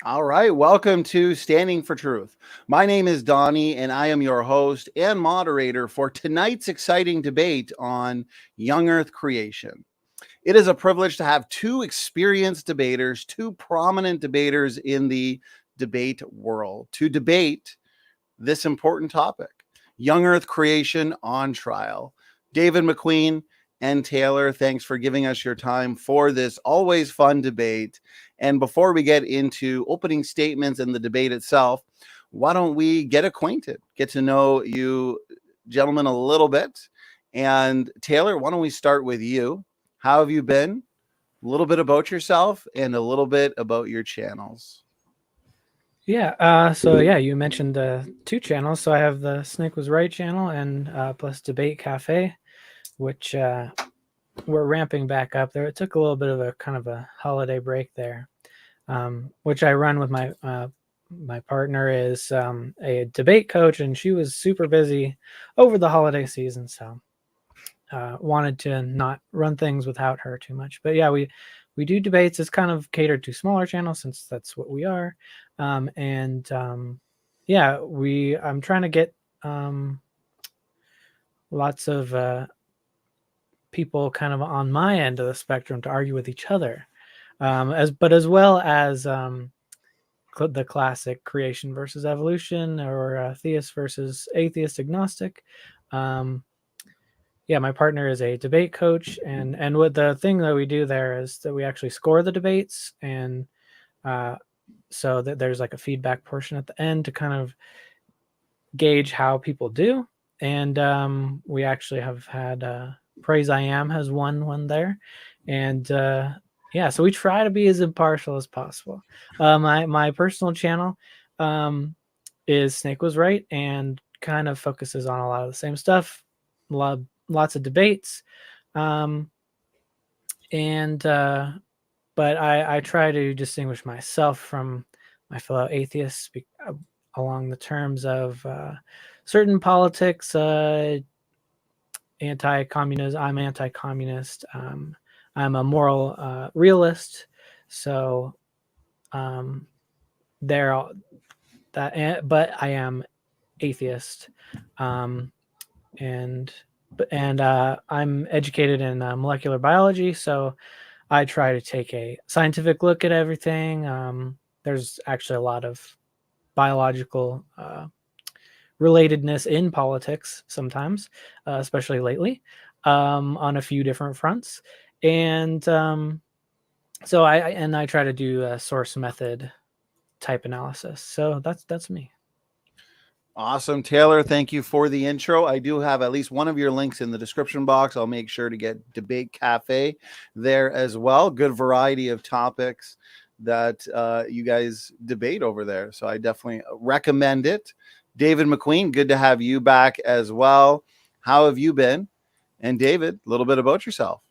All right, welcome to Standing for Truth. My name is Donny, and I am your host and moderator for tonight's exciting debate on young Earth creation. It is a privilege to have two experienced debaters, two prominent debaters in the debate world, to debate this important topic: young Earth creation on trial. David McQueen and Taylor, thanks for giving us your time for this always fun debate. And before we get into opening statements and the debate itself, why don't we get acquainted, get to know you gentlemen a little bit? And Taylor, why don't we start with you? How have you been? A little bit about yourself and a little bit about your channels. So you mentioned two channels. So I have the Snake Was Right channel and plus Debate Cafe, which we're ramping back up there. It took a little bit of a kind of a holiday break there, which I run with my partner is a debate coach, and she was super busy over the holiday season, so wanted to not run things without her too much. But yeah, we do debates. It's kind of catered to smaller channels since that's what we are. I'm trying to get lots of people kind of on my end of the spectrum to argue with each other, as well as the classic creation versus evolution, or theist versus atheist agnostic. My partner is a debate coach, and what the thing that we do there is that we actually score the debates, and so that there's like a feedback portion at the end to kind of gauge how people do. And we actually have had Praise I Am has won one there, and so we try to be as impartial as possible. My personal channel is Snake Was Right, and kind of focuses on a lot of the same stuff, lots of debates, but I try to distinguish myself from my fellow atheists along the terms of certain politics, anti-communism. I'm anti-communist. I'm a moral realist. So but I am atheist, and I'm educated in molecular biology, so I try to take a scientific look at everything. There's actually a lot of biological relatedness in politics sometimes, especially lately, on a few different fronts. And so I try to do a source method type analysis. So that's me. Awesome, Taylor. Thank you for the intro. I do have at least one of your links in the description box. I'll make sure to get Debate Cafe there as well. Good variety of topics that you guys debate over there. So I definitely recommend it. David McQueen, good to have you back as well. How have you been? And David, a little bit about yourself.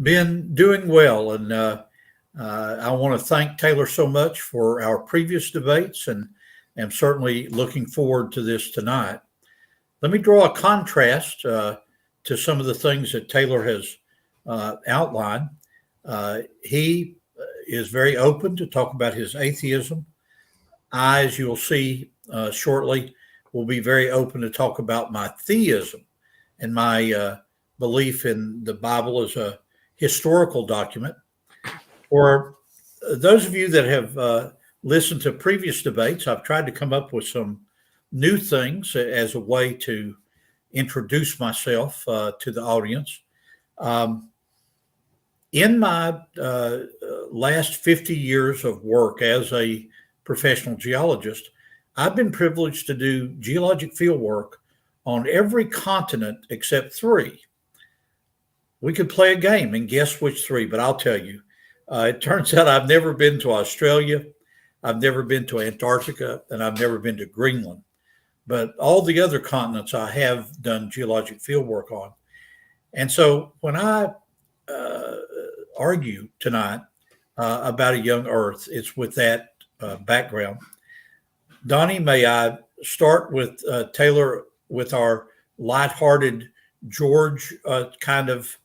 Been doing well, and I want to thank Taylor so much for our previous debates, and am certainly looking forward to this tonight. Let me draw a contrast to some of the things that Taylor has outlined. He is very open to talk about his atheism. I, as you'll see shortly, will be very open to talk about my theism and my belief in the Bible as a historical document. For those of you that have listened to previous debates, I've tried to come up with some new things as a way to introduce myself to the audience. In my last 50 years of work as a professional geologist, I've been privileged to do geologic field work on every continent except 3. We could play a game and guess which 3, but I'll tell you. It turns out I've never been to Australia, I've never been to Antarctica, and I've never been to Greenland. But all the other continents I have done geologic field work on. And so when I argue tonight about a young Earth, it's with that background. Donny, may I start with Taylor with our lighthearted George kind of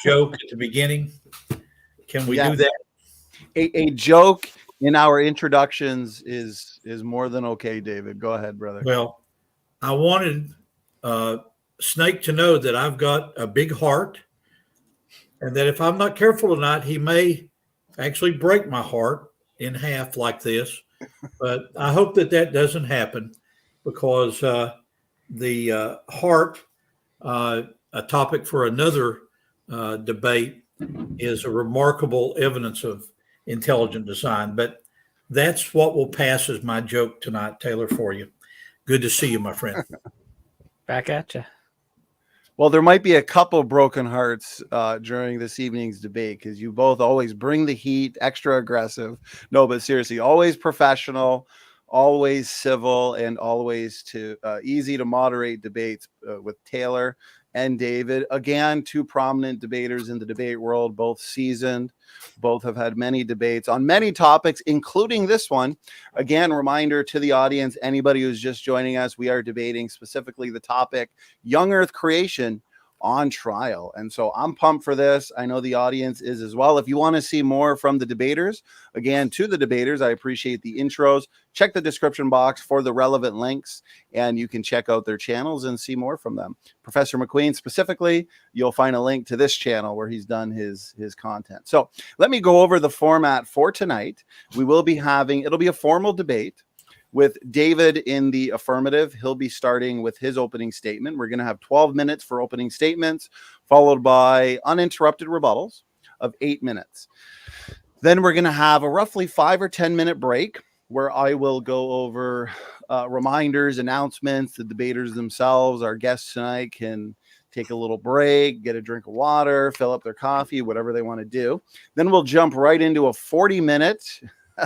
joke at the beginning? Can we do that? A joke in our introductions is more than okay, David. Go ahead, brother. Well, I wanted Snake to know that I've got a big heart, and that if I'm not careful tonight, he may actually break my heart in half like this. But I hope that doesn't happen, because the heart, a topic for another debate, is a remarkable evidence of intelligent design. But that's what will pass as my joke tonight, Taylor, for you. Good to see you, my friend. Back at you. Well, there might be a couple broken hearts during this evening's debate, because you both always bring the heat, extra aggressive. No, but seriously, always professional, always civil, and always easy to moderate debates with Taylor and David. Again, two prominent debaters in the debate world, both seasoned. Both have had many debates on many topics, including this one. Again, reminder to the audience, anybody who's just joining us, we are debating specifically the topic, young earth creation on trial. And so I'm pumped for this. I know the audience is as well. If you want to see more from the debaters, again, to the debaters, I appreciate the intros. Check the description box for the relevant links, and you can check out their channels and see more from them. Professor McQueen specifically, you'll find a link to this channel where he's done his content. So let me go over the format for tonight. We will be it'll be a formal debate with David in the affirmative. He'll be starting with his opening statement. We're going to have 12 minutes for opening statements, followed by uninterrupted rebuttals of 8 minutes. Then we're going to have a roughly 5 or 10 minute break where I will go over reminders, announcements. The debaters themselves, our guests tonight, can take a little break, get a drink of water, fill up their coffee, whatever they want to do. Then we'll jump right into a 40-minute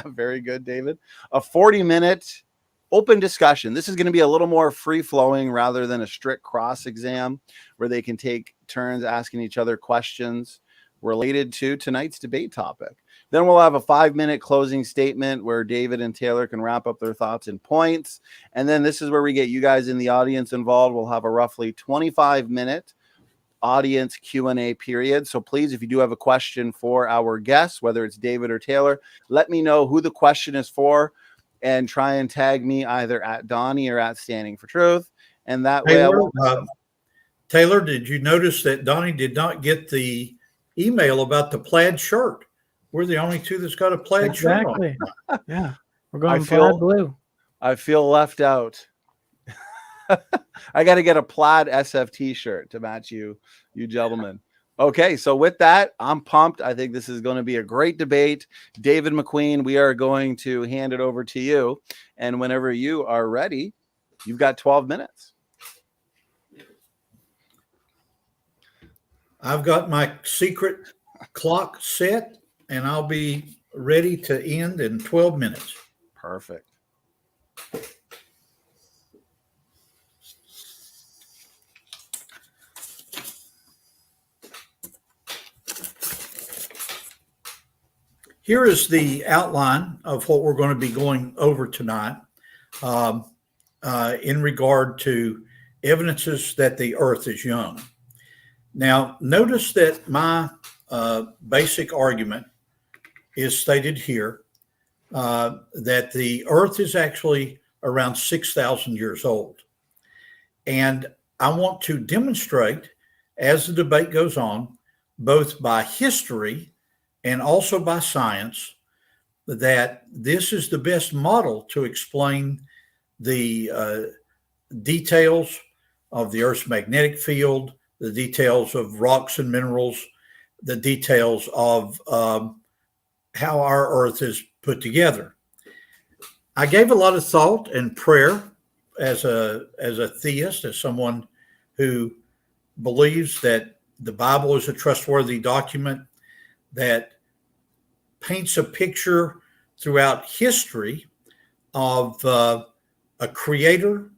very good, David. A 40-minute open discussion. This is going to be a little more free-flowing rather than a strict cross exam where they can take turns asking each other questions related to tonight's debate topic. Then we'll have a 5-minute closing statement where David and Taylor can wrap up their thoughts and points. And then this is where we get you guys in the audience involved. We'll have a roughly 25-minute audience Q&A period. So please, if you do have a question for our guests, whether it's David or Taylor, let me know who the question is for and try and tag me either at Donny or at Standing for Truth. And that way I won't miss them. Taylor, did you notice that Donny did not get the email about the plaid shirt? We're the only two that's got a plaid shirt on. Exactly. Yeah. We're going plaid blue. I feel left out. I got to get a plaid SFT shirt to match you gentlemen. Okay, so with that, I'm pumped. I think this is going to be a great debate. David McQueen, we are going to hand it over to you. And whenever you are ready, you've got 12 minutes. I've got my secret clock set, and I'll be ready to end in 12 minutes. Perfect. Here is the outline of what we're going to be going over tonight in regard to evidences that the earth is young. Now, notice that my basic argument is stated here that the earth is actually around 6,000 years old. And I want to demonstrate, as the debate goes on, both by history and also by science, that this is the best model to explain the details of the Earth's magnetic field, the details of rocks and minerals, the details of how our Earth is put together. I gave a lot of thought and prayer as a theist, as someone who believes that the Bible is a trustworthy document that paints a picture throughout history of a creator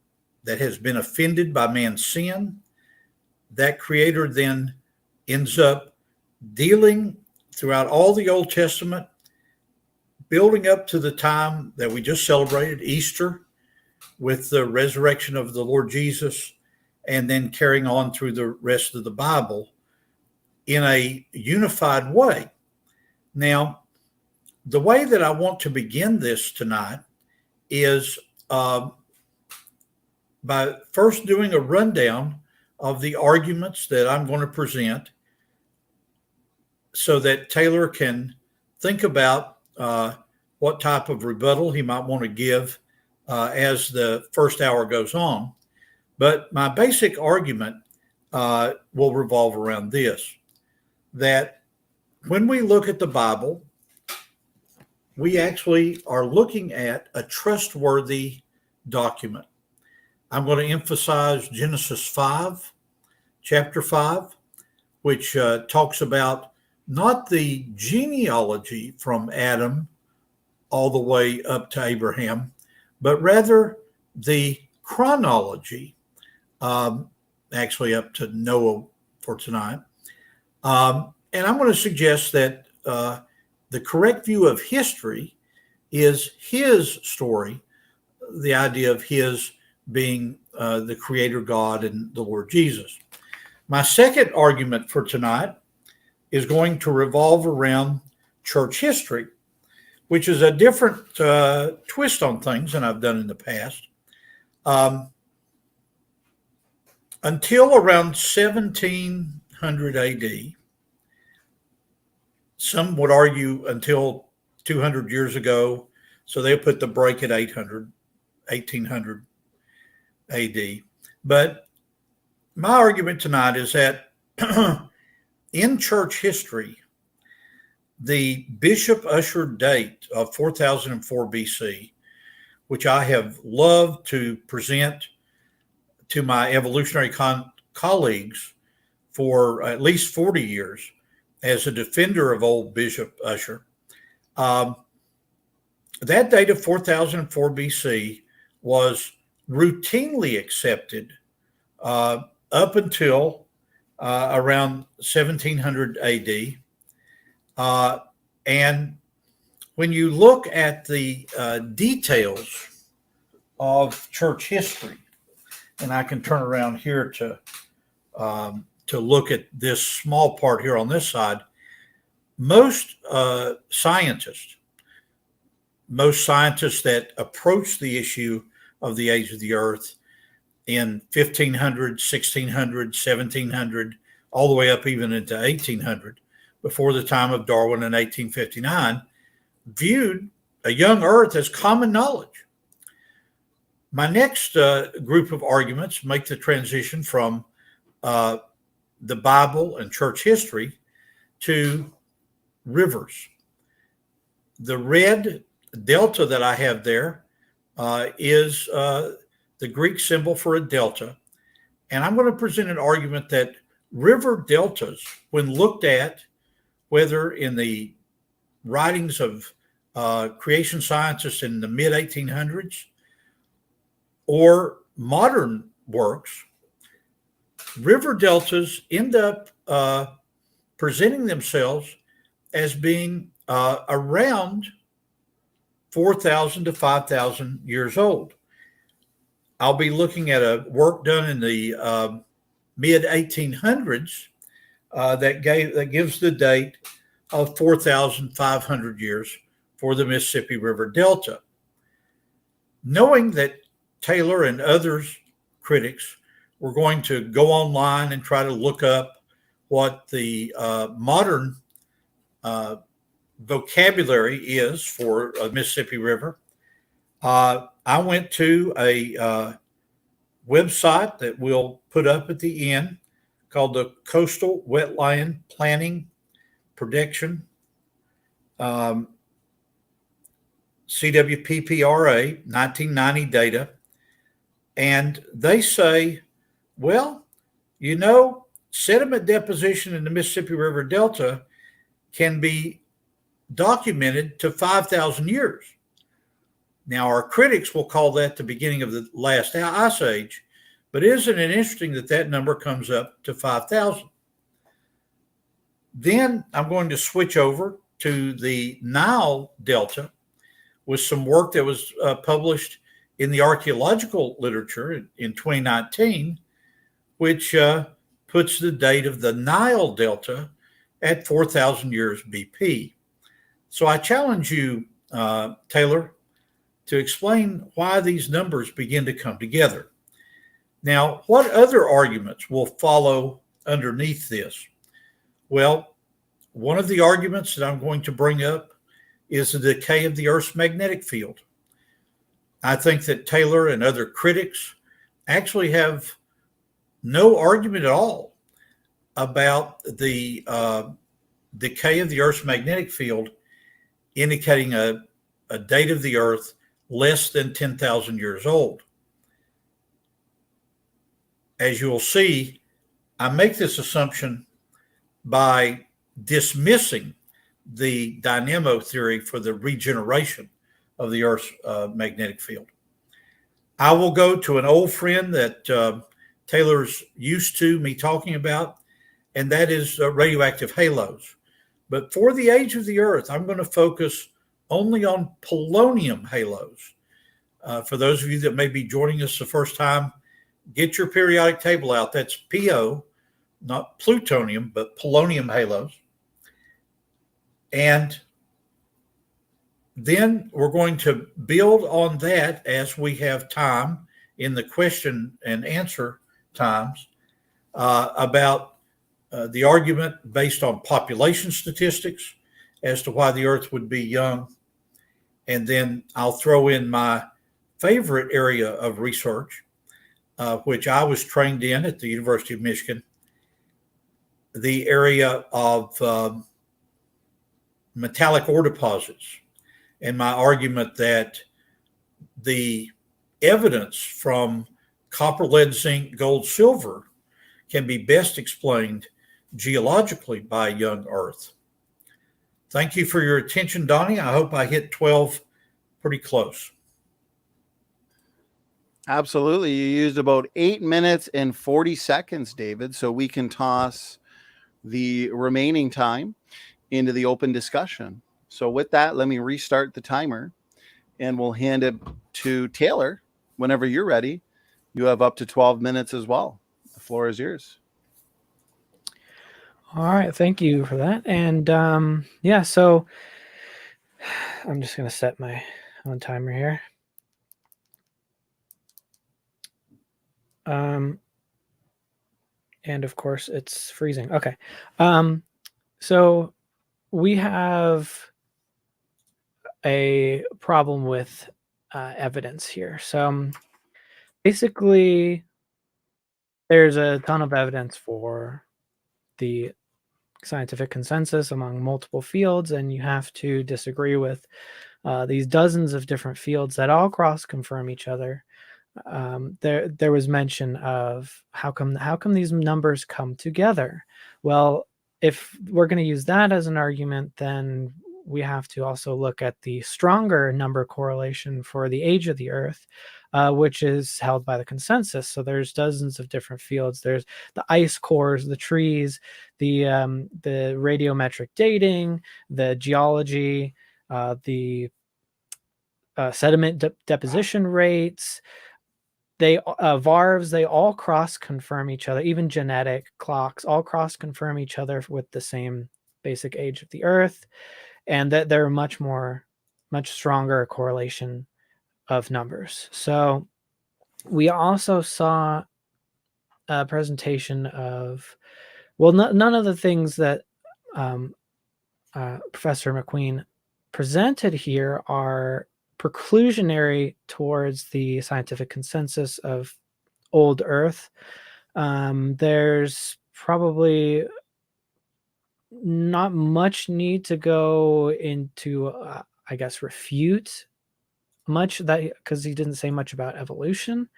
that has been offended by man's sin. That creator then ends up dealing throughout all the Old Testament, building up to the time that we just celebrated, Easter, with the resurrection of the Lord Jesus, and then carrying on through the rest of the Bible in a unified way. Now, the way that I want to begin this tonight is by first doing a rundown of the arguments that I'm going to present so that Taylor can think about what type of rebuttal he might want to give as the first hour goes on. But my basic argument will revolve around this, that when we look at the Bible, we actually are looking at a trustworthy document. I'm going to emphasize Genesis 5, chapter 5, which talks about not the genealogy from Adam all the way up to Abraham, but rather the chronology, actually up to Noah for tonight. And I'm going to suggest that the correct view of history is his story, the idea of his being the creator God and the Lord Jesus. My second argument for tonight is going to revolve around church history, which is a different twist on things than I've done in the past. Until around 1700 AD, some would argue until 200 years ago, so they put the break at 1800 AD. But my argument tonight is that in church history, the Bishop ushered date of 4004 BC, which I have loved to present to my evolutionary colleagues for at least 40 years as a defender of old Bishop Ussher. That date of 4004 BC was routinely accepted up until around 1700 AD. And when you look at the details of church history, and I can turn around here to look at this small part here on this side, most scientists that approach the issue of the age of the earth in 1500, 1600, 1700, all the way up even into 1800, before the time of Darwin in 1859, viewed a young earth as common knowledge. My next group of arguments make the transition from the Bible and church history to rivers. The red delta that I have there is the Greek symbol for a delta. And I'm going to present an argument that river deltas, when looked at, whether in the writings of creation scientists in the mid-1800s or modern works, river deltas end up presenting themselves as being around 4,000 to 5,000 years old. I'll be looking at a work done in the mid-1800s that gives the date of 4,500 years for the Mississippi River Delta. Knowing that Taylor and others, critics, were going to go online and try to look up what the modern vocabulary is for a Mississippi River, I went to a website that we'll put up at the end called the Coastal Wetland Planning Prediction, CWPPRA, 1990 data. And they say, well, sediment deposition in the Mississippi River Delta can be documented to 5,000 years. Now, our critics will call that the beginning of the last ice age, but isn't it interesting that that number comes up to 5,000? Then I'm going to switch over to the Nile Delta with some work that was published in the archaeological literature in 2019, which puts the date of the Nile Delta at 4,000 years BP. So I challenge you, Taylor, to explain why these numbers begin to come together. Now, what other arguments will follow underneath this? Well, one of the arguments that I'm going to bring up is the decay of the Earth's magnetic field. I think that Taylor and other critics actually have no argument at all about the decay of the Earth's magnetic field, indicating a date of the Earth less than 10,000 years old. As you'll see, I make this assumption by dismissing the dynamo theory for the regeneration of the Earth's magnetic field. I will go to an old friend that Taylor's used to me talking about, and that is radioactive halos. But for the age of the Earth, I'm going to focus only on polonium halos. For those of you that may be joining us the first time, get your periodic table out. That's PO, not plutonium, but polonium halos. And then we're going to build on that as we have time in the question and answer times about the argument based on population statistics as to why the Earth would be young. And then I'll throw in my favorite area of research, which I was trained in at the University of Michigan, the area of metallic ore deposits, and my argument that the evidence from copper, lead, zinc, gold, silver can be best explained geologically by young Earth. Thank you for your attention, Donnie. I hope I hit 12 pretty close. Absolutely. You used about 8 minutes and 40 seconds, David, so we can toss the remaining time into the open discussion. So with that, let me restart the timer and we'll hand it to Taylor whenever you're ready. You have up to 12 minutes as well. The floor is yours. All right. Thank you for that. And yeah, so I'm just going to set my own timer here. And of course it's freezing. Okay. So we have a problem with evidence here. So basically there's a ton of evidence for the scientific consensus among multiple fields, and you have to disagree with these dozens of different fields that all cross-confirm each other. There was mention of how come these numbers come together. Well, if we're going to use that as an argument, then we have to also look at the stronger number correlation for the age of the Earth, which is held by the consensus. So there's dozens of different fields. There's the ice cores, the trees, the radiometric dating, the geology, the sediment deposition rates. They VARVs, they all cross-confirm each other. Even genetic clocks all cross-confirm each other with the same basic age of the Earth, and that they're much stronger correlation of numbers. So we also saw a presentation of, well, none of the things that Professor McQueen presented here are preclusionary towards the scientific consensus of old Earth. There's probably not much need to go into, I guess, refute much that, because he didn't say much about evolution.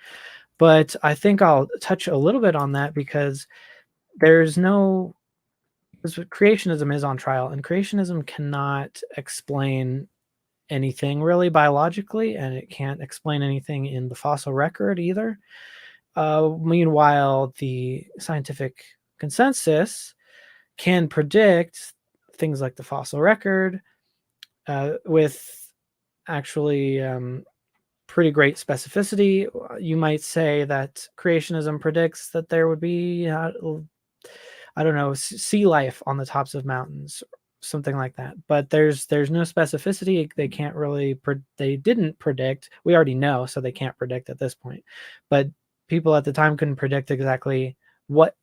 But I think I'll touch a little bit on that because creationism is on trial, and creationism cannot explain anything really biologically, and it can't explain anything in the fossil record either. Meanwhile, the scientific consensus can predict things like the fossil record with actually pretty great specificity. You might say that creationism predicts that there would be, I don't know, sea life on the tops of mountains, something like that. But there's no specificity. They can't really, they didn't predict. We already know, so they can't predict at this point. But people at the time couldn't predict exactly what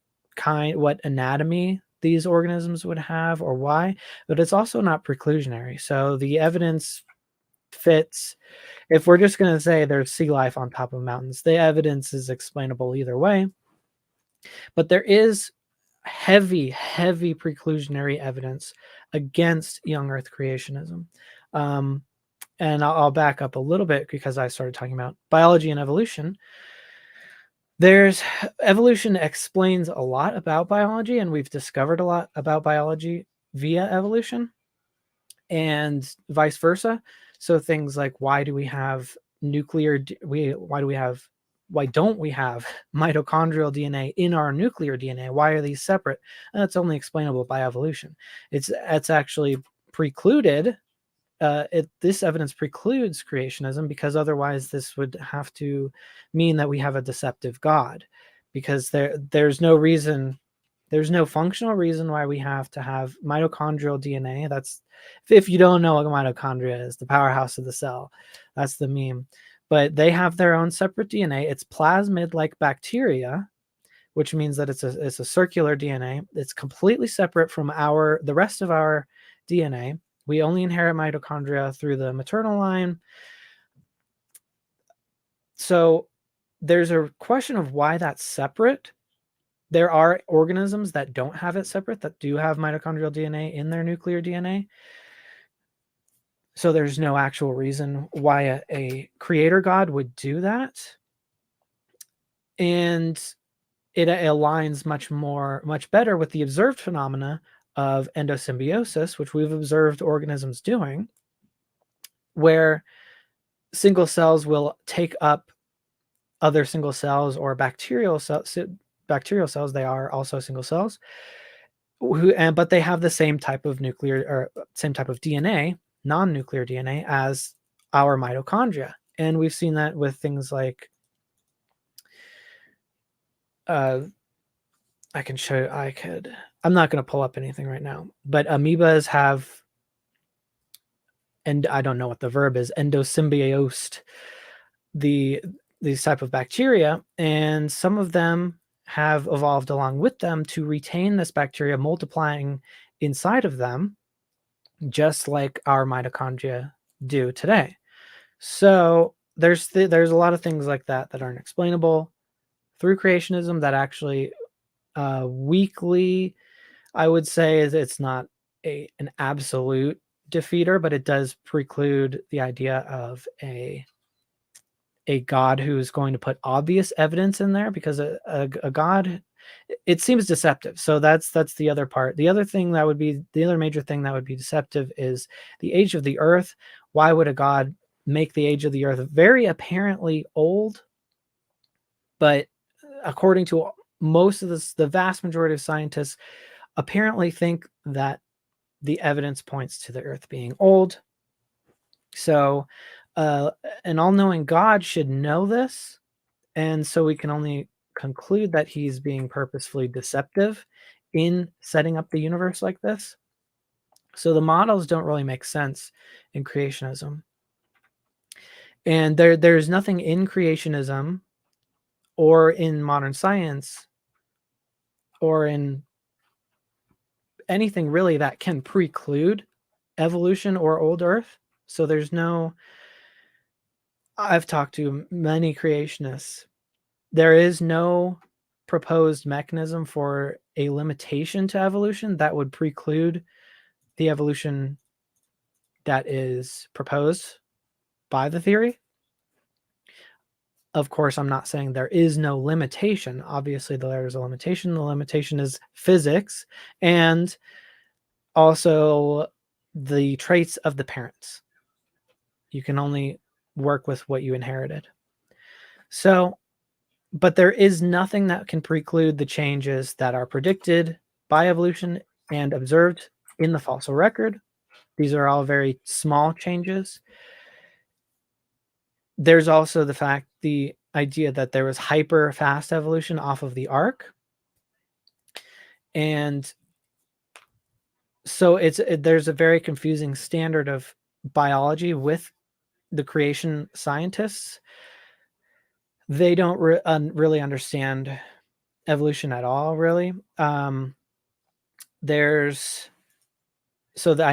anatomy these organisms would have or why. But it's also not preclusionary. So the evidence fits. If we're just going to say there's sea life on top of mountains, the evidence is explainable either way. But there is heavy preclusionary evidence against young Earth creationism. And I'll back up a little bit because I started talking about biology and evolution. Evolution explains a lot about biology, and we've discovered a lot about biology via evolution, and vice versa. So things like why don't we have mitochondrial DNA in our nuclear DNA? Why are these separate? And that's only explainable by evolution. It's actually precluded. This evidence precludes creationism, because otherwise this would have to mean that we have a deceptive God, because there's no reason. There's no functional reason why we have to have mitochondrial DNA. That's, if you don't know what mitochondria is, the powerhouse of the cell. That's the meme. But they have their own separate DNA. It's plasmid like bacteria, which means that it's a circular DNA. It's completely separate from the rest of our DNA. We only inherit mitochondria through the maternal line. So there's a question of why that's separate. There are organisms that don't have it separate, that do have mitochondrial DNA in their nuclear DNA. So there's no actual reason why a creator God would do that. And it aligns much better with the observed phenomena of endosymbiosis, which we've observed organisms doing, where single cells will take up other single cells, or bacterial cells. They are also single cells, but they have the same type of same type of DNA, non-nuclear DNA, as our mitochondria. And we've seen that with things like, I'm not going to pull up anything right now, but amoebas have, and I don't know what the verb is, endosymbiosed these type of bacteria, and some of them have evolved along with them to retain this bacteria multiplying inside of them, just like our mitochondria do today. So there's a lot of things like that aren't explainable through creationism, that actually weakly, I would say, it's not an absolute defeater, but it does preclude the idea of a God who is going to put obvious evidence in there, because a God, it seems deceptive. So that's the other part. The other major thing that would be deceptive is the age of the earth. Why would a God make the age of the earth very apparently old? But according to most of the vast majority of scientists apparently think that the evidence points to the earth being old. So an all-knowing God should know this, and so we can only conclude that he's being purposefully deceptive in setting up the universe like this. So the models don't really make sense in creationism. And there's nothing in creationism or in modern science or in anything really that can preclude evolution or old Earth. So I've talked to many creationists. There is no proposed mechanism for a limitation to evolution that would preclude the evolution that is proposed by the theory. Of course, I'm not saying there is no limitation. Obviously, there is a limitation. The limitation is physics and also the traits of the parents. You can only work with what you inherited. So, but there is nothing that can preclude the changes that are predicted by evolution and observed in the fossil record. These are all very small changes. There's also the idea that there was hyper fast evolution off of the ark. And So there's a very confusing standard of biology with the creation scientists. They don't really understand evolution at all, really. I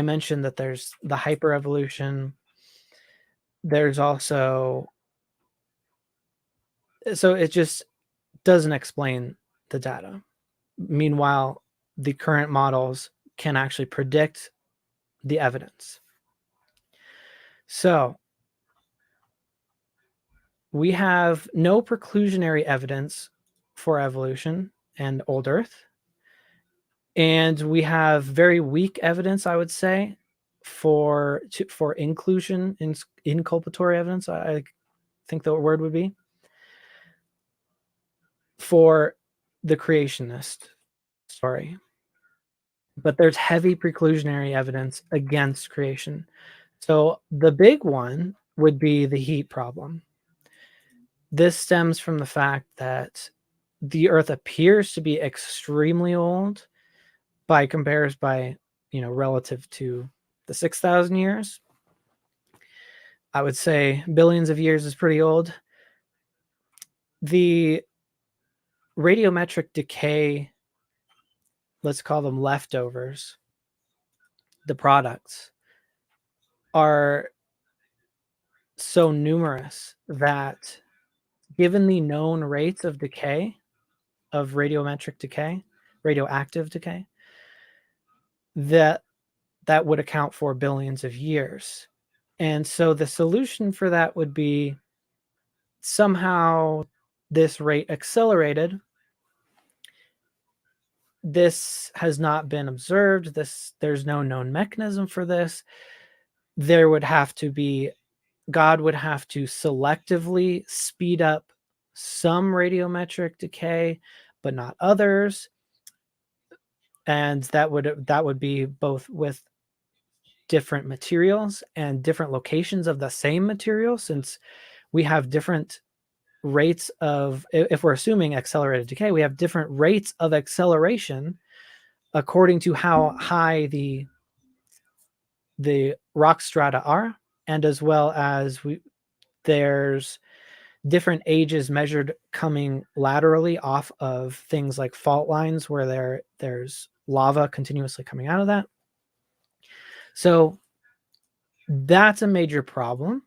mentioned that there's the hyperevolution. There's also, so it just doesn't explain the data. Meanwhile, the current models can actually predict the evidence. So we have no preclusionary evidence for evolution and old Earth. And we have very weak evidence, I would say, for inclusion, inculpatory evidence, I think the word would be, for the creationist story. But there's heavy preclusionary evidence against creation. So the big one would be the heat problem. This stems from the fact that the Earth appears to be extremely old relative to the 6,000 years. I would say billions of years is pretty old. The radiometric decay, let's call them leftovers, the products, are so numerous that given the known rates of decay, of radiometric decay, radioactive decay, that would account for billions of years. And so the solution for that would be somehow this rate accelerated. This has not been observed. There's no known mechanism for this. God would have to selectively speed up some radiometric decay, but not others. And that would be both with different materials and different locations of the same material, since we have different rates of, if we're assuming accelerated decay, we have different rates of acceleration according to how high the rock strata are, and as well as there's different ages measured coming laterally off of things like fault lines where there's lava continuously coming out of that. So that's a major problem.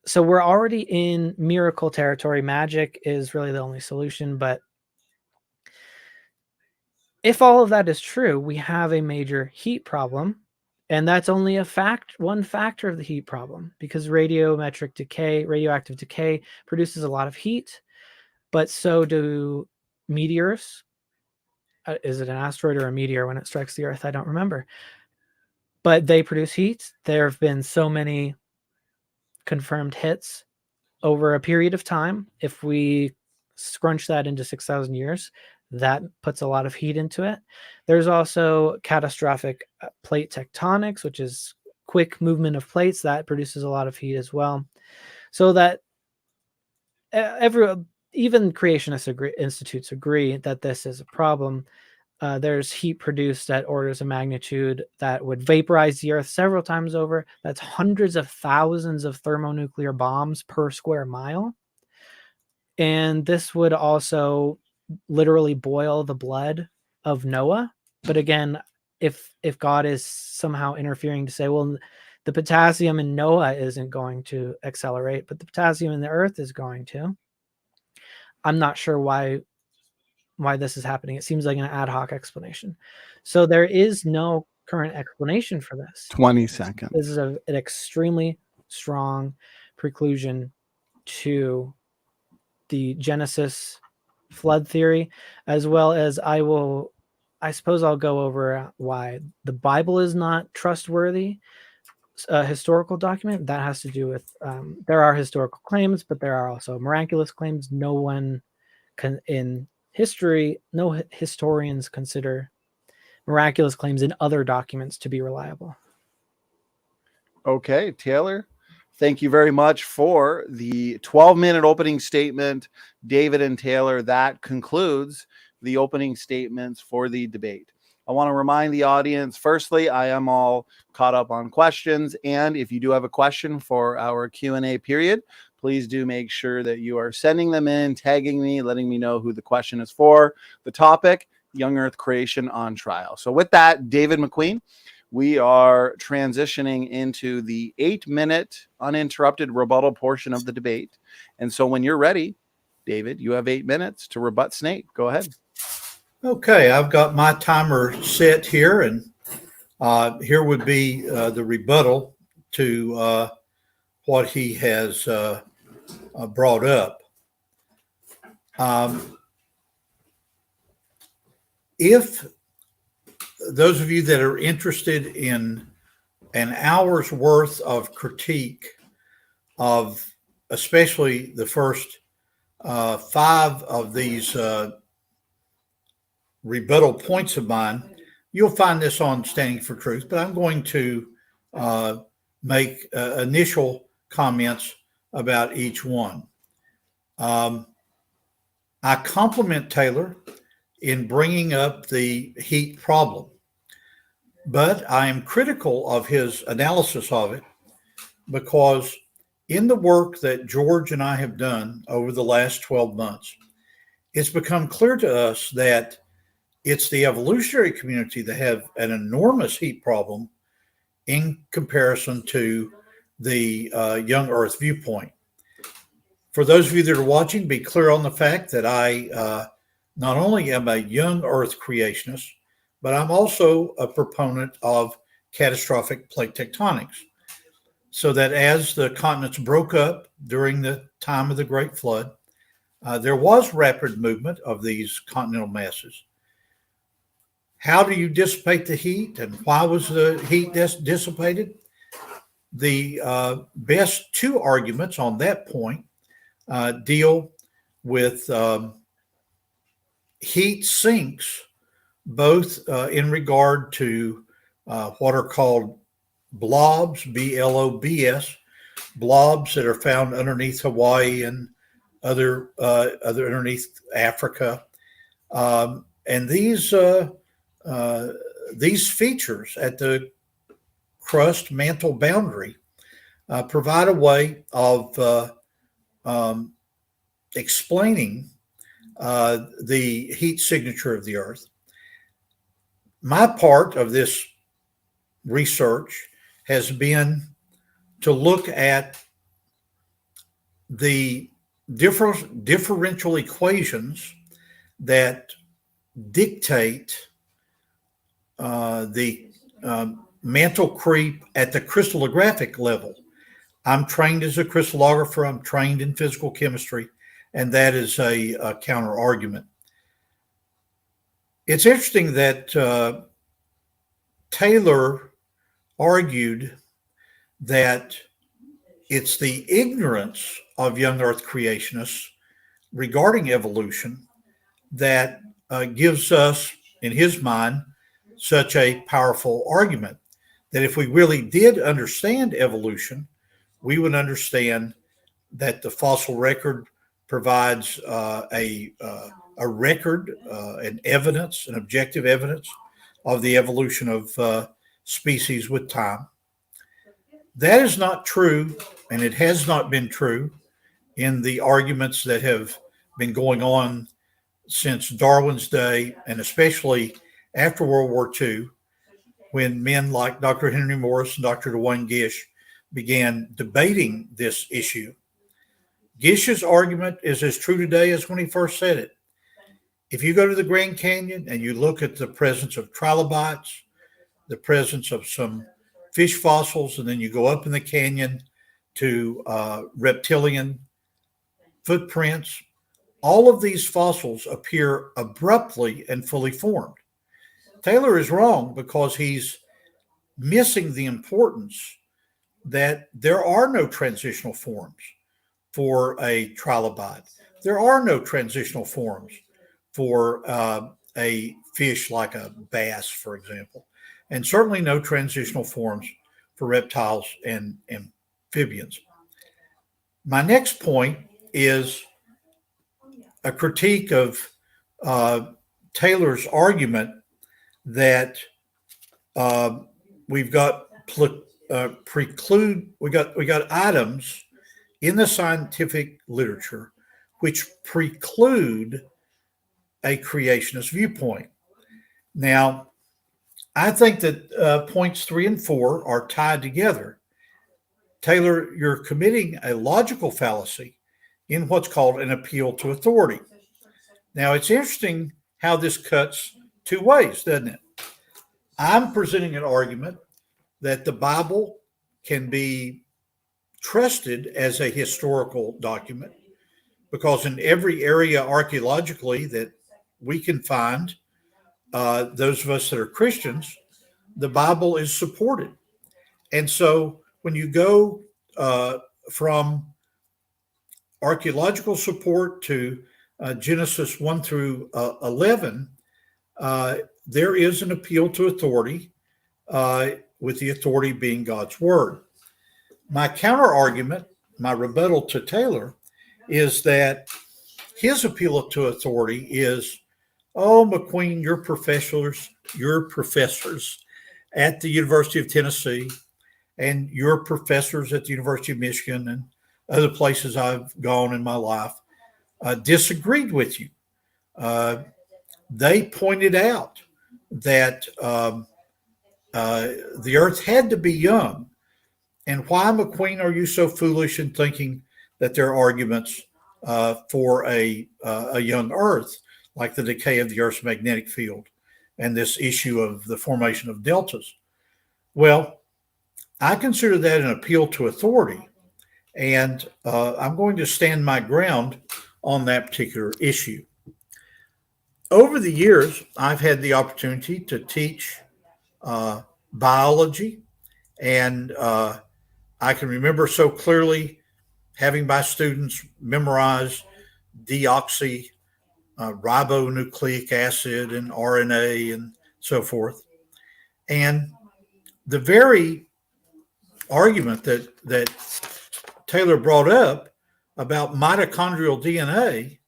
So we're already in miracle territory. Magic is really the only solution. But if all of that is true, we have a major heat problem. And that's only one factor of the heat problem, because radioactive decay produces a lot of heat, but so do meteors. Is it an asteroid or a meteor when it strikes the Earth? I don't remember. But they produce heat. There have been so many confirmed hits over a period of time. If we scrunch that into 6,000 years, that puts a lot of heat into it. There's also catastrophic plate tectonics, which is quick movement of plates. That produces a lot of heat as well. So that even creationist institutes agree that this is a problem. There's heat produced at orders of magnitude that would vaporize the Earth several times over. That's hundreds of thousands of thermonuclear bombs per square mile. And this would also literally boil the blood of Noah. But again, if God is somehow interfering to say, well, the potassium in Noah isn't going to accelerate, but the potassium in the Earth is going to, I'm not sure why this is happening. It seems like an ad hoc explanation. So there is no current explanation for this. 20 seconds. This is an extremely strong preclusion to the Genesis flood theory, as well as I suppose I'll go over why the Bible is not trustworthy. A historical document that has to do with there are historical claims, but there are also miraculous claims. No historians consider miraculous claims in other documents to be reliable. Okay, Taylor, thank you very much for the 12-minute opening statement. David and Taylor, that concludes the opening statements for the debate. I want to remind the audience, firstly, I am all caught up on questions. And if you do have a question for our Q&A period, please do make sure that you are sending them in, tagging me, letting me know who the question is for. The topic, Young Earth Creation on Trial. So with that, David McQueen, we are transitioning into the 8-minute uninterrupted rebuttal portion of the debate. And so when you're ready, David, you have 8 minutes to rebut Snake. Go ahead. Okay, I've got my timer set here, and here would be the rebuttal to what he has brought up. If those of you that are interested in an hour's worth of critique of especially the first 5 of these rebuttal points of mine, you'll find this on Standing for Truth, but I'm going to make initial comments about each one. I compliment Taylor in bringing up the heat problem, but I am critical of his analysis of it because in the work that George and I have done over the last 12 months, it's become clear to us that it's the evolutionary community that have an enormous heat problem in comparison to the young Earth viewpoint. For those of you that are watching, be clear on the fact that I not only am a young Earth creationist, but I'm also a proponent of catastrophic plate tectonics. So that as the continents broke up during the time of the Great Flood, there was rapid movement of these continental masses. How do you dissipate the heat, and why was the heat dissipated? The best 2 arguments on that point deal with heat sinks, both in regard to what are called blobs, B-L-O-B-S, blobs that are found underneath Hawaii and other underneath Africa, and these features at the crust mantle boundary provide a way of explaining the heat signature of the Earth. My part of this research has been to look at the differential equations that dictate the mantle creep at the crystallographic level. I'm trained as a crystallographer. I'm trained in physical chemistry, and that is a counter argument. It's interesting that Taylor argued that it's the ignorance of young Earth creationists regarding evolution that gives us, in his mind, such a powerful argument. That if we really did understand evolution, we would understand that the fossil record provides a record, an evidence, an objective evidence of the evolution of species with time. That is not true, and it has not been true in the arguments that have been going on since Darwin's day, and especially after World War II, when men like Dr. Henry Morris and Dr. Duane Gish began debating this issue. Gish's argument is as true today as when he first said it. If you go to the Grand Canyon and you look at the presence of trilobites, the presence of some fish fossils, and then you go up in the canyon to reptilian footprints, all of these fossils appear abruptly and fully formed. Taylor is wrong because he's missing the importance that there are no transitional forms for a trilobite. There are no transitional forms for a fish like a bass, for example, and certainly no transitional forms for reptiles and amphibians. My next point is a critique of Taylor's argument that we've got we got items in the scientific literature which preclude a creationist viewpoint. Now, I think that points 3 and 4 are tied together. Taylor, you're committing a logical fallacy in what's called an appeal to authority. Now, it's interesting how this cuts two ways, doesn't it? I'm presenting an argument that the Bible can be trusted as a historical document because in every area archaeologically that we can find, those of us that are Christians, the Bible is supported. And so when you go from archaeological support to Genesis 1 through 11, there is an appeal to authority, with the authority being God's word. My counter argument, my rebuttal to Taylor, is that his appeal to authority is, oh, McQueen, you're professors at the University of Tennessee, and you're professors at the University of Michigan and other places I've gone in my life, disagreed with you. They pointed out that the earth had to be young. And why, McQueen, are you so foolish in thinking that there are arguments for a young earth, like the decay of the earth's magnetic field and this issue of the formation of deltas? Well, I consider that an appeal to authority, and I'm going to stand my ground on that particular issue. Over the years, I've had the opportunity to teach biology, and I can remember so clearly having my students memorize deoxyribonucleic acid and RNA and so forth. And the very argument that Taylor brought up about mitochondrial DNA,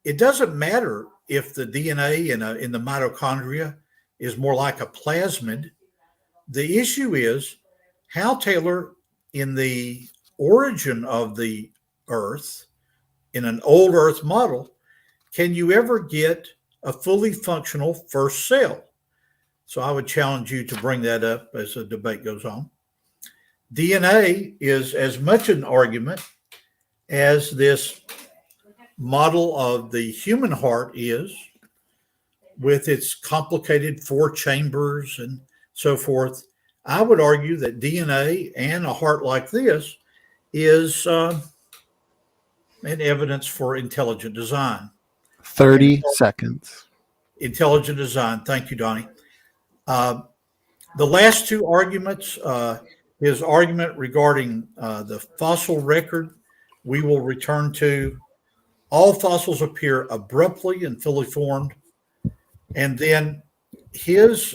it doesn't matter if the DNA in the mitochondria is more like a plasmid. The issue is how, Taylor, in the origin of the Earth, in an old Earth model, can you ever get a fully functional first cell? So I would challenge you to bring that up as the debate goes on. DNA is as much an argument as this model of the human heart is, with its complicated 4 chambers and so forth. I would argue that DNA and a heart like this is an evidence for intelligent design. 30 seconds. Intelligent design. Thank you, Donnie. The last two arguments, his argument regarding the fossil record, we will return to. All fossils appear abruptly and fully formed. And then his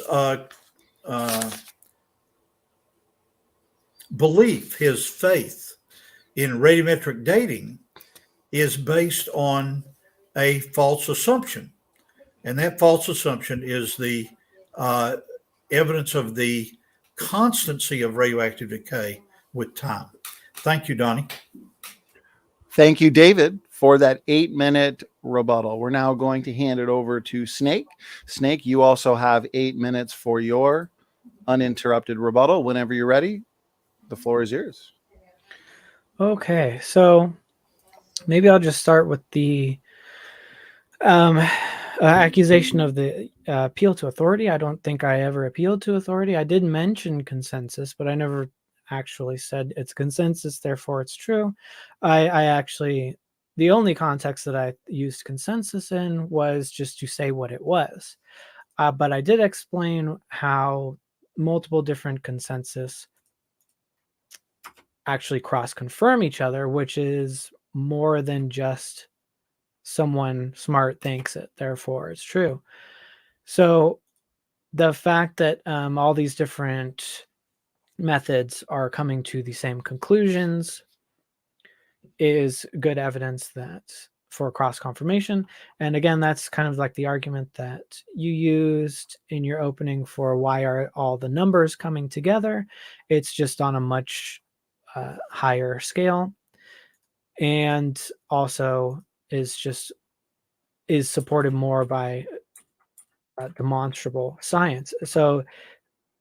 belief, his faith in radiometric dating is based on a false assumption. And that false assumption is the evidence of the constancy of radioactive decay with time. Thank you, Donnie. Thank you, David, for that 8-minute rebuttal. We're now going to hand it over to Snake. Snake, you also have 8 minutes for your uninterrupted rebuttal. Whenever you're ready, the floor is yours. Okay, so maybe I'll just start with the accusation of the appeal to authority. I don't think I ever appealed to authority. I did mention consensus, but I never actually said it's consensus, therefore it's true. I actually, the only context that I used consensus in was just to say what it was. But I did explain how multiple different consensus actually cross-confirm each other, which is more than just someone smart thinks it, therefore it's true. So the fact that all these different methods are coming to the same conclusions is good evidence that for cross confirmation. And again, that's kind of like the argument that you used in your opening for why are all the numbers coming together. It's just on a much higher scale, and also is supported more by demonstrable science. So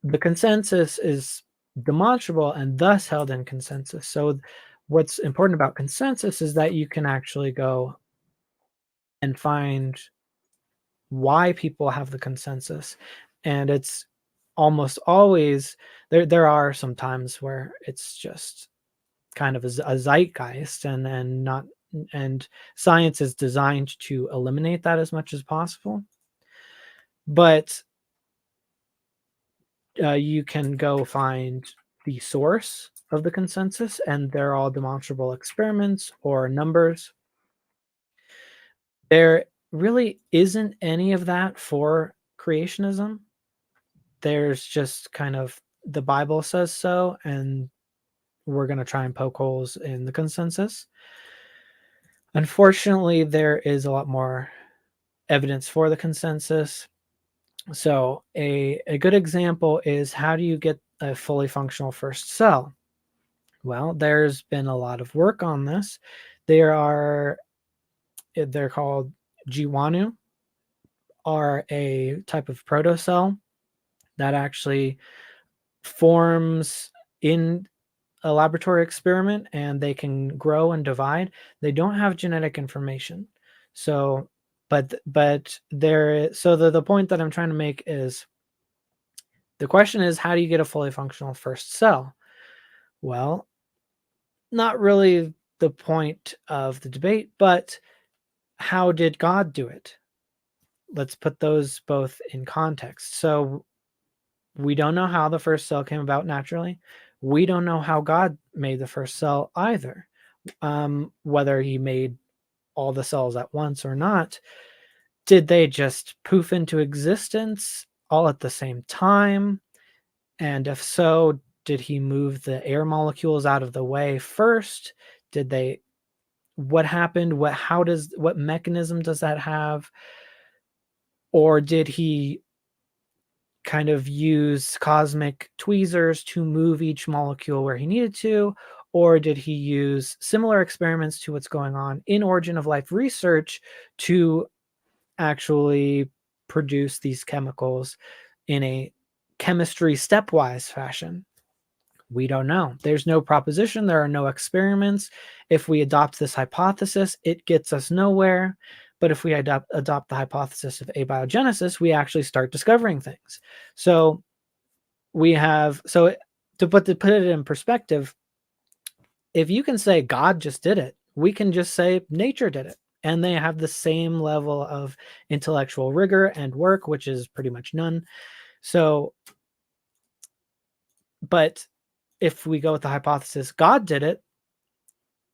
the consensus is demonstrable and thus held in consensus. So what's important about consensus is that you can actually go and find why people have the consensus. And it's almost always there are some times where it's just kind of a zeitgeist, and not, and science is designed to eliminate that as much as possible. But you can go find the source of the consensus, and they're all demonstrable experiments or numbers. There really isn't any of that for creationism. There's just kind of the Bible says so, and we're going to try and poke holes in the consensus. Unfortunately, there is a lot more evidence for the consensus. So a good example is, how do you get a fully functional first cell? Well, there's been a lot of work on this. They're called Jiwanu, are a type of protocell that actually forms in a laboratory experiment, and they can grow and divide. They don't have genetic information. So, but the point that I'm trying to make is, the question is, how do you get a fully functional first cell? Well, not really the point of the debate, but how did God do it? Let's put those both in context. So we don't know how the first cell came about naturally. We don't know how God made the first cell either, whether he made all the cells at once or not. Did they just poof into existence all at the same time? And if so, did he move the air molecules out of the way first? What happened? What mechanism does that have? Or did he kind of use cosmic tweezers to move each molecule where he needed to? Or did he use similar experiments to what's going on in Origin of Life research to actually produce these chemicals in a chemistry stepwise fashion? We don't know. There's no proposition. There are no experiments. If we adopt this hypothesis, it gets us nowhere. But if we adopt the hypothesis of abiogenesis, we actually start discovering things. So to put it in perspective, if you can say God just did it, we can just say nature did it. And they have the same level of intellectual rigor and work, which is pretty much none. So, but if we go with the hypothesis God did it,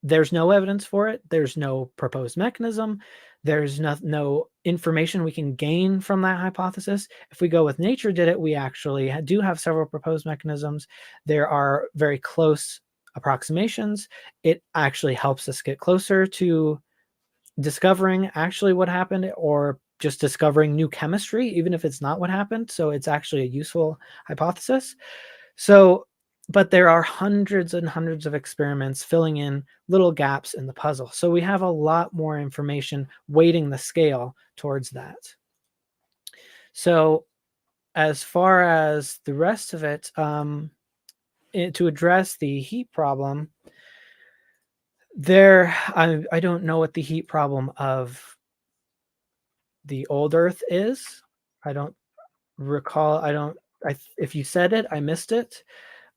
there's no evidence for it. There's no proposed mechanism. There's no information we can gain from that hypothesis. If we go with nature did it, we actually do have several proposed mechanisms. There are very close approximations. It actually helps us get closer to discovering actually what happened, or just discovering new chemistry, even if it's not what happened. So it's actually a useful hypothesis. So, but there are hundreds and hundreds of experiments filling in little gaps in the puzzle. So we have a lot more information weighting the scale towards that. So as far as the rest of it, to address the heat problem, I don't know what the heat problem of the old Earth is. I don't recall. If you said it, I missed it.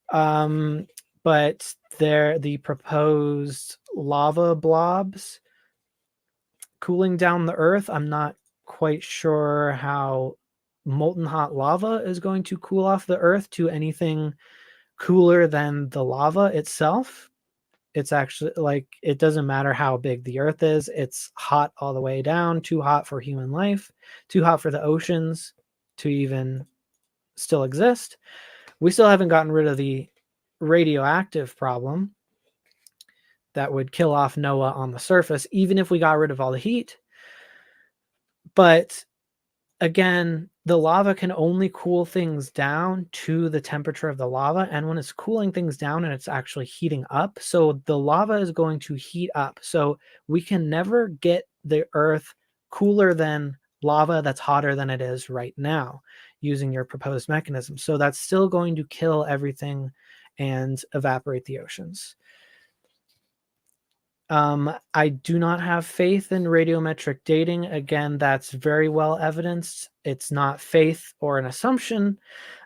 But the proposed lava blobs cooling down the Earth, I'm not quite sure how molten hot lava is going to cool off the Earth to anything cooler than the lava itself. It's actually like, it doesn't matter how big the Earth is. It's hot all the way down, too hot for human life, too hot for the oceans to even still exist. We still haven't gotten rid of the radioactive problem that would kill off Noah on the surface, even if we got rid of all the heat. But again, the lava can only cool things down to the temperature of the lava. And when it's cooling things down and it's actually heating up, so the lava is going to heat up. So we can never get the earth cooler than lava that's hotter than it is right now using your proposed mechanism. So that's still going to kill everything and evaporate the oceans. I do not have faith in radiometric dating. Again, that's very well evidenced. It's not faith or an assumption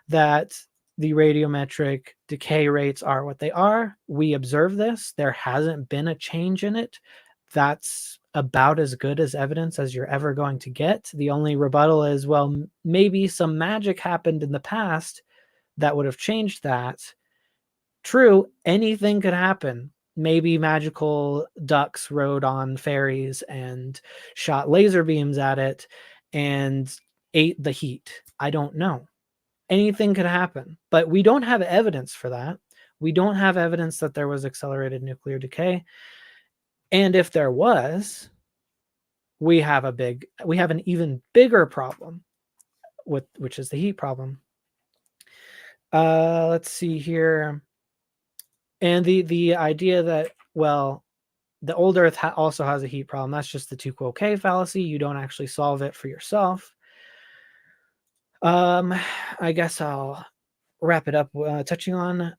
that the radiometric decay rates are what they are. We observe this. There hasn't been a change in it. That's about as good as evidence as you're ever going to get. The only rebuttal is, well, maybe some magic happened in the past that would have changed that. True, anything could happen. Maybe magical ducks rode on fairies and shot laser beams at it and ate the heat. I don't know. Anything could happen, but we don't have evidence for that. We don't have evidence that there was accelerated nuclear decay. And if there was, we have an even bigger problem which is the heat problem. Let's see here. And the idea that, well, the old Earth also has a heat problem. That's just the tu quoque fallacy. You don't actually solve it for yourself. I guess I'll wrap it up touching on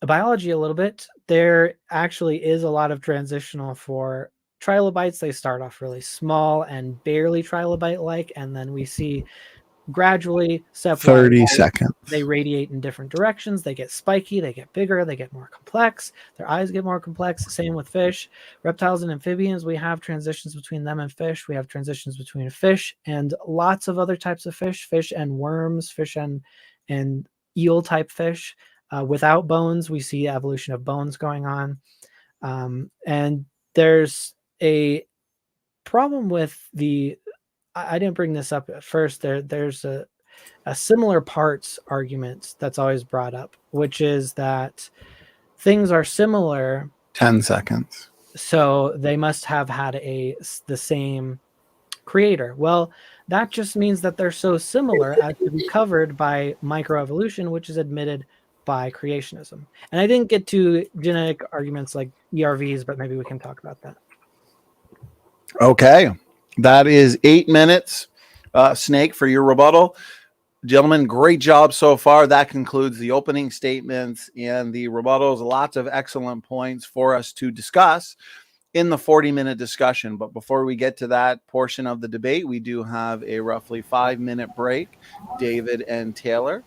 biology a little bit. There actually is a lot of transitional for trilobites. They start off really small and barely trilobite-like, and then we see gradually, 30 seconds. They radiate in different directions. They get spiky, they get bigger, they get more complex. Their eyes get more complex. Same with fish. Reptiles and amphibians, we have transitions between them and fish. We have transitions between fish and lots of other types of fish and worms, fish and eel type fish. Without bones, we see evolution of bones going on. And there's a problem with I didn't bring this up at first. There's a similar parts argument that's always brought up, which is that things are similar. 10 seconds. So they must have had the same creator. Well, that just means that they're so similar as to be covered by microevolution, which is admitted by creationism. And I didn't get to genetic arguments like ERVs, but maybe we can talk about that. Okay. That is 8 minutes, Snake, for your rebuttal. Gentlemen, great job so far. That concludes the opening statements and the rebuttals. Lots of excellent points for us to discuss in the 40-minute discussion. But before we get to that portion of the debate, we do have a roughly 5-minute break, David and Taylor.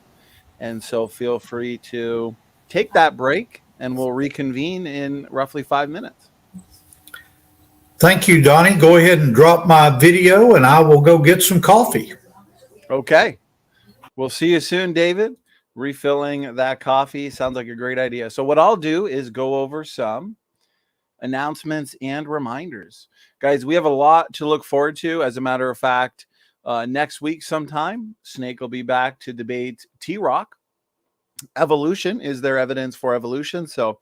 And so feel free to take that break, and we'll reconvene in roughly 5 minutes. Thank you, Donnie. Go ahead and drop my video, and I will go get some coffee. Okay. We'll see you soon, David. Refilling that coffee sounds like a great idea. So what I'll do is go over some announcements and reminders. Guys, we have a lot to look forward to. As a matter of fact, next week sometime, Snake will be back to debate T-Rock. Evolution. Is there evidence for evolution? So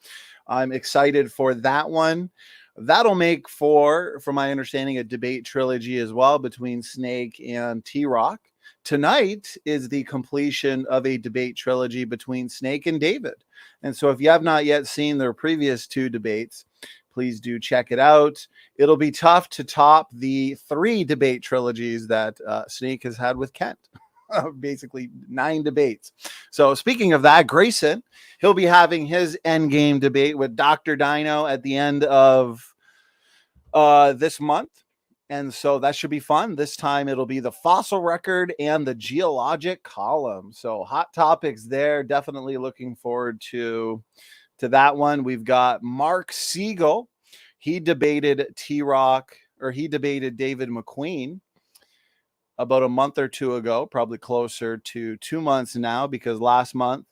I'm excited for that one. That'll make for, from my understanding, a debate trilogy as well between Snake and T-Rock. Tonight is the completion of a debate trilogy between Snake and David. And so if you have not yet seen their previous two debates, please do check it out. It'll be tough to top the 3 debate trilogies that Snake has had with Kent. Basically 9 debates. So speaking of that, Grayson, he'll be having his endgame debate with Dr. Dino at the end of this month. And so that should be fun. This time it'll be the fossil record and the geologic column. So hot topics there. Definitely looking forward to that one. We've got Mark Siegel. He debated T-Rock, or he debated David McQueen about a month or two ago, probably closer to 2 months now, because last month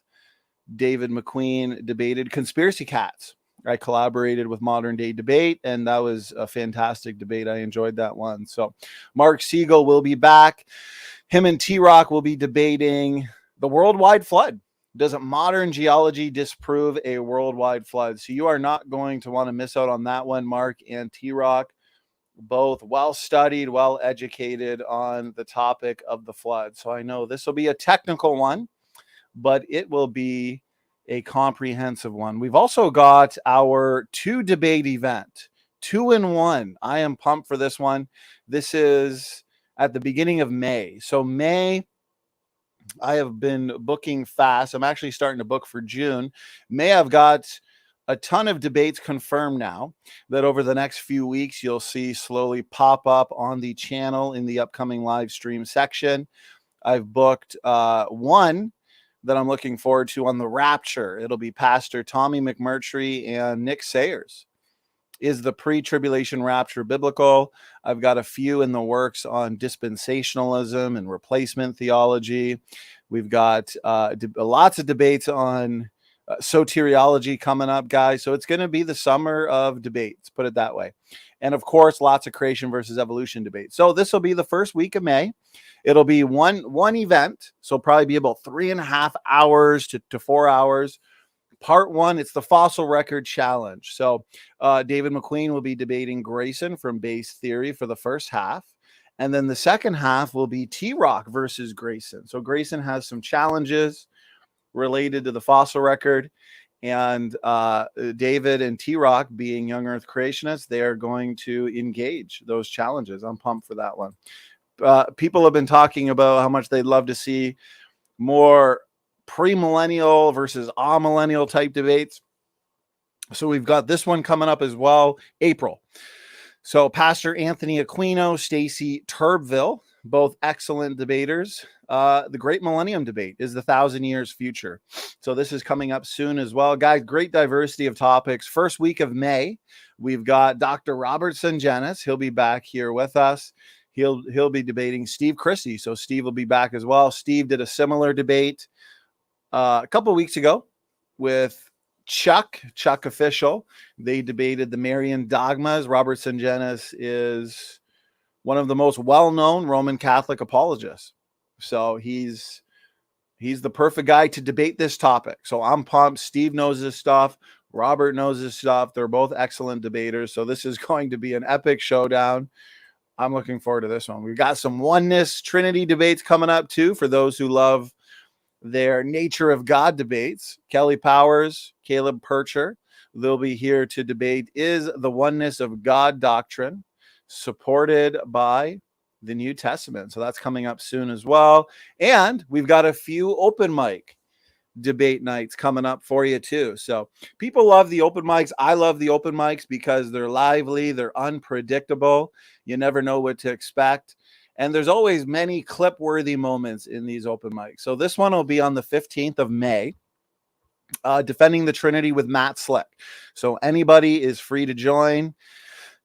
David McQueen debated conspiracy cats. I collaborated with Modern Day Debate, and that was a fantastic debate. I enjoyed that one. So Mark Siegel will be back. Him and T-Rock will be debating the worldwide flood. Does modern geology disprove a worldwide flood? So you are not going to want to miss out on that one. Mark and T-Rock, both well studied, well educated on the topic of the flood. So I know this will be a technical one, but it will be a comprehensive one. We've also got our 2-debate event, 2-in-1. I am pumped for this one. This is at the beginning of May. So May, I have been booking fast. I'm actually starting to book for June. May, I've got a ton of debates confirmed now that over the next few weeks you'll see slowly pop up on the channel in the upcoming live stream section. I've booked one that I'm looking forward to on the rapture. It'll be Pastor Tommy McMurtry and Nick Sayers. Is the pre-tribulation rapture biblical? I've got a few in the works on dispensationalism and replacement theology. We've got lots of debates on soteriology coming up, guys. So it's going to be the summer of debates, put it that way. And of course, lots of creation versus evolution debates. So this will be the first week of May. It'll be one event. So probably be about 3.5 hours to 4 hours. Part 1, it's the fossil record challenge. So David McQueen will be debating Grayson from base theory for the first half. And then the second half will be T-Rock versus Grayson. So Grayson has some challenges related to the fossil record. And David and T-Rock, being young earth creationists, they are going to engage those challenges. I'm pumped for that one. People have been talking about how much they'd love to see more premillennial versus amillennial type debates. So we've got this one coming up as well, April. So Pastor Anthony Aquino, Stacy Turbeville, both excellent debaters. The Great Millennium Debate is the 1,000 years future. So this is coming up soon as well. Guys, great diversity of topics. First week of May, we've got Dr. Robert Sungenis. He'll be back here with us. He'll be debating Steve Christie. So Steve will be back as well. Steve did a similar debate a couple of weeks ago with Chuck Official. They debated the Marian dogmas. Robert Sungenis is one of the most well-known Roman Catholic apologists. So he's the perfect guy to debate this topic. So I'm pumped. Steve knows this stuff. Robert knows this stuff. They're both excellent debaters. So this is going to be an epic showdown. I'm looking forward to this one. We've got some oneness Trinity debates coming up too for those who love their nature of God debates. Kelly Powers, Caleb Percher, they'll be here to debate, is the oneness of God doctrine supported by the New Testament? So that's coming up soon as well. And we've got a few open mic debate nights coming up for you too. So people love the open mics. I love the open mics because they're lively, they're unpredictable. You never know what to expect. And there's always many clip-worthy moments in these open mics. So this one will be on the 15th of May, Defending the Trinity with Matt Slick. So anybody is free to join,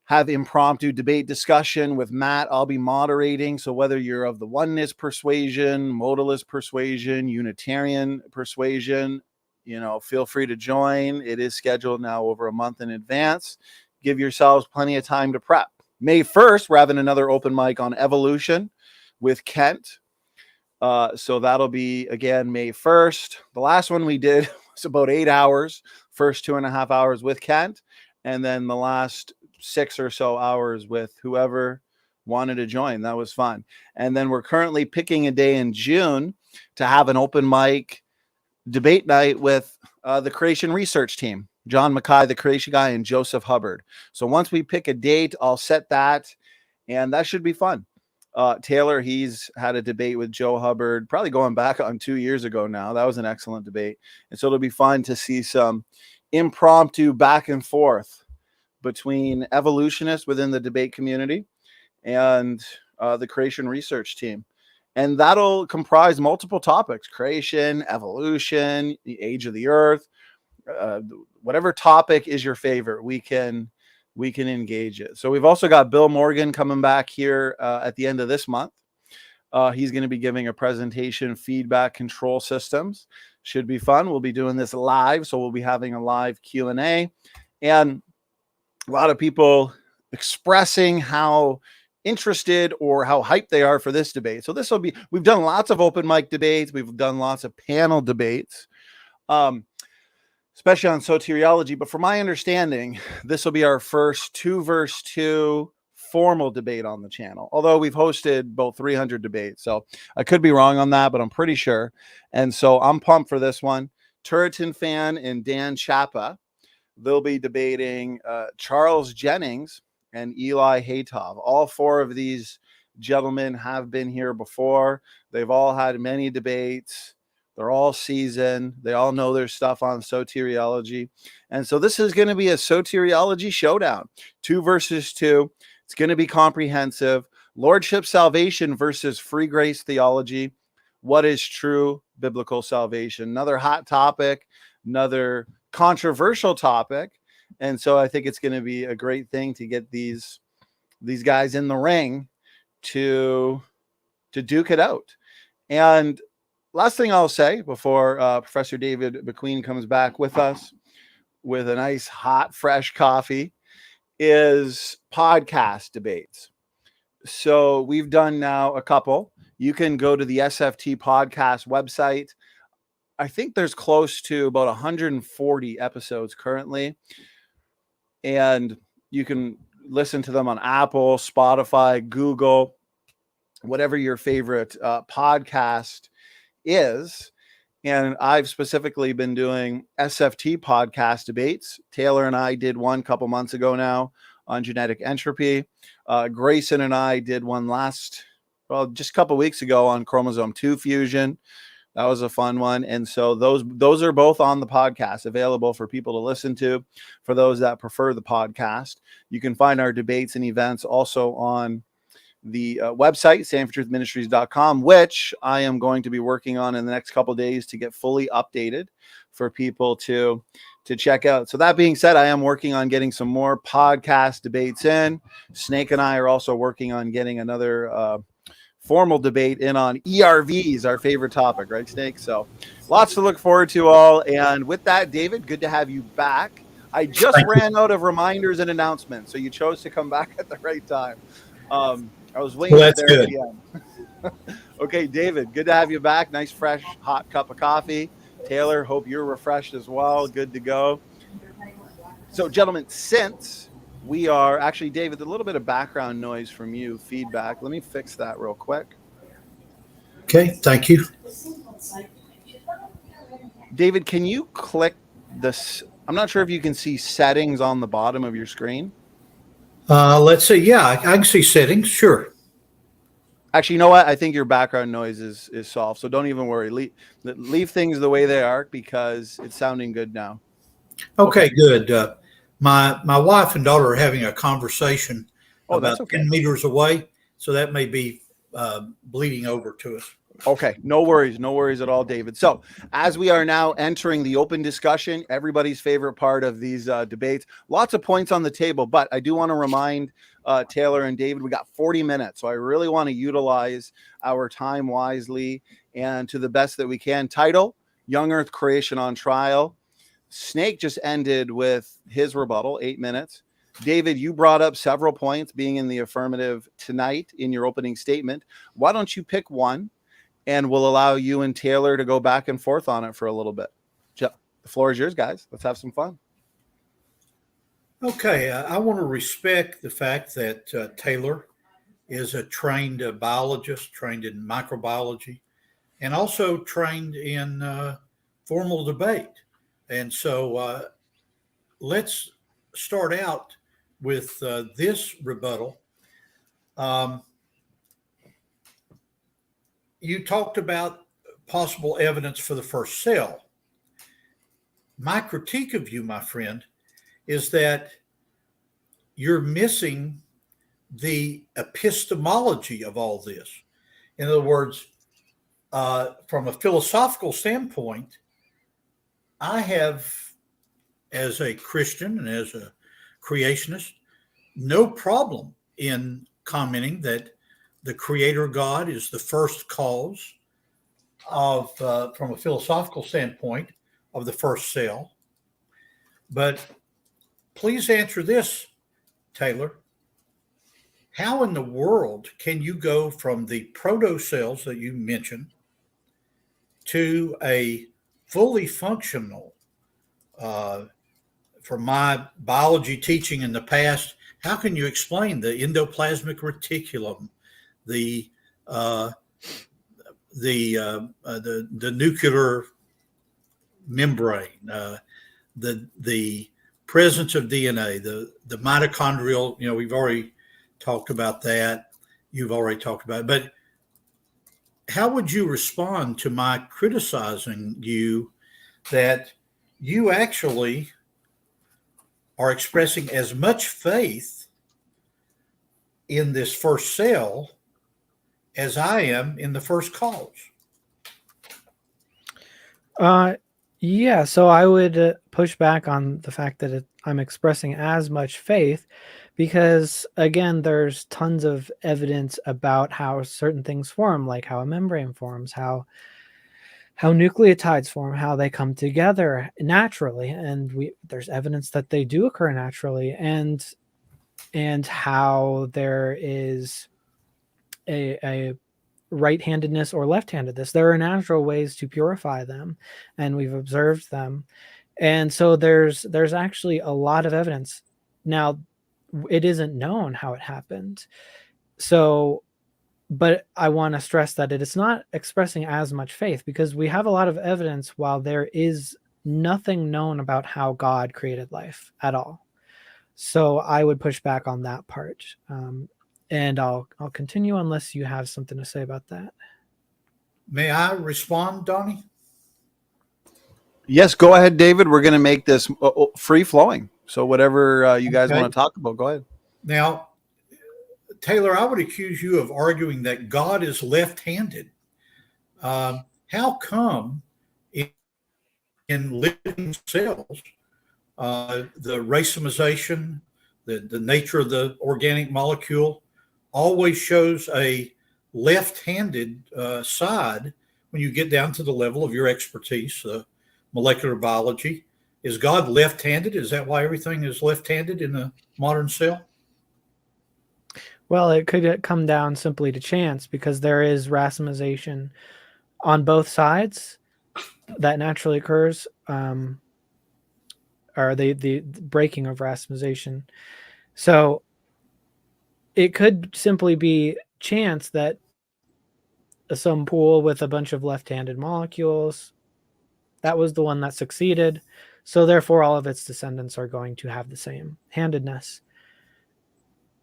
have impromptu debate discussion with Matt. I'll be moderating. So whether you're of the oneness persuasion, modalist persuasion, Unitarian persuasion, feel free to join. It is scheduled now over a month in advance. Give yourselves plenty of time to prep. May 1st, we're having another open mic on evolution with Kent. So that'll be, again, May 1st. The last one we did was about 8 hours, first 2.5 hours with Kent, and then the last 6 or so hours with whoever wanted to join. That was fun. And then we're currently picking a day in June to have an open mic debate night with the creation research team. John Mackay, the creation guy, and Joseph Hubbard. So once we pick a date, I'll set that, and that should be fun. Taylor, he's had a debate with Joe Hubbard, probably going back on 2 years ago now. That was an excellent debate. And so it'll be fun to see some impromptu back and forth between evolutionists within the debate community and the creation research team. And that'll comprise multiple topics: creation, evolution, the age of the earth, whatever topic is your favorite, we can engage it. So we've also got Bill Morgan coming back here at the end of this month. He's going to be giving a presentation, feedback control systems. Should be fun. We'll be doing this live, so we'll be having a live Q&A, and a lot of people expressing how interested or how hyped they are for this debate. So this will be, we've done lots of open mic debates. We've done lots of panel debates. especially on soteriology. But from my understanding, this will be our first 2-verse-2 formal debate on the channel, although we've hosted about 300 debates. So I could be wrong on that, but I'm pretty sure. And so I'm pumped for this one. Turretin Fan and Dan Chapa, they'll be debating Charles Jennings and Eli Haytov. All 4 of these gentlemen have been here before. They've all had many debates. They're all seasoned. They all know their stuff on soteriology. And so this is going to be a soteriology showdown. 2 versus 2. It's going to be comprehensive. Lordship salvation versus free grace theology. What is true biblical salvation? Another hot topic, another controversial topic. And so I think it's going to be a great thing to get these guys in the ring to duke it out. And last thing I'll say before Professor David McQueen comes back with us with a nice hot fresh coffee is podcast debates. So we've done now a couple. You can go to the SFT podcast website. I think there's close to about 140 episodes currently, and you can listen to them on Apple, Spotify, Google, whatever your favorite podcast is. And I've specifically been doing SFT podcast debates. Taylor and I did one a couple months ago now on genetic entropy. Grayson and I did one just a couple weeks ago on chromosome 2 fusion. That was a fun one. And so those are both on the podcast, available for people to listen to. For those that prefer the podcast, you can find our debates and events also on the website, standfortruthministries.com, which I am going to be working on in the next couple of days to get fully updated for people to check out. So that being said, I am working on getting some more podcast debates in. Snake and I are also working on getting another formal debate in on ERVs, our favorite topic, right, Snake? So lots to look forward to all. And with that, David, good to have you back. I just ran out of reminders and announcements, so you chose to come back at the right time. I was waiting there at the end. Okay, David, good to have you back. Nice, fresh, hot cup of coffee. Taylor, hope you're refreshed as well. Good to go. So, gentlemen, since we are actually, David, a little bit of background noise from you, feedback. Let me fix that real quick. Okay, thank you. David, can you click this? I'm not sure if you can see settings on the bottom of your screen. Let's see. Yeah, I can see settings. Sure. Actually, you know what? I think your background noise is solved. So don't even worry. Leave things the way they are because it's sounding good now. Okay, good. My wife and daughter are having a conversation about 10 meters away, so that may be bleeding over to us. Okay, no worries at all, David. So as we are now entering the open discussion, everybody's favorite part of these debates, lots of points on the table, but I do want to remind Taylor and David, we got 40 minutes. So I really want to utilize our time wisely and to the best that we can. Title, Young Earth Creation on Trial. Snake just ended with his rebuttal, 8 minutes. David, you brought up several points being in the affirmative tonight in your opening statement. Why don't you pick one? And we'll allow you and Taylor to go back and forth on it for a little bit. The floor is yours, guys. Let's have some fun. Okay. I want to respect the fact that Taylor is a trained biologist, trained in microbiology, and also trained in formal debate. And so let's start out with this rebuttal. You talked about possible evidence for the first cell. My critique of you, my friend, is that you're missing the epistemology of all this. In other words, from a philosophical standpoint, I have, as a Christian and as a creationist, no problem in commenting that the Creator God is the first cause of, from a philosophical standpoint, of the first cell. But please answer this, Taylor. How in the world can you go from the proto cells that you mentioned to a fully functional. From my biology teaching in the past, how can you explain the endoplasmic reticulum, the nuclear membrane, the presence of DNA, the mitochondrial? We've already talked about that. You've already talked about it. But how would you respond to my criticizing you that you actually are expressing as much faith in this first cell as I am in the first cause? Yeah, so I would push back on the fact that I'm expressing as much faith because, again, there's tons of evidence about how certain things form, like how a membrane forms, how nucleotides form, how they come together naturally, and there's evidence that they do occur naturally, and how there is a right-handedness or left-handedness. There are natural ways to purify them, and we've observed them. And so there's actually a lot of evidence. Now, it isn't known how it happened. So, but I want to stress that it is not expressing as much faith because we have a lot of evidence while there is nothing known about how God created life at all. So I would push back on that part. And I'll continue unless you have something to say about that. May I respond, Donny? Yes, go ahead, David. We're going to make this free flowing. So whatever you guys want to talk about, go ahead. Now, Taylor, I would accuse you of arguing that God is left-handed. How come in living cells, the racemization, the nature of the organic molecule always shows a left-handed side when you get down to the level of your expertise, molecular biology? Is God left-handed? Is that why everything is left-handed in a modern cell? Well, it could come down simply to chance because there is racemization on both sides that naturally occurs, or the breaking of racemization. So it could simply be chance that some pool with a bunch of left-handed molecules, that was the one that succeeded. So therefore, all of its descendants are going to have the same handedness.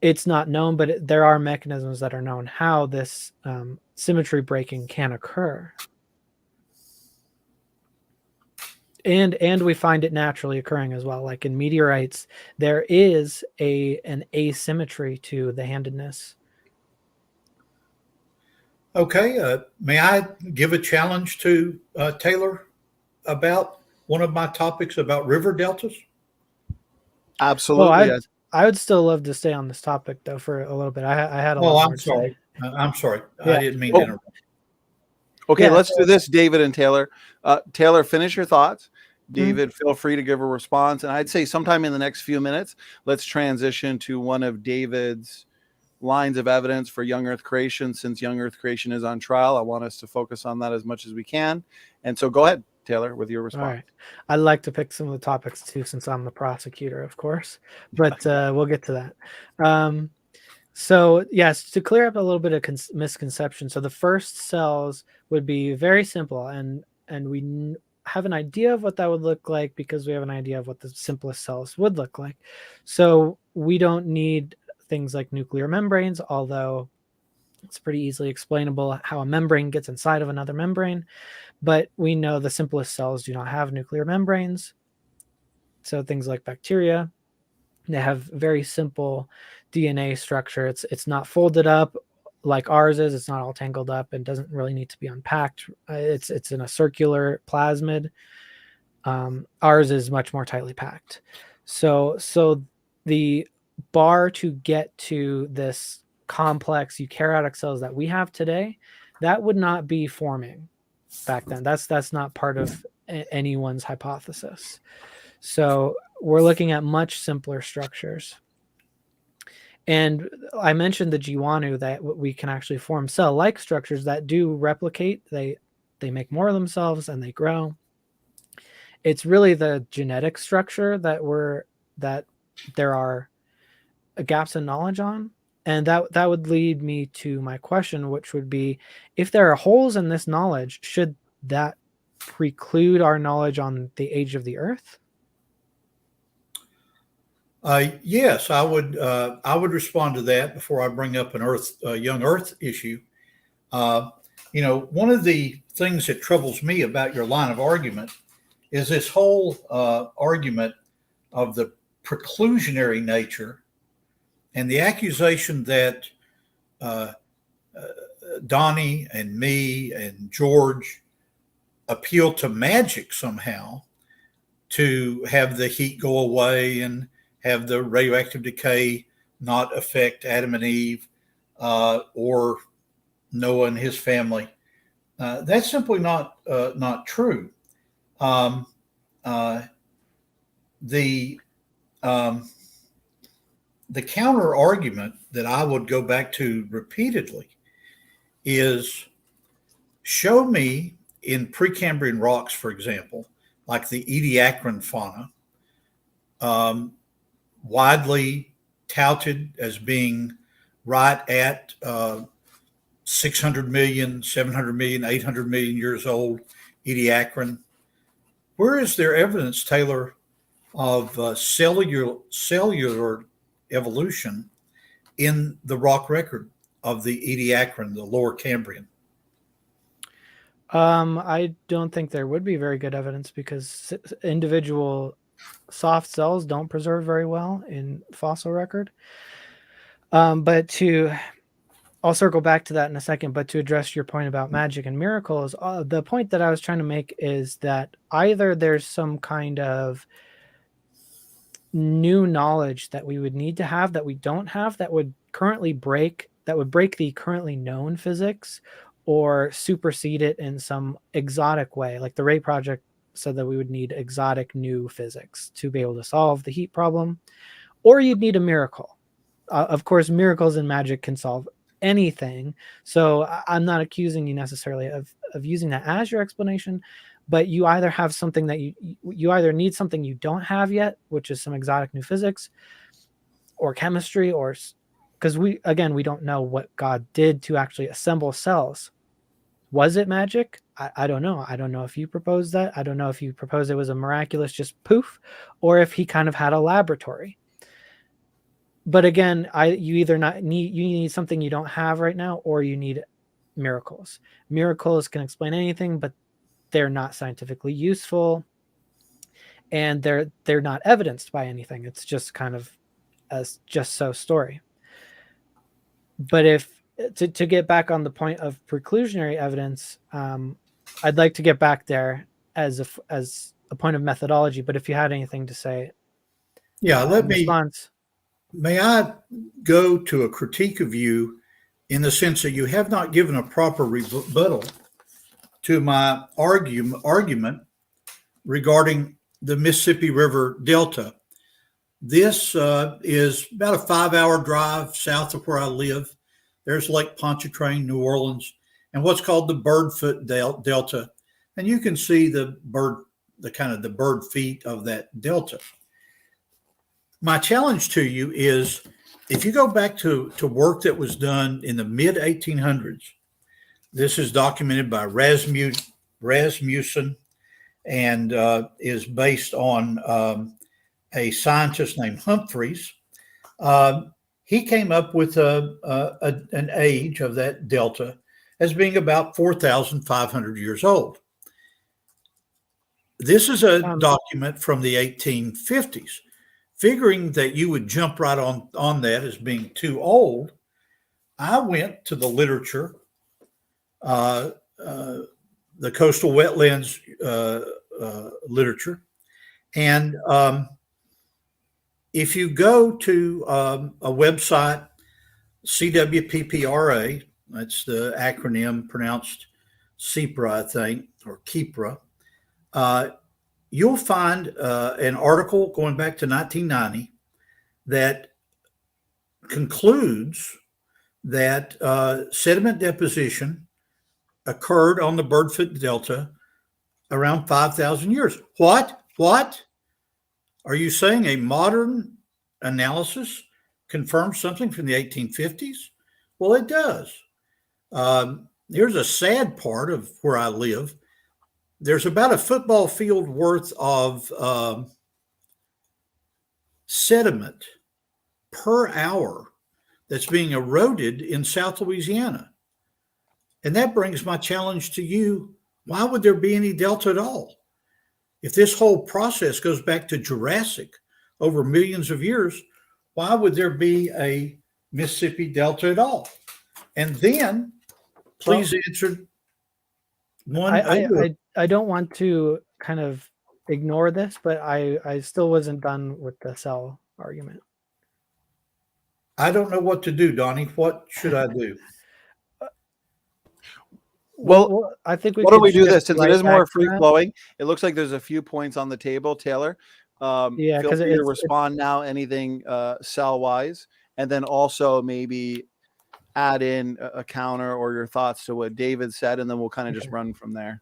It's not known, but there are mechanisms that are known how this symmetry breaking can occur. And we find it naturally occurring as well. Like in meteorites, there is an asymmetry to the handedness. Okay. May I give a challenge to Taylor about one of my topics about river deltas? Absolutely. I would still love to stay on this topic though for a little bit. I had a lot more to say. I'm sorry. Yeah. I didn't mean to interrupt. Okay, let's do this, David and Taylor. Taylor, finish your thoughts. David, feel free to give a response. And I'd say sometime in the next few minutes, let's transition to one of David's lines of evidence for young earth creation. Since young earth creation is on trial, I want us to focus on that as much as we can. And so go ahead, Taylor, with your response. All right. I'd like to pick some of the topics too, since I'm the prosecutor, of course, but we'll get to that. So yes, to clear up a little bit of misconception. So the first cells would be very simple, and we have an idea of what that would look like because we have an idea of what the simplest cells would look like. So we don't need things like nuclear membranes, although it's pretty easily explainable how a membrane gets inside of another membrane. But we know the simplest cells do not have nuclear membranes. So things like bacteria, they have very simple DNA structure. It's not folded up like ours is. It's not all tangled up and doesn't really need to be unpacked. It's in a circular plasmid. Ours is much more tightly packed. So the bar to get to this complex eukaryotic cells that we have today, that would not be forming back then. That's not part of anyone's hypothesis. So we're looking at much simpler structures. And I mentioned the Jiwanu, that we can actually form cell-like structures that do replicate. They make more of themselves and they grow. it's really the genetic structure that there are gaps in knowledge on. And that would lead me to my question, which would be, if there are holes in this knowledge, should that preclude our knowledge on the age of the Earth? Yes, I would. I would respond to that before I bring up a young Earth issue. One of the things that troubles me about your line of argument is this whole argument of the preclusionary nature and the accusation that Donnie and me and George appeal to magic somehow to have the heat go away and have the radioactive decay not affect Adam and Eve or Noah and his family. That's simply not true. The counter argument that I would go back to repeatedly is, show me in Precambrian rocks, for example, like the Ediacaran fauna, widely touted as being right at 600 million, 700 million, 800 million years old, Ediacaran. Where is there evidence, Taylor, of cellular evolution in the rock record of the Ediacaran, the Lower Cambrian? I don't think there would be very good evidence, because individual soft cells don't preserve very well in fossil record. But I'll circle back to that in a second, but to address your point about magic and miracles, the point that I was trying to make is that either there's some kind of new knowledge that we would need to have that we don't have, that would break the currently known physics, or supersede it in some exotic way. Like the Ray Project said that we would need exotic new physics to be able to solve the heat problem, or you'd need a miracle. Of course, miracles and magic can solve anything. So I'm not accusing you necessarily of using that as your explanation, but you either have something that you either need something you don't have yet, which is some exotic new physics or chemistry, or because we don't know what God did to actually assemble cells. Was it magic? I don't know. I don't know if you proposed that. I don't know if you proposed it was a miraculous just poof, or if he kind of had a laboratory. But again, you need something you don't have right now, or you need miracles. Miracles can explain anything, but they're not scientifically useful, and they're not evidenced by anything. It's just kind of a just so story. But if to get back on the point of preclusionary evidence, I'd like to get back there as a point of methodology. But if you had anything to say, response. May I go to a critique of you in the sense that you have not given a proper rebuttal to my argument regarding the Mississippi River Delta. This is about a 5-hour drive south of where I live. There's Lake Pontchartrain, New Orleans, and what's called the Birdfoot Delta. And you can see the bird feet of that delta. My challenge to you is, if you go back to work that was done in the mid 1800s, this is documented by Rasmussen and is based on a scientist named Humphreys. He came up with an age of that delta as being about 4,500 years old. This is a document from the 1850s. Figuring that you would jump right on that as being too old, I went to the literature, the coastal wetlands literature. And if you go to a website, CWPPRA, that's the acronym, pronounced CPRA, I think, or KIPRA, you'll find an article going back to 1990 that concludes that sediment deposition occurred on the Birdfoot Delta around 5,000 years. What? Are you saying a modern analysis confirms something from the 1850s? Well, it does. Here's a sad part of where I live. There's about a football field worth of sediment per hour that's being eroded in South Louisiana. And that brings my challenge to you. Why would there be any delta at all? If this whole process goes back to Jurassic over millions of years, why would there be a Mississippi Delta at all? And then please answer one. I don't want to kind of ignore this, but I still wasn't done with the cell argument. I don't know what to do, Donnie. What should I do? Well, I think why don't we do this since right it is more free back to that. flowing? It looks like there's a few points on the table, Taylor. Yeah, feel because free to respond now, anything cell wise, and then also maybe add in a counter or your thoughts to what David said, and then we'll kind of just run from there.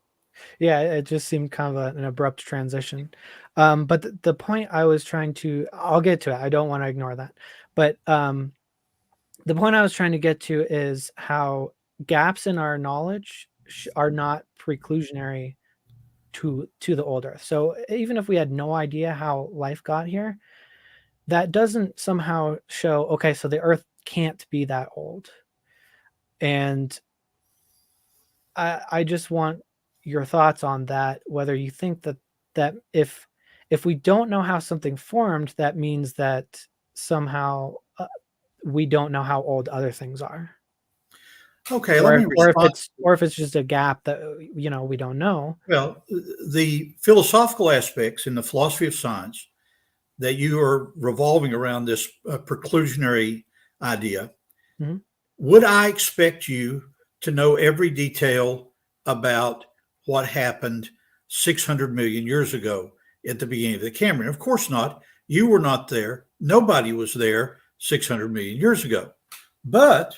Yeah, it just seemed kind of an abrupt transition. But the point I was trying to, I'll get to it. I don't want to ignore that. But the point I was trying to get to is how gaps in our knowledge are not preclusionary to the old Earth. So even if we had no idea how life got here, that doesn't somehow show, okay, so the Earth can't be that old. And I just want your thoughts on that, whether you think that if we don't know how something formed, that means that somehow we don't know how old other things are. Okay, or let me respond. If it's just a gap that we don't know. Well, the philosophical aspects in the philosophy of science that you are revolving around this preclusionary idea, mm-hmm. Would I expect you to know every detail about what happened 600 million years ago at the beginning of the Cambrian? Of course not. You were not there. Nobody was there 600 million years ago. But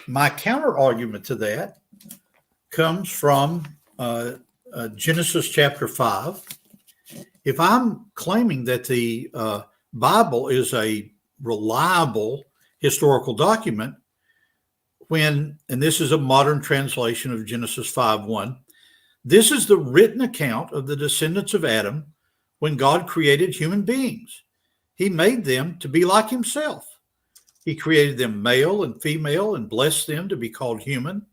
my counter argument to that comes from Genesis chapter 5. If I'm claiming that the Bible is a reliable historical document, and this is a modern translation of Genesis 5:1, this is the written account of the descendants of Adam when God created human beings. He made them to be like himself. He created them male and female and blessed them to be called human.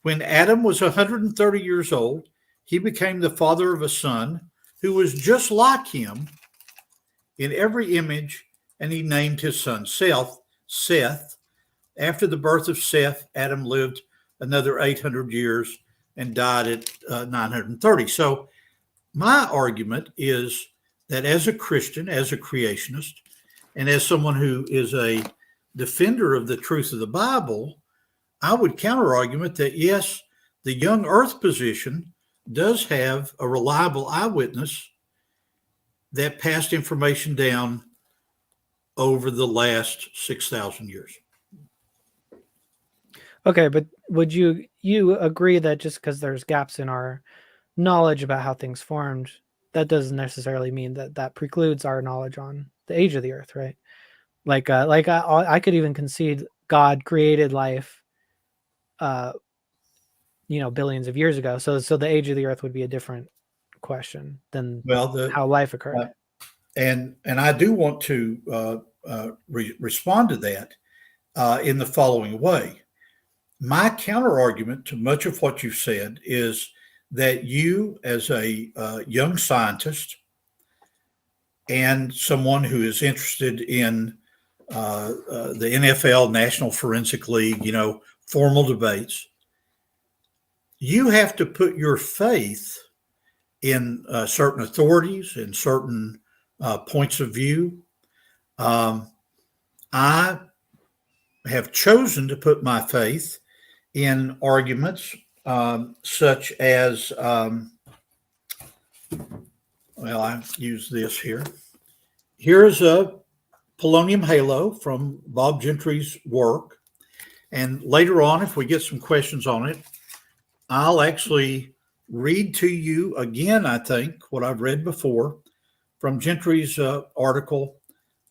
When Adam was 130 years old, he became the father of a son who was just like him in every image, and he named his son Seth. After the birth of Seth, Adam lived another 800 years and died at 930. So my argument is that as a Christian, as a creationist, and as someone who is a defender of the truth of the Bible, I would counter argument that yes, the young earth position does have a reliable eyewitness that passed information down over the last 6,000 years. Okay, but would you agree that just because there's gaps in our knowledge about how things formed, that doesn't necessarily mean that precludes our knowledge on the age of the earth, right? Like I could even concede God created life, billions of years ago. So the age of the earth would be a different question than how life occurred. And I do want to respond to that in the following way. My counter argument to much of what you've said is that you, as a young scientist and someone who is interested in the NFL, National Forensic League, formal debates, you have to put your faith in certain authorities and certain points of view. I have chosen to put my faith in arguments such as, I use this here. Here's a polonium halo from Bob Gentry's work. And later on, if we get some questions on it, I'll actually read to you again, I think, what I've read before from Gentry's article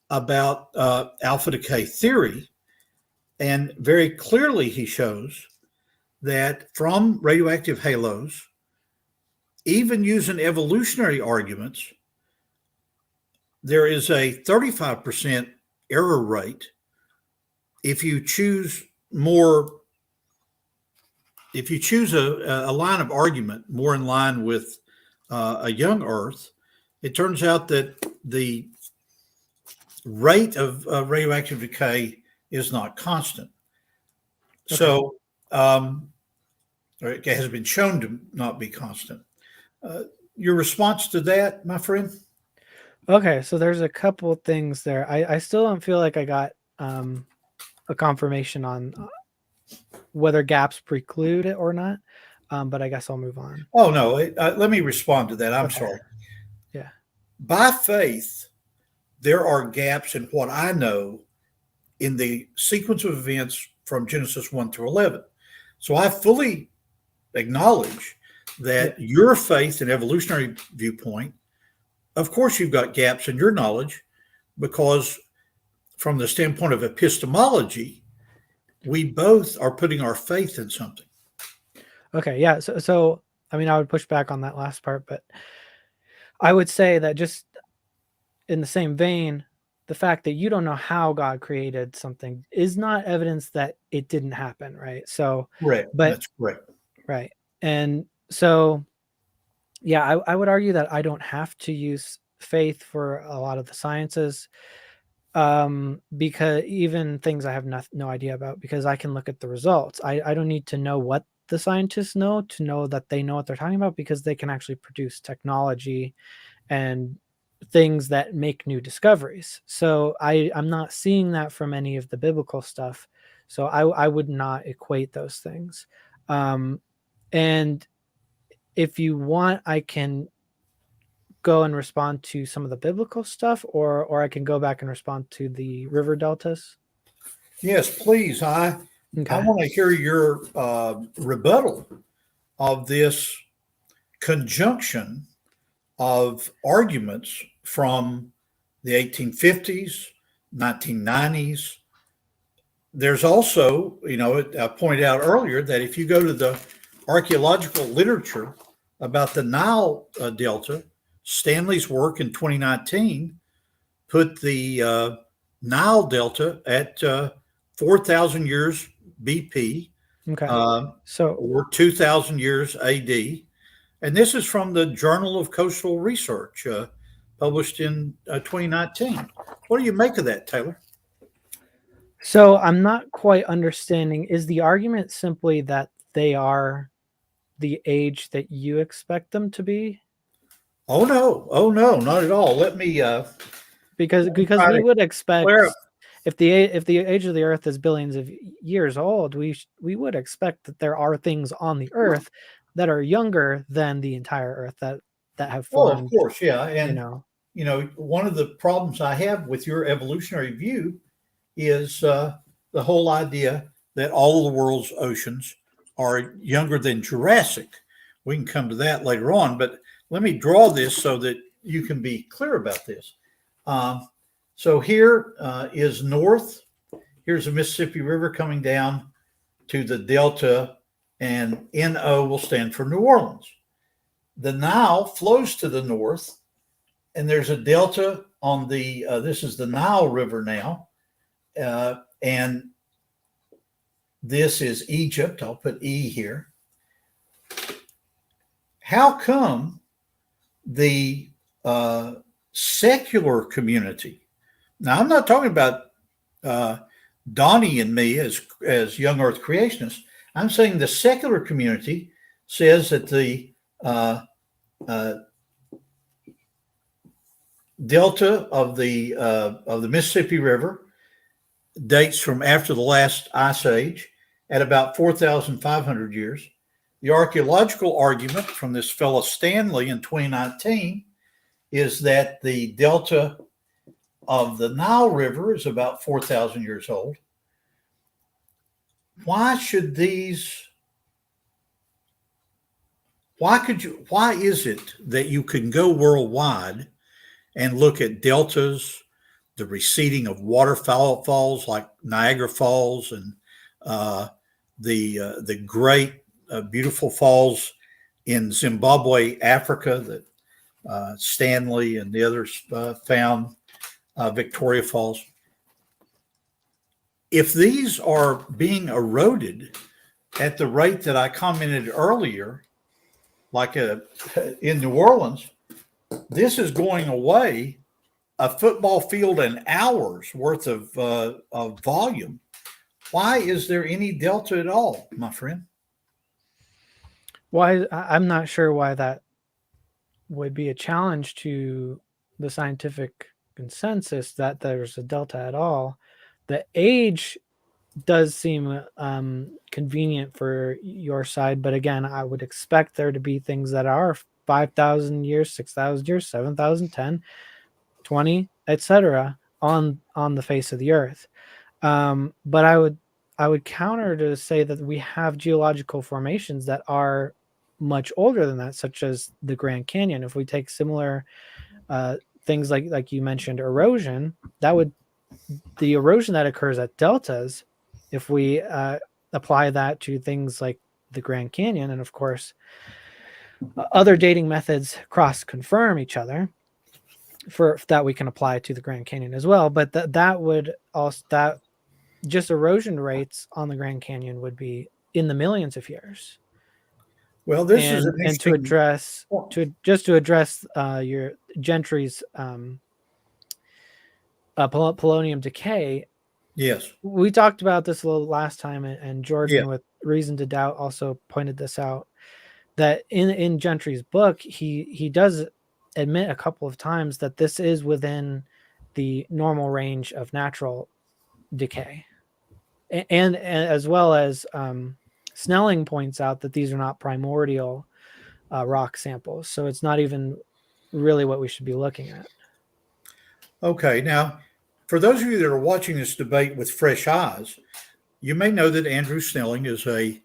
about alpha decay theory. And very clearly he shows that from radioactive halos, even using evolutionary arguments, there is a 35% error rate if you choose a line of argument more in line with a young Earth. It turns out that the rate of radioactive decay is not constant. Okay. So it has been shown to not be constant. Your response to that, my friend? Okay, so there's a couple things there. I still don't feel like I got a confirmation on whether gaps preclude it or not, but I guess I'll move on. Oh, no. Let me respond to that. I'm Okay. sorry. Yeah. By faith, there are gaps in what I know in the sequence of events from Genesis 1 through 11. So I fully acknowledge that your faith and evolutionary viewpoint, of course, you've got gaps in your knowledge, because from the standpoint of epistemology, we both are putting our faith in something. Okay, yeah. So I mean, I would push back on that last part, but I would say that just in the same vein, the fact that you don't know how God created something is not evidence that it didn't happen, right? So, Correct. That's correct. Right. And so, yeah, I would argue that I don't have to use faith for a lot of the sciences, because even things I have no idea about, because I can look at the results. I don't need to know what the scientists know to know that they know what they're talking about, because they can actually produce technology and things that make new discoveries. So I'm not seeing that from any of the biblical stuff. So I would not equate those things. And if you want, I can go and respond to some of the biblical stuff, or I can go back and respond to the river deltas. Yes, please. I want to hear your rebuttal of this conjunction of arguments from the 1850s, 1990s. There's also, I pointed out earlier that if you go to the archaeological literature about the Nile Delta, Stanley's work in 2019 put the Nile Delta at 4,000 years BP, or 2,000 years AD. And this is from the Journal of Coastal Research, published in 2019. What do you make of that, Taylor? So I'm not quite understanding. Is the argument simply that they are the age that you expect them to be? Oh no, not at all. Let me because we would expect, if the age of the Earth is billions of years old, we would expect that there are things on the Earth that are younger than the entire Earth that have formed. Oh, of course, yeah. And one of the problems I have with your evolutionary view is the whole idea that all of the world's oceans are younger than Jurassic. We can come to that later on, but let me draw this so that you can be clear about this. So here is north. Here's the Mississippi River coming down to the Delta, and NO will stand for New Orleans. The Nile flows to the north, and there's a delta on the, this is the Nile River now, and this is Egypt. I'll put E here. How come the secular community, now I'm not talking about Donny and me as young Earth creationists, I'm saying the secular community says that the delta of the Mississippi River dates from after the last ice age at about 4,500 years. The archaeological argument from this fellow Stanley in 2019 is that the delta of the Nile River is about 4,000 years old. Why should why is it that you can go worldwide and look at deltas, the receding of waterfalls like Niagara Falls, and the great beautiful falls in Zimbabwe, Africa, that Stanley and the others found, Victoria Falls. If these are being eroded at the rate that I commented earlier, like in New Orleans, this is going away a football field an hour's worth of volume. Why is there any delta at all, my friend? Why? I'm not sure why that would be a challenge to the scientific consensus that there's a delta at all. The age does seem convenient for your side, but again, I would expect there to be things that are 5,000 years, 6,000 years, 7,000, 10, 20, etc. on the face of the earth. But I would counter to say that we have geological formations that are much older than that, such as the Grand Canyon. If we take similar things like you mentioned, erosion, the erosion that occurs at deltas, if we apply that to things like the Grand Canyon, and of course other dating methods cross confirm each other for that we can apply to the Grand Canyon as well, but that would also, that just erosion rates on the Grand Canyon would be in the millions of years. Well, this is an and to address your Gentry's polonium decay. Yes, we talked about this a little last time, and Jordan, yeah. with Reason to Doubt, also pointed this out, that in Gentry's book, he does admit a couple of times that this is within the normal range of natural decay, and as well as Snelling points out that these are not primordial rock samples, so it's not even really what we should be looking at. Okay, now, for those of you that are watching this debate with fresh eyes, you may know that Andrew Snelling is a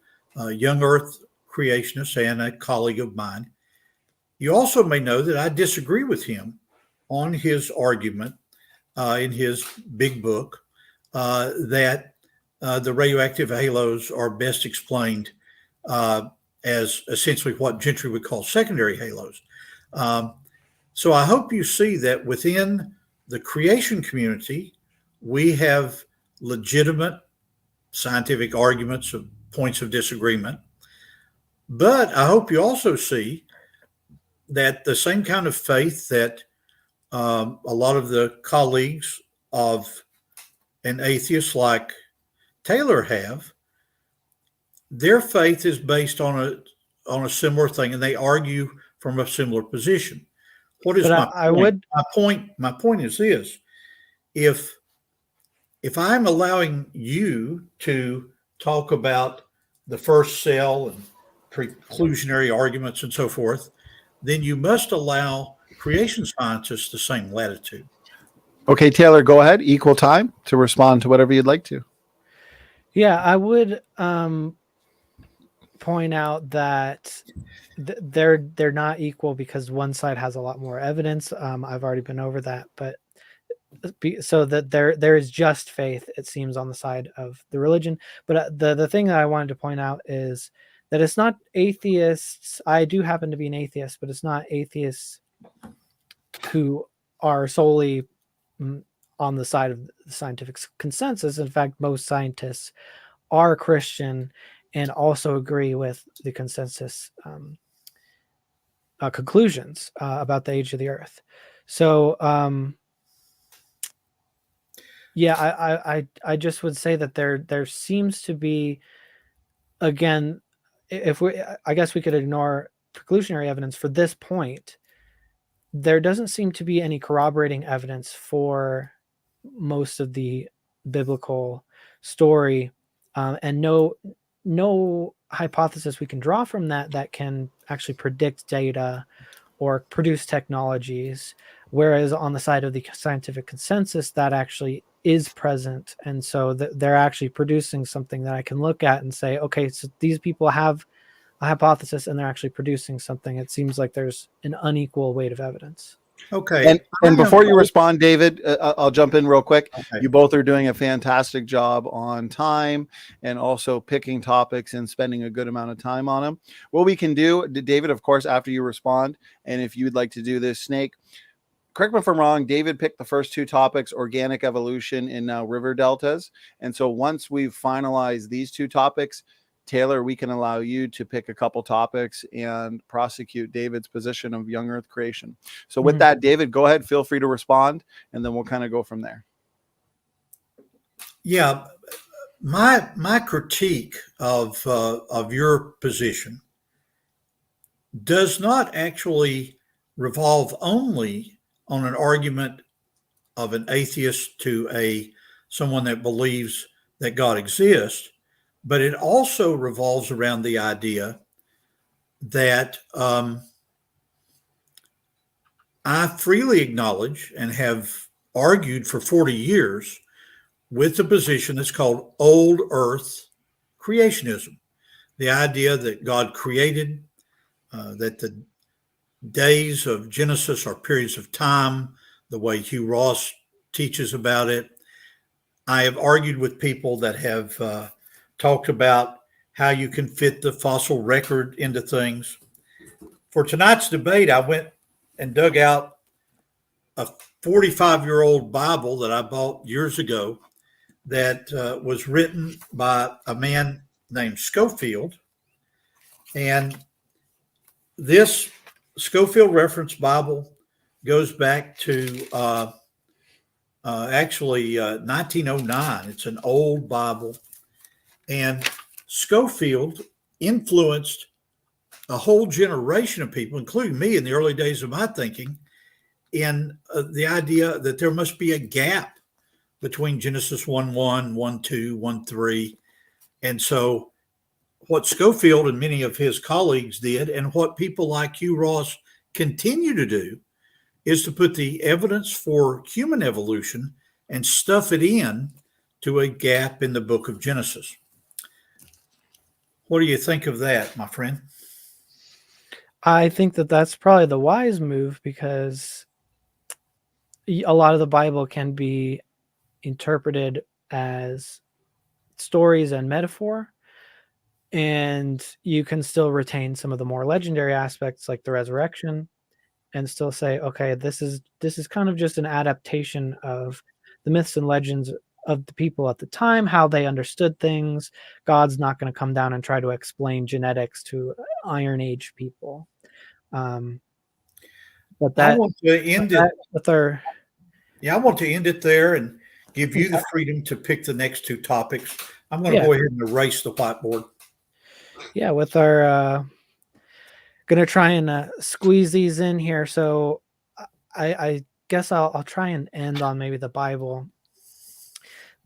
young Earth creationist and a colleague of mine. You also may know that I disagree with him on his argument in his big book that the radioactive halos are best explained as essentially what Gentry would call secondary halos. So I hope you see that within the creation community, we have legitimate scientific arguments of points of disagreement. But I hope you also see that the same kind of faith that a lot of the colleagues of an atheist like Taylor have, their faith is based on a similar thing, and they argue from a similar position. What is my point? My point is this: if I'm allowing you to talk about the first cell and preclusionary arguments and so forth, then you must allow creation scientists the same latitude. Okay, Taylor, go ahead. Equal time to respond to whatever you'd like to. Yeah, I would point out that they're not equal because one side has a lot more evidence. I've already been over that, but so that there is just faith, it seems, on the side of the religion. But the thing that I wanted to point out is that it's not atheists. I do happen to be an atheist, but it's not atheists who are solely on the side of the scientific consensus. In fact, most scientists are Christian and also agree with the consensus conclusions about the age of the Earth. So, yeah, I just would say that there seems to be, again, I guess we could ignore preclusionary evidence for this point. There doesn't seem to be any corroborating evidence for most of the biblical story, and no hypothesis we can draw from that can actually predict data or produce technologies, whereas on the side of the scientific consensus, that actually is present. And so they're actually producing something that I can look at and say, okay, so these people have a hypothesis and they're actually producing something, it seems like there's an unequal weight of evidence. Okay. And before you respond, David, I'll jump in real quick. Okay. You both are doing a fantastic job on time and also picking topics and spending a good amount of time on them. What we can do, David, of course, after you respond, and if you'd like to do this, Snake, correct me if I'm wrong, David picked the first two topics, organic evolution and now river deltas. And so once we've finalized these two topics, Taylor, we can allow you to pick a couple topics and prosecute David's position of young earth creation. So with that, David, go ahead, feel free to respond, and then we'll kind of go from there. Yeah, my critique of your position does not actually revolve only on an argument of an atheist to someone that believes that God exists, but it also revolves around the idea that I freely acknowledge and have argued for 40 years with the position that's called old earth creationism. The idea that God created, that the days of Genesis are periods of time, the way Hugh Ross teaches about it. I have argued with people that have talked about how you can fit the fossil record into things. For tonight's debate, I went and dug out a 45-year-old Bible that I bought years ago that was written by a man named Schofield. And this Schofield Reference Bible goes back to actually 1909. It's an old Bible. And Schofield influenced a whole generation of people, including me in the early days of my thinking, in the idea that there must be a gap between Genesis 1:1, 1:2, 1:3. And so what Schofield and many of his colleagues did, and what people like Hugh Ross continue to do, is to put the evidence for human evolution and stuff it in to a gap in the book of Genesis. What do you think of that, my friend? I think that that's probably the wise move, because a lot of the Bible can be interpreted as stories and metaphor, and you can still retain some of the more legendary aspects like the resurrection and still say, okay, this is kind of just an adaptation of the myths and legends of the people at the time, how they understood things. God's not going to come down and try to explain genetics to Iron Age people. But that, I want to end it. I want to end it there and give you the freedom to pick the next two topics. I'm going to go ahead and erase the whiteboard. Yeah, with our going to try and squeeze these in here. So I guess I'll try and end on maybe the Bible.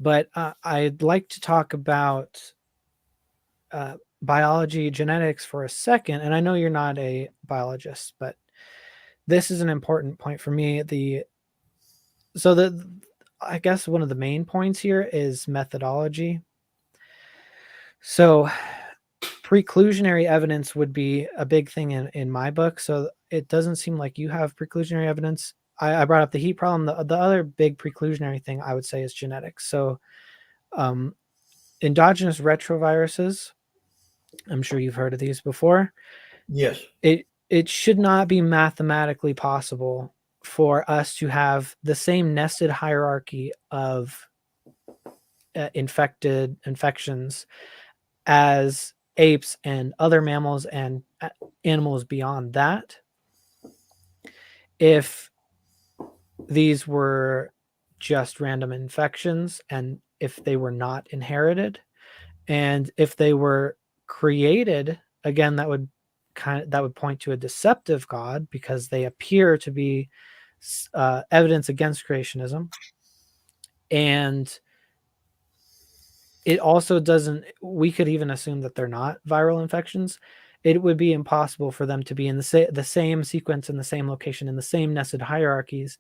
But I'd like to talk about biology, genetics for a second. And I know you're not a biologist, but this is an important point for me. I guess one of the main points here is methodology. So preclusionary evidence would be a big thing in my book. So it doesn't seem like you have preclusionary evidence. I brought up the heat problem. The other big preclusionary thing I would say is genetics. So endogenous retroviruses, I'm sure you've heard of these before. Yes. It should not be mathematically possible for us to have the same nested hierarchy of infections as apes and other mammals and animals beyond that, if these were just random infections and if they were not inherited. And if they were created, again, that would point to a deceptive God, because they appear to be evidence against creationism. And it also we could even assume that they're not viral infections. It would be impossible for them to be in the same sequence, in the same location, in the same nested hierarchies,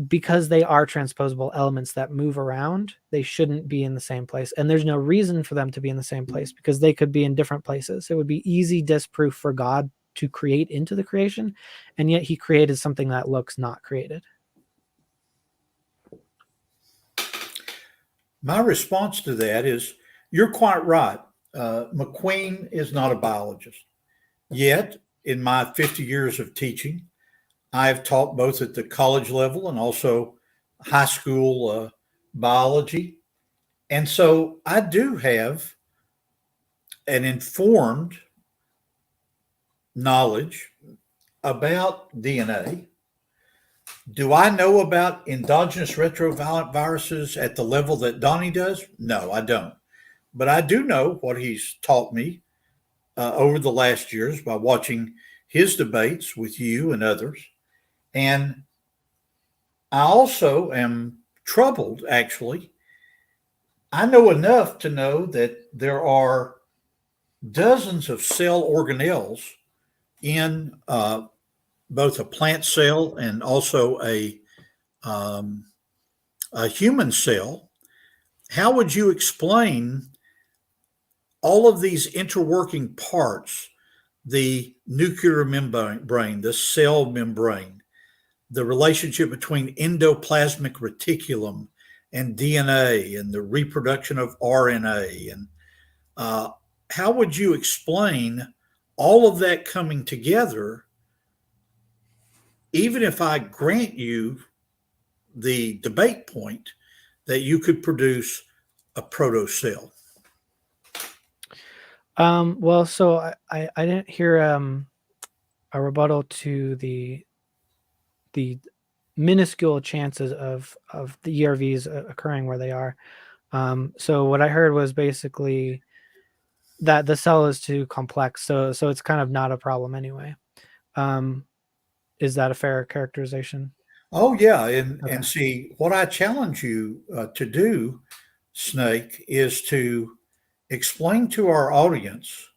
because they are transposable elements that move around, they shouldn't be in the same place. And there's no reason for them to be in the same place because they could be in different places. It would be easy disproof for God to create into the creation, and yet he created something that looks not created. My response to that is you're quite right. McQueen is not a biologist. Yet, in my 50 years of teaching, I've taught both at the college level and also high school biology. And so I do have an informed knowledge about DNA. Do I know about endogenous retroviruses at the level that Donny does? No, I don't. But I do know what he's taught me over the last years by watching his debates with you and others. And I also am troubled, actually. I know enough to know that there are dozens of cell organelles in both a plant cell and also a human cell. How would you explain all of these interworking parts, the nuclear membrane, the cell membrane, the relationship between endoplasmic reticulum and DNA and the reproduction of RNA? And how would you explain all of that coming together, even if I grant you the debate point that you could produce a protocell? Well, so I didn't hear a rebuttal to the minuscule chances of the ERVs occurring where they are. So what I heard was basically that the cell is too complex, so it's kind of not a problem anyway. Is that a fair characterization? Oh, yeah. Okay. And see, what I challenge you to do, Snake, is to explain to our audience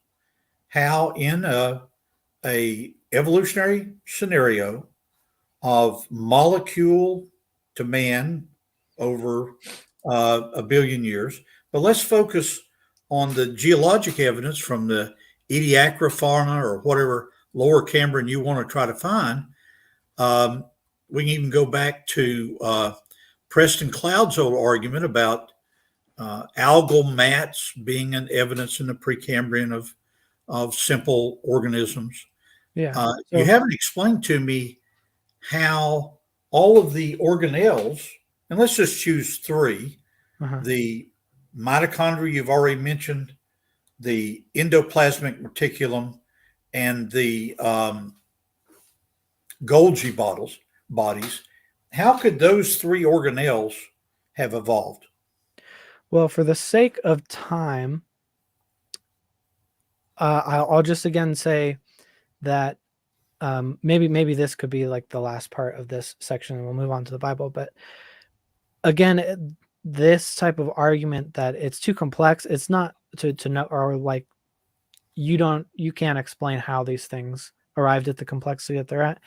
how in a evolutionary scenario of molecule to man over a billion years, but let's focus on the geologic evidence from the Ediacara fauna or whatever lower Cambrian you want to try to find. We can even go back to Preston Cloud's old argument about algal mats being an evidence in the Precambrian of simple organisms. Yeah. You haven't explained to me how all of the organelles, and let's just choose three, the mitochondria you've already mentioned, the endoplasmic reticulum, and the Golgi bodies, how could those three organelles have evolved? Well, for the sake of time, I'll just again say that maybe this could be like the last part of this section, and we'll move on to the Bible. But again, this type of argument that it's too complex, it's not to know, or like you can't explain how these things arrived at the complexity that they're at.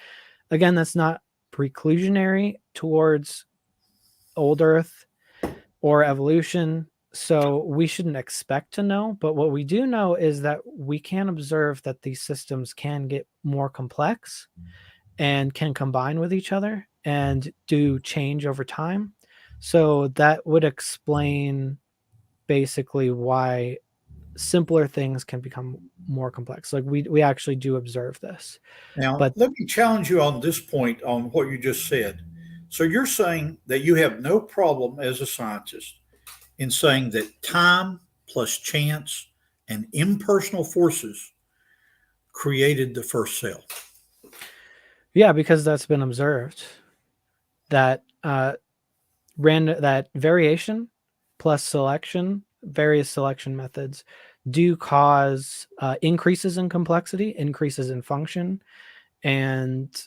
Again, that's not preclusionary towards old Earth or evolution. So we shouldn't expect to know, but what we do know is that we can observe that these systems can get more complex and can combine with each other and do change over time. So that would explain basically why simpler things can become more complex. Like we actually do observe this. Now, But let me challenge you on this point on what you just said. So you're saying that you have no problem as a scientist in saying that time plus chance and impersonal forces created the first cell. yeah, because that's been observed that that variation plus selection, various selection methods do cause increases in complexity, increases in function, and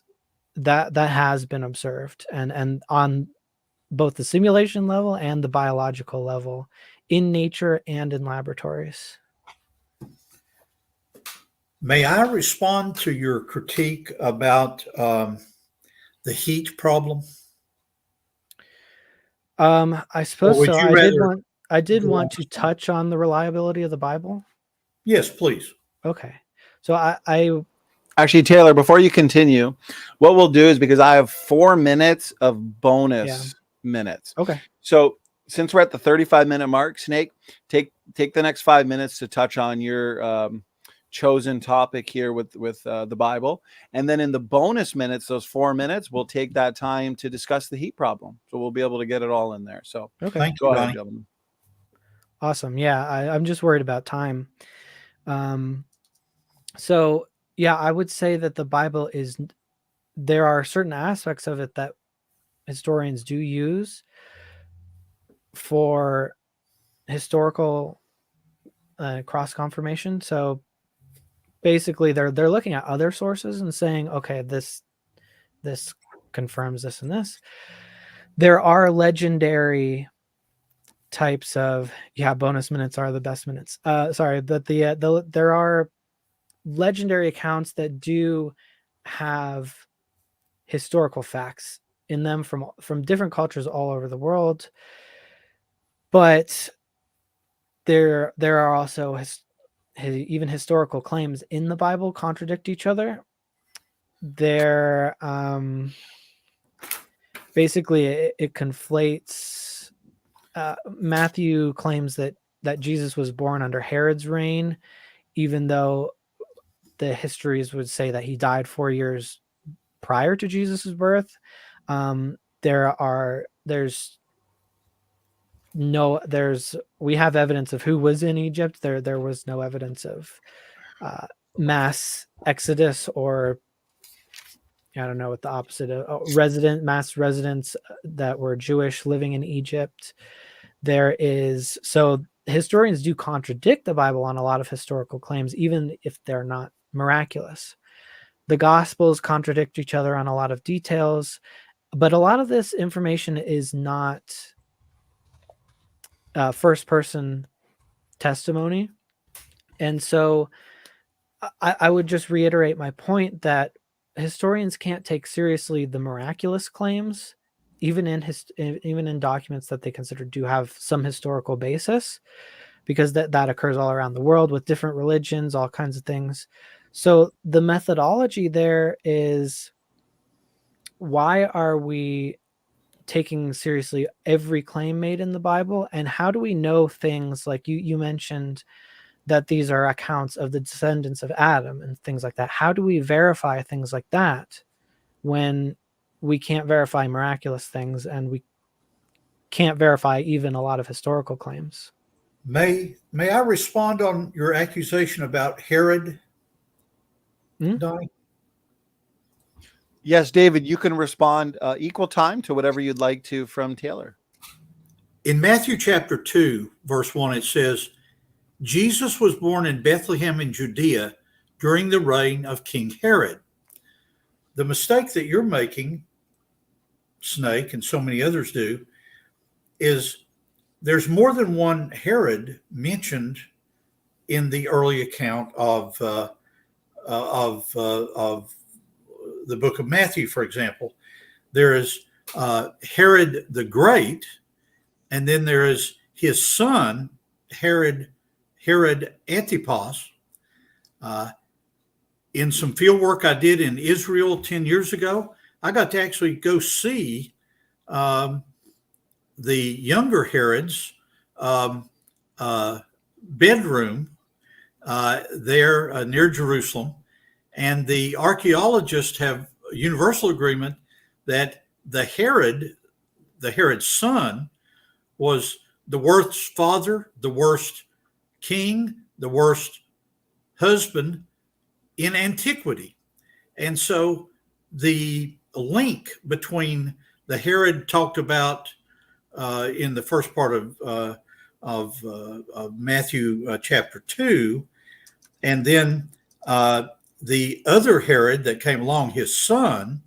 that has been observed and on both the simulation level and the biological level in nature and in laboratories. May I respond to your critique about the heat problem? I suppose would so. you rather I did go on want to to- touch on the reliability of the Bible. Yes, please. Okay. So I Actually, Taylor, before you continue, what we'll do is, because I have 4 minutes of bonus minutes. okay. So since we're at the 35-minute mark, Snake, take the next 5 minutes to touch on your chosen topic here with the Bible. And then in the bonus minutes, those 4 minutes, we'll take that time to discuss the heat problem. So we'll be able to get it all in there. So Okay. Thank go you, ahead, Donnie. gentlemen. Awesome. Yeah, I'm just worried about time. So yeah, I would say that the Bible there are certain aspects of it that historians do use for historical cross confirmation. So basically, they're looking at other sources and saying, okay, this confirms this and this. There are legendary types of bonus minutes are the best minutes. Sorry, but there are legendary accounts that do have historical facts in them from different cultures all over the world, but there are also even historical claims in the Bible contradict each other. They're basically it conflates. Matthew claims that Jesus was born under Herod's reign, even though the histories would say that he died 4 years prior to Jesus's birth. We have evidence of who was in Egypt. There was no evidence of mass exodus, or I don't know what the opposite of mass residents that were Jewish living in Egypt. So historians do contradict the Bible on a lot of historical claims, even if they're not miraculous. The Gospels contradict each other on a lot of details, but a lot of this information is not first-person testimony. And so I would just reiterate my point that historians can't take seriously the miraculous claims, even in documents that they consider do have some historical basis, because that occurs all around the world with different religions, all kinds of things. So the methodology there is, why are we taking seriously every claim made in the Bible? And how do we know things like you mentioned that these are accounts of the descendants of Adam and things like that? How do we verify things like that when we can't verify miraculous things, and we can't verify even a lot of historical claims? May I respond on your accusation about Herod, Donnie? Yes, David, you can respond equal time to whatever you'd like to from Taylor. In Matthew chapter 2, verse 1, it says, Jesus was born in Bethlehem in Judea during the reign of King Herod. The mistake that you're making, Snake, and so many others do, is there's more than one Herod mentioned in the early account of the book of Matthew, for example. There is Herod the Great, and then there is his son, Herod Antipas. In some field work I did in Israel 10 years ago, I got to actually go see the younger Herod's bedroom there near Jerusalem. And the archaeologists have universal agreement that the Herod's son, was the worst father, the worst king, the worst husband in antiquity. And so the link between the Herod talked about in the first part of Matthew chapter 2, and then the other Herod that came along, his son,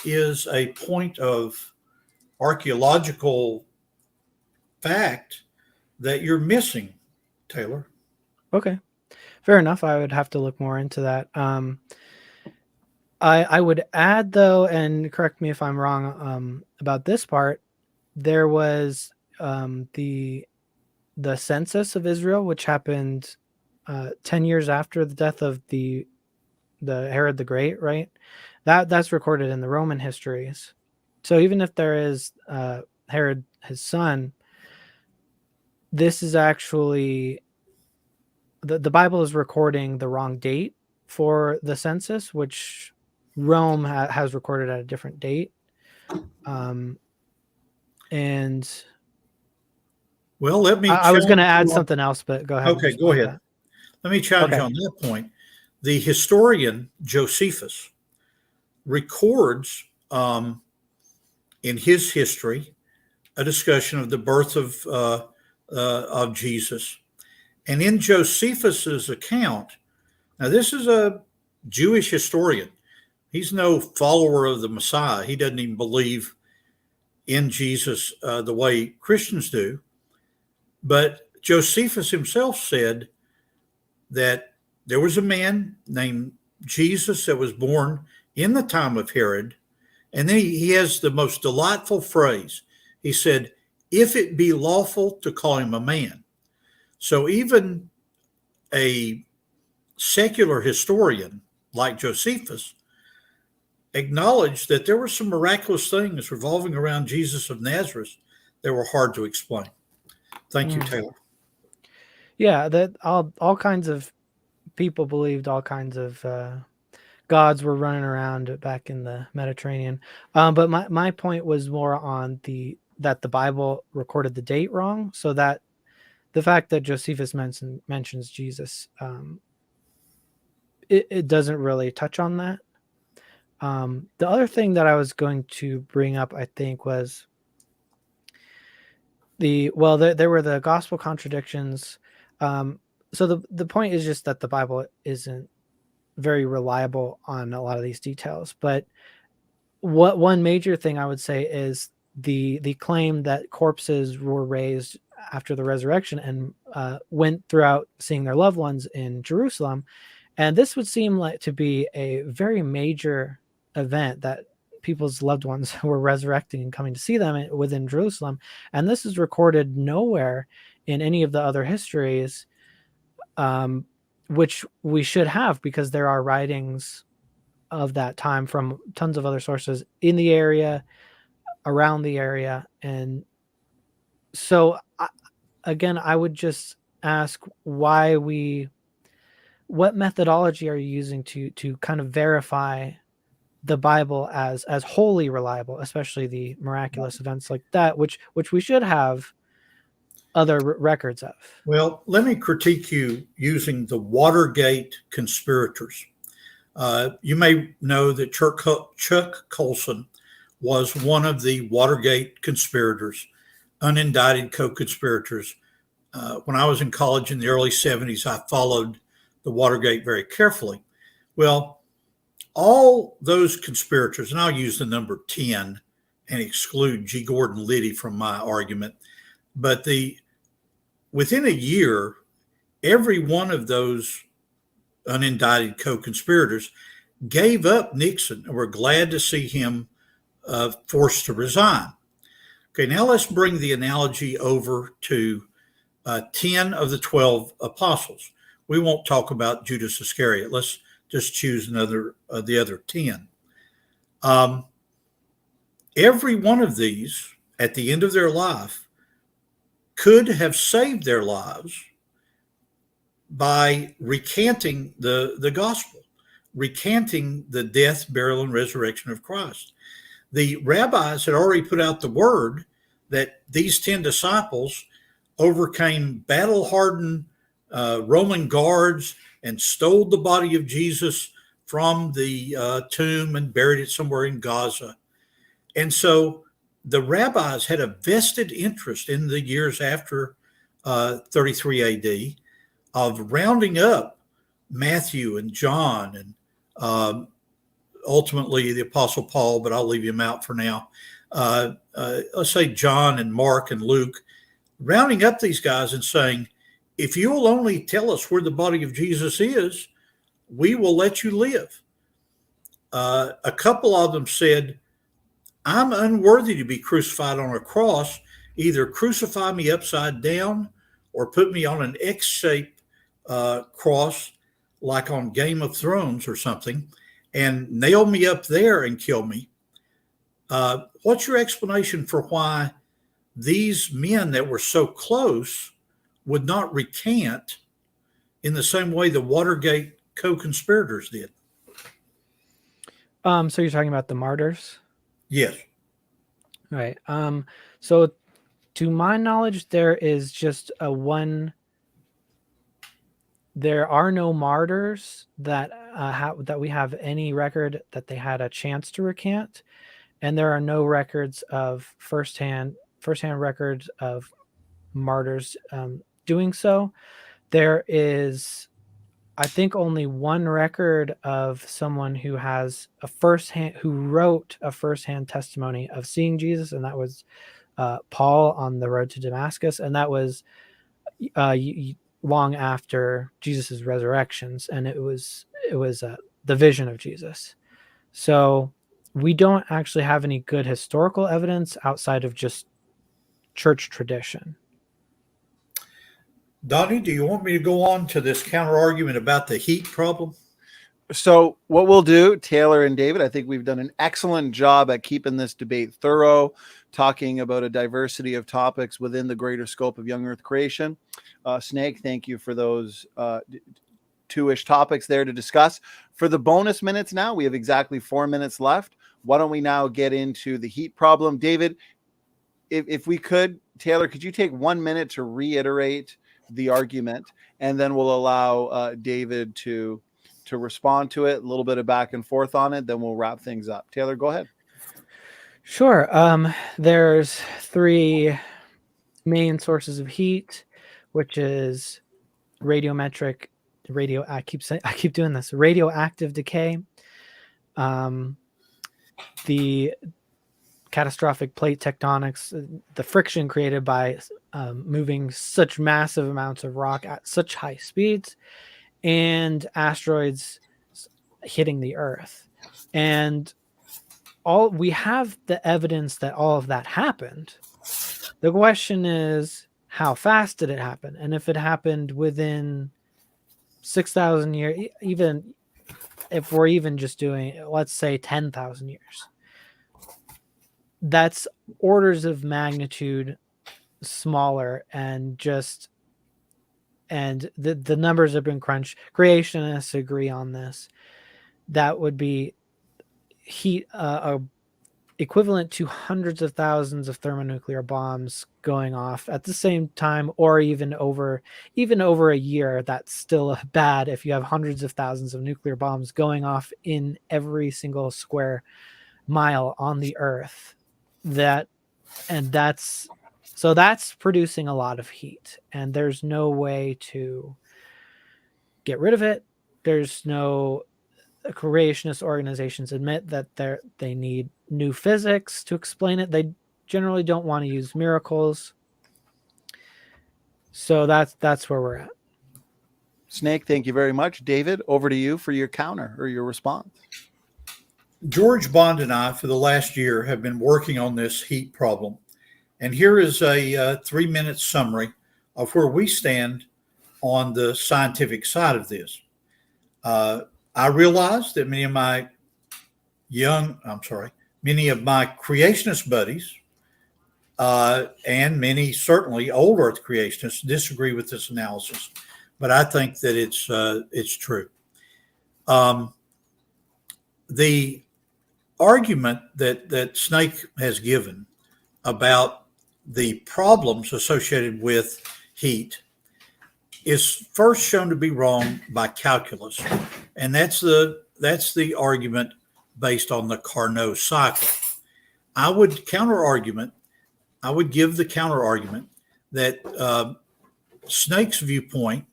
is a point of archaeological fact that you're missing, Taylor. Okay, fair enough. I would have to look more into that. I would add, though, and correct me if I'm wrong about this part, there was the census of Israel, which happened 10 years after the death of the Herod the Great, right? That's recorded in the Roman histories. So even if there is Herod, his son, this is actually the Bible is recording the wrong date for the census, which Rome has recorded at a different date. And well, let me. I was going to add challenge you on- something else, but go ahead. and Okay, go explain ahead. that. Let me challenge you Okay. on that point. The historian Josephus records in his history a discussion of the birth of Jesus. And in Josephus's account, now this is a Jewish historian. He's no follower of the Messiah. He doesn't even believe in Jesus the way Christians do. But Josephus himself said that there was a man named Jesus that was born in the time of Herod. And then he has the most delightful phrase. He said, if it be lawful to call him a man. So even a secular historian like Josephus acknowledged that there were some miraculous things revolving around Jesus of Nazareth that were hard to explain. Thank you, Taylor. Yeah, that all kinds of people believed all kinds of gods were running around back in the Mediterranean. But my point was more on that the Bible recorded the date wrong, so that the fact that Josephus mentions Jesus, it doesn't really touch on that. The other thing that I was going to bring up, I think, was there were the gospel contradictions. So the point is just that the Bible isn't very reliable on a lot of these details. But one major thing I would say is the claim that corpses were raised after the resurrection and went throughout seeing their loved ones in Jerusalem. And this would seem like to be a very major event, that people's loved ones were resurrecting and coming to see them within Jerusalem. And this is recorded nowhere in any of the other histories, which we should have, because there are writings of that time from tons of other sources in the area, around the area. And so again, I would just ask what methodology are you using to kind of verify the Bible as wholly reliable, especially the miraculous events like that, which we should have other records of? Well, let me critique you using the Watergate conspirators. You may know that Chuck Colson was one of the Watergate conspirators, unindicted co-conspirators. When I was in college in the early 70s, I followed the Watergate very carefully. Well, all those conspirators, and I'll use the number 10 and exclude G. Gordon Liddy from my argument, but within a year, every one of those unindicted co-conspirators gave up Nixon and were glad to see him forced to resign. Okay, now let's bring the analogy over to 10 of the 12 apostles. We won't talk about Judas Iscariot. Let's just choose another of the other 10. Every one of these, at the end of their life, could have saved their lives by recanting the gospel, recanting the death, burial, and resurrection of Christ. The rabbis had already put out the word that these 10 disciples overcame battle-hardened Roman guards and stole the body of Jesus from the tomb and buried it somewhere in Gaza. And so the rabbis had a vested interest in the years after 33 AD of rounding up Matthew and John and ultimately the Apostle Paul, but I'll leave him out for now. Let's say John and Mark and Luke, rounding up these guys and saying, if you will only tell us where the body of Jesus is, we will let you live. A couple of them said, I'm unworthy to be crucified on a cross. Either crucify me upside down or put me on an X-shaped cross like on Game of Thrones or something and nail me up there and kill me. What's your explanation for why these men that were so close would not recant in the same way the Watergate co-conspirators did? So you're talking about the martyrs? Yes. Right. So to my knowledge, there is just there are no martyrs that that we have any record that they had a chance to recant, and there are no records of firsthand records of martyrs doing so. There is, I think, only one record of someone who has who wrote a firsthand testimony of seeing Jesus, and that was Paul on the road to Damascus, and that was long after Jesus's resurrections, and it was the vision of Jesus. So we don't actually have any good historical evidence outside of just church tradition. Donnie, do you want me to go on to this counter argument about the heat problem? So what we'll do, Taylor and David, I think we've done an excellent job at keeping this debate thorough, talking about a diversity of topics within the greater scope of young earth creation. Snake, thank you for those two-ish topics there to discuss. For the bonus minutes now, we have exactly 4 minutes left. Why don't we now get into the heat problem? David, if we could, Taylor, could you take 1 minute to reiterate the argument, and then we'll allow David to respond to it, a little bit of back and forth on it, then we'll wrap things up. Taylor, go ahead. Sure. There's three main sources of heat, which is radioactive decay, the catastrophic plate tectonics, the friction created by moving such massive amounts of rock at such high speeds, and asteroids hitting the Earth. And we have the evidence that all of that happened. The question is, how fast did it happen? And if it happened within 6,000 years, even if we're even just doing, let's say, 10,000 years, that's orders of magnitude smaller, and the numbers have been crunched. Creationists agree on this. That would be heat equivalent to hundreds of thousands of thermonuclear bombs going off at the same time, or even over a year. That's still bad if you have hundreds of thousands of nuclear bombs going off in every single square mile on the Earth. That's producing a lot of heat, and there's no way to get rid of it. There's no creationist organizations admit that they need new physics to explain it. They generally don't want to use miracles. So that's where we're at. Snake, thank you very much. David, over to you for your counter or your response. George Bond and I, for the last year, have been working on this heat problem. And here is a 3-minute summary of where we stand on the scientific side of this. I realize that many of my creationist buddies and many certainly old Earth creationists disagree with this analysis, but I think that it's true. The argument that Snake has given about the problems associated with heat is first shown to be wrong by calculus, and that's the argument based on the Carnot cycle. I would give the counter argument that Snake's viewpoint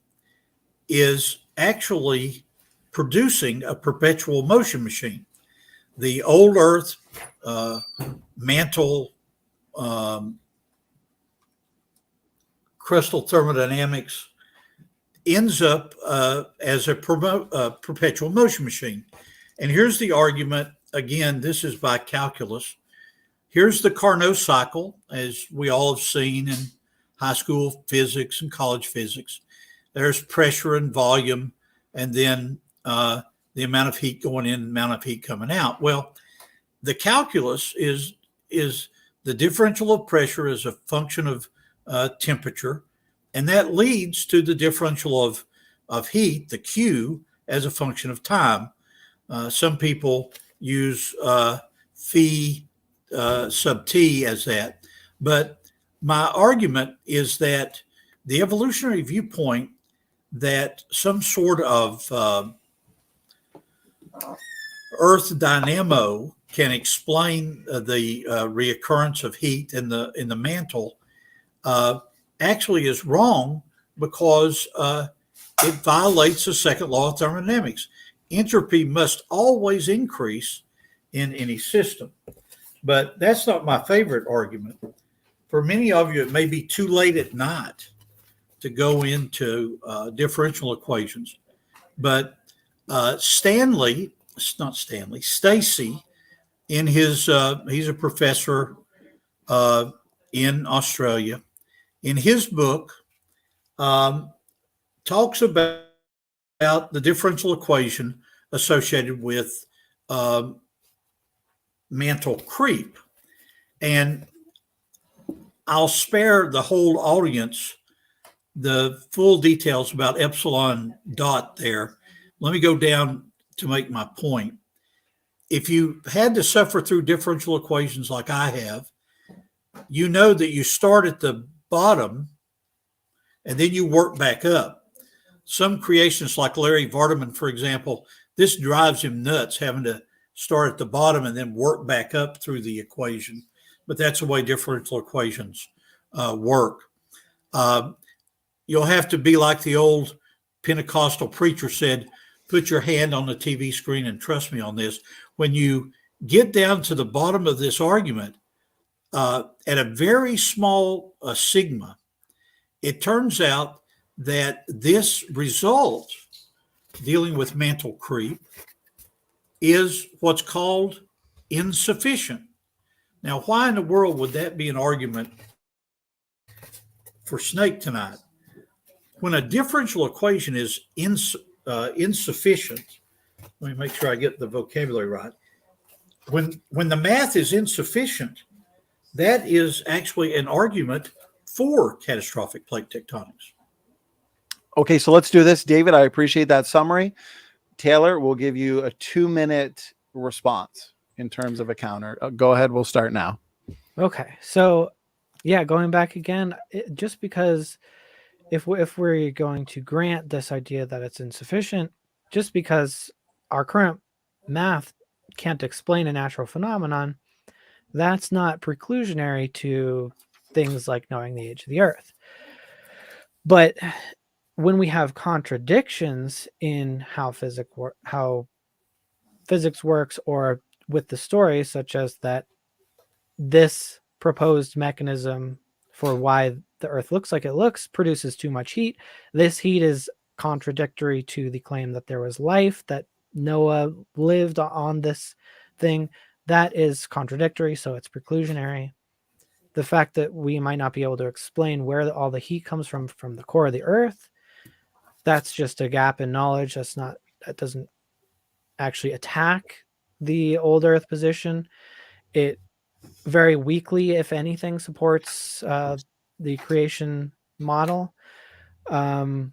is actually producing a perpetual motion machine. The old Earth mantle crystal thermodynamics ends up as a perpetual motion machine. And here's the argument. Again, this is by calculus. here's the Carnot cycle, as we all have seen in high school physics and college physics. There's pressure and volume, and then the amount of heat going in, amount of heat coming out. Well, the calculus is the differential of pressure as a function of temperature, and that leads to the differential of heat, the Q, as a function of time. Some people use phi sub t as that, but my argument is that the evolutionary viewpoint that some sort of Earth dynamo can explain the reoccurrence of heat in the mantle actually is wrong, because it violates the second law of thermodynamics. Entropy must always increase in any system. But that's not my favorite argument. For many of you, it may be too late at night to go into differential equations. But Stacy, in his, he's a professor in Australia, in his book, talks about the differential equation associated with mantle creep. And I'll spare the whole audience the full details about epsilon dot there. Let me go down to make my point. If you had to suffer through differential equations like I have, you know that you start at the bottom and then you work back up. Some creationists like Larry Vardaman, for example, this drives him nuts, having to start at the bottom and then work back up through the equation. But that's the way differential equations work. You'll have to be like the old Pentecostal preacher said, put your hand on the TV screen and trust me on this. When you get down to the bottom of this argument, at a very small sigma, it turns out that this result, dealing with mantle creep, is what's called insufficient. Now, why in the world would that be an argument for Snake tonight? When a differential equation is insufficient, let me make sure I get the vocabulary right. When the math is insufficient, that is actually an argument for catastrophic plate tectonics. Okay, so let's do this. David, I appreciate that summary. Taylor, we'll give you a 2-minute response in terms of a counter. Go ahead. We'll start now. Okay. So, yeah, going back again, just because if we're going to grant this idea that it's insufficient, just because our current math can't explain a natural phenomenon, that's not preclusionary to things like knowing the age of the Earth. But when we have contradictions in how physics works, or with the story, such as that this proposed mechanism for why the Earth looks like it looks produces too much heat, this heat is contradictory to the claim that there was life, that Noah lived on this thing, that is contradictory, so it's preclusionary. The fact that we might not be able to explain where all the heat comes from the core of the Earth, that's just a gap in knowledge. That doesn't actually attack the old Earth position. It very weakly, if anything, supports the creation model. But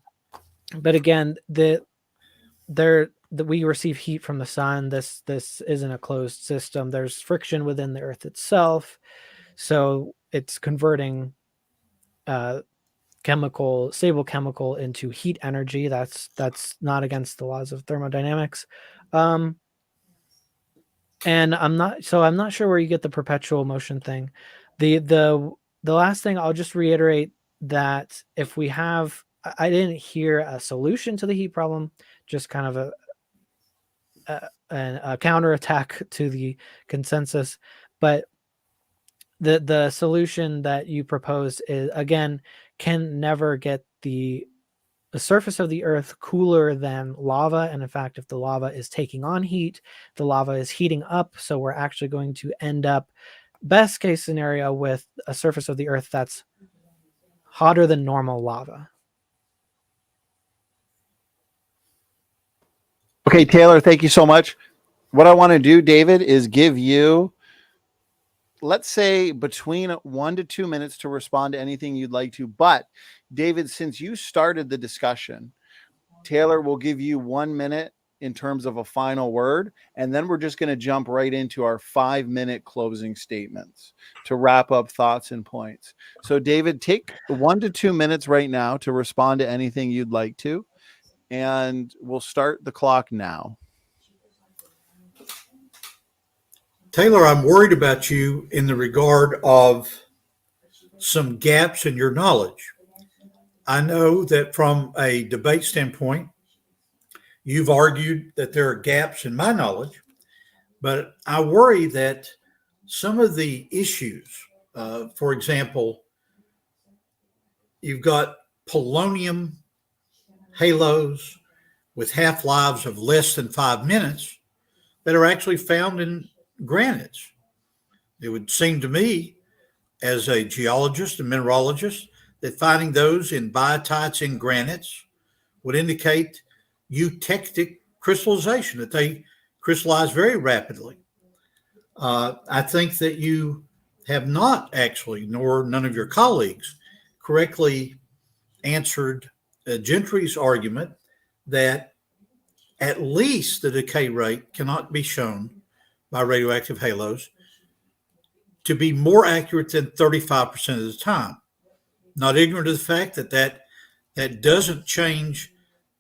again, we receive heat from the sun. This isn't a closed system. There's friction within the Earth itself, so it's converting stable chemical into heat energy. That's not against the laws of thermodynamics. And I'm not sure where you get the perpetual motion thing. The last thing, I'll just reiterate that if we have, I didn't hear a solution to the heat problem, just kind of a counterattack to the consensus. But the solution that you propose is, again, can never get the surface of the Earth cooler than lava. And in fact, if the lava is taking on heat, the lava is heating up. So we're actually going to end up best case scenario with a surface of the Earth that's hotter than normal lava. Okay, Taylor, thank you so much. What I want to do, David, is give you, let's say, between 1 to 2 minutes to respond to anything you'd like to. But David, since you started the discussion, Taylor will give you 1 minute in terms of a final word, and then we're just going to jump right into our 5-minute closing statements to wrap up thoughts and points. So David, take 1 to 2 minutes right now to respond to anything you'd like to, and we'll start the clock now. Taylor, I'm worried about you in the regard of some gaps in your knowledge. I know that from a debate standpoint, you've argued that there are gaps in my knowledge, but I worry that some of the issues, for example, you've got polonium halos with half-lives of less than 5 minutes that are actually found in granites. It would seem to me, as a geologist and mineralogist, that finding those in biotites in granites would indicate eutectic crystallization, that they crystallize very rapidly. I think that you have not actually, nor none of your colleagues, correctly answered Gentry's argument that at least the decay rate cannot be shown by radioactive halos to be more accurate than 35% of the time. Not ignorant of the fact that that doesn't change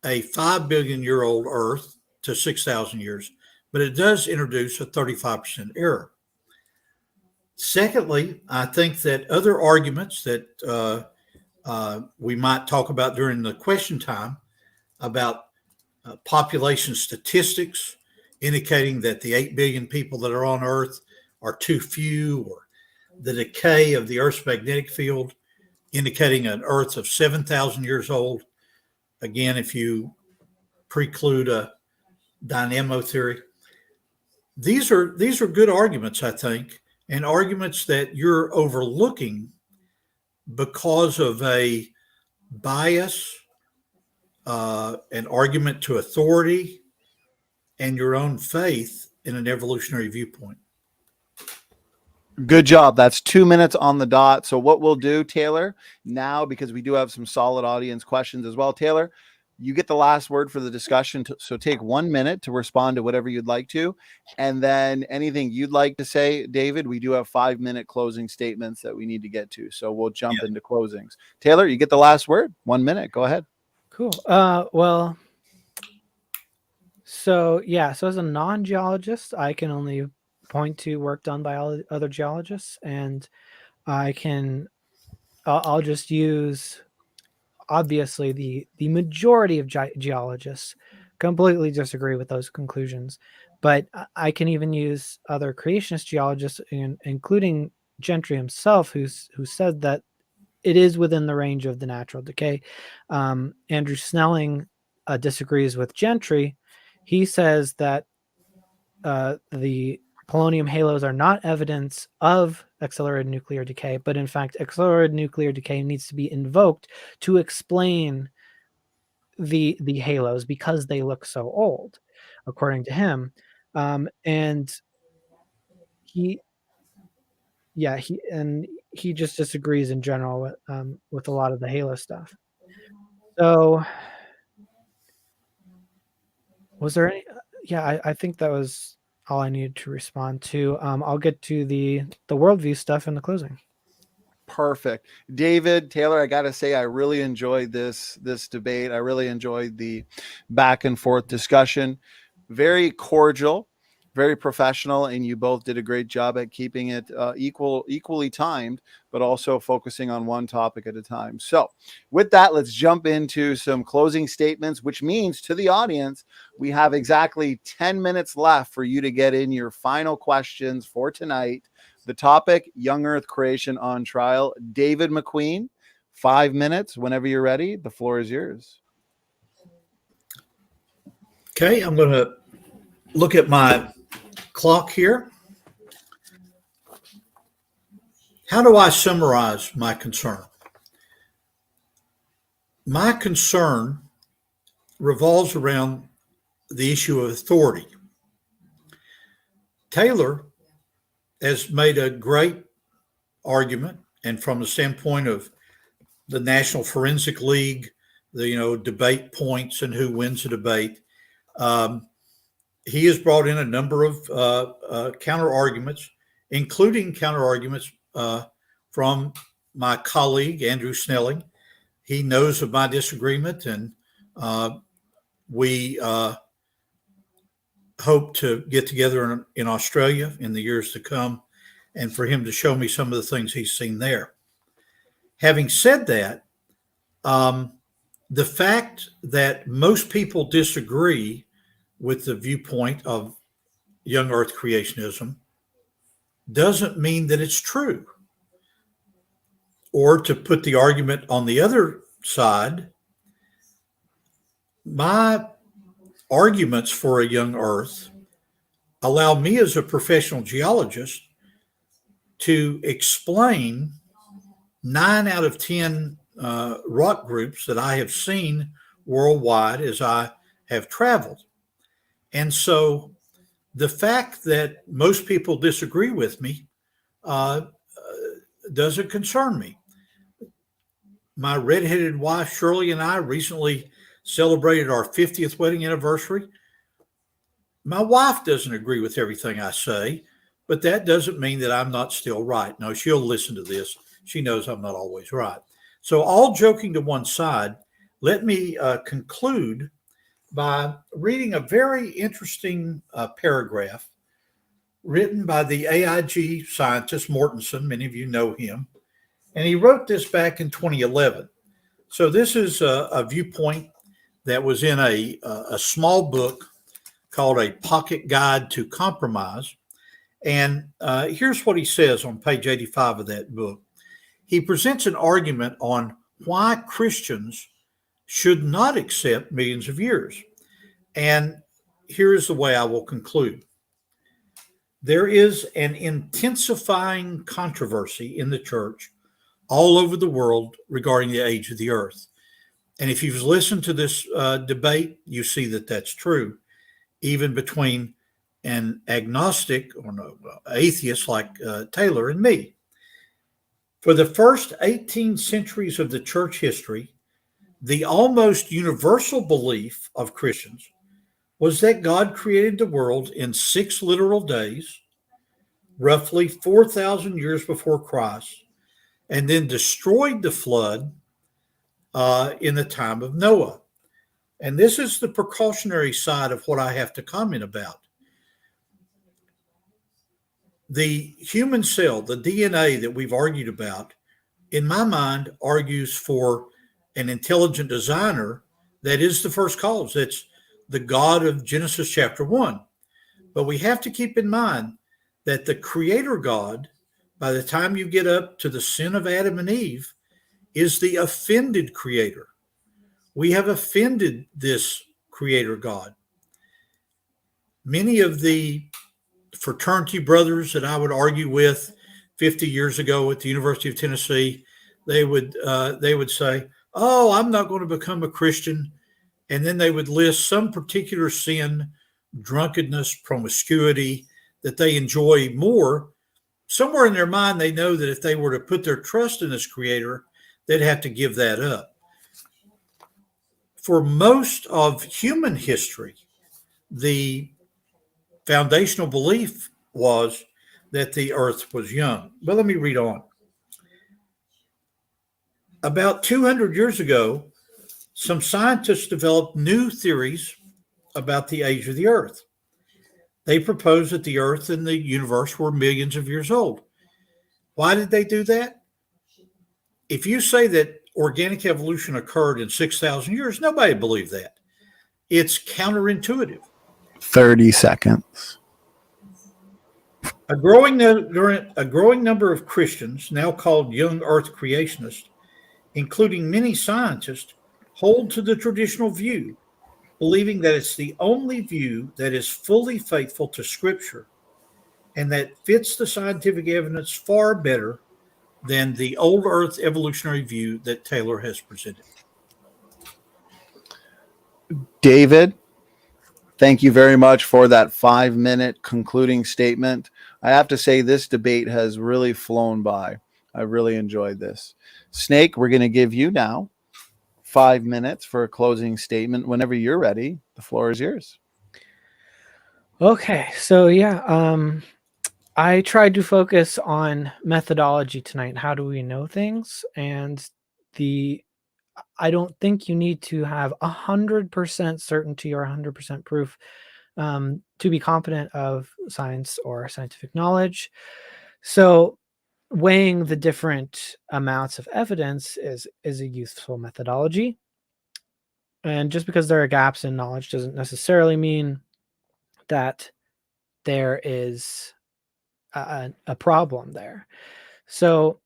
a 5 billion year old Earth to 6,000 years, but it does introduce a 35% error. Secondly, I think that other arguments that we might talk about during the question time about population statistics indicating that the 8 billion people that are on Earth are too few, or the decay of the Earth's magnetic field indicating an Earth of 7,000 years old. Again, if you preclude a dynamo theory, these are good arguments, I think, and arguments that you're overlooking because of a bias, an argument to authority, and your own faith in an evolutionary viewpoint. Good job. That's 2 minutes on the dot. So what we'll do, Taylor, now, because we do have some solid audience questions as well, Taylor, you get the last word for the discussion. So take 1 minute to respond to whatever you'd like to. And then anything you'd like to say, David, we do have 5-minute closing statements that we need to get to. So we'll jump into closings. Taylor, you get the last word. 1 minute. Go ahead. Cool. Well, so as a non-geologist, I can only point to work done by all other geologists, and I'll just use, obviously, the majority of geologists completely disagree with those conclusions, but I can even use other creationist geologists, including Gentry himself, who said that it is within the range of the natural decay. Andrew Snelling disagrees with Gentry. He says that the polonium halos are not evidence of accelerated nuclear decay, but in fact, accelerated nuclear decay needs to be invoked to explain the halos because they look so old, according to him. And he just disagrees in general with a lot of the halo stuff. So was there any? Yeah, I think that was all I needed to respond to. I'll get to the worldview stuff in the closing. Perfect. David, Taylor, I got to say, I really enjoyed this debate. I really enjoyed the back and forth discussion. Very cordial, very professional, and you both did a great job at keeping it equally timed, but also focusing on one topic at a time. So with that, let's jump into some closing statements, which means to the audience, we have exactly 10 minutes left for you to get in your final questions for tonight. The topic, Young Earth Creation on Trial. David McQueen, 5 minutes. Whenever you're ready, the floor is yours. Okay, I'm going to look at my clock here. How do I summarize my concern? My concern revolves around the issue of authority. Taylor has made a great argument, and from the standpoint of the National Forensic League, the debate points and who wins a debate, he has brought in a number of counter arguments, including counter arguments from my colleague Andrew Snelling. He knows of my disagreement, and we hope to get together in Australia in the years to come, and for him to show me some of the things he's seen there. Having said that, the fact that most people disagree with the viewpoint of young earth creationism doesn't mean that it's true. Or to put the argument on the other side, my arguments for a young earth allow me as a professional geologist to explain 9 out of 10 rock groups that I have seen worldwide as I have traveled. And so the fact that most people disagree with me doesn't concern me. My redheaded wife, Shirley, and I recently celebrated our 50th wedding anniversary. My wife doesn't agree with everything I say, but that doesn't mean that I'm not still right. No, she'll listen to this. She knows I'm not always right. So all joking to one side, let me conclude by reading a very interesting paragraph written by the AIG scientist Mortensen. Many of you know him. And he wrote this back in 2011. So this is a viewpoint that was in a small book called A Pocket Guide to Compromise. And here's what he says on page 85 of that book. He presents an argument on why Christians should not accept millions of years. And here is the way I will conclude. There is an intensifying controversy in the church all over the world regarding the age of the earth. And if you've listened to this debate, you see that that's true, even between an agnostic or no atheist like Taylor and me. For the first 18 centuries of the church history, the almost universal belief of Christians was that God created the world in 6 literal days, roughly 4,000 years before Christ, and then destroyed the flood in the time of Noah. And this is the precautionary side of what I have to comment about. The human cell, the DNA that we've argued about, in my mind, argues for an intelligent designer that is the first cause. It's the God of Genesis chapter 1. But we have to keep in mind that the creator God, by the time you get up to the sin of Adam and Eve, is the offended creator. We have offended this creator God. Many of the fraternity brothers that I would argue with 50 years ago at the University of Tennessee, they would say, "Oh, I'm not going to become a Christian," and then they would list some particular sin, drunkenness, promiscuity, that they enjoy more. Somewhere in their mind, they know that if they were to put their trust in this creator, they'd have to give that up. For most of human history, the foundational belief was that the earth was young. But let me read on. About 200 years ago, some scientists developed new theories about the age of the earth. They proposed that the earth and the universe were millions of years old. Why did they do that? If you say that organic evolution occurred in 6,000 years, nobody believed that. It's counterintuitive. 30 seconds. A growing number of Christians, now called young earth creationists, including many scientists, hold to the traditional view, believing that it's the only view that is fully faithful to Scripture and that fits the scientific evidence far better than the old Earth evolutionary view that Taylor has presented. David, thank you very much for that 5-minute concluding statement. I have to say, this debate has really flown by. I really enjoyed this. Snake, we're going to give you now 5 minutes for a closing statement. Whenever you're ready, the floor is yours. Okay, so yeah, I tried to focus on methodology tonight. How do we know things? And I don't think you need to have 100% certainty or 100% proof to be confident of science or scientific knowledge. So weighing the different amounts of evidence is a useful methodology. And just because there are gaps in knowledge doesn't necessarily mean that there is a problem there. So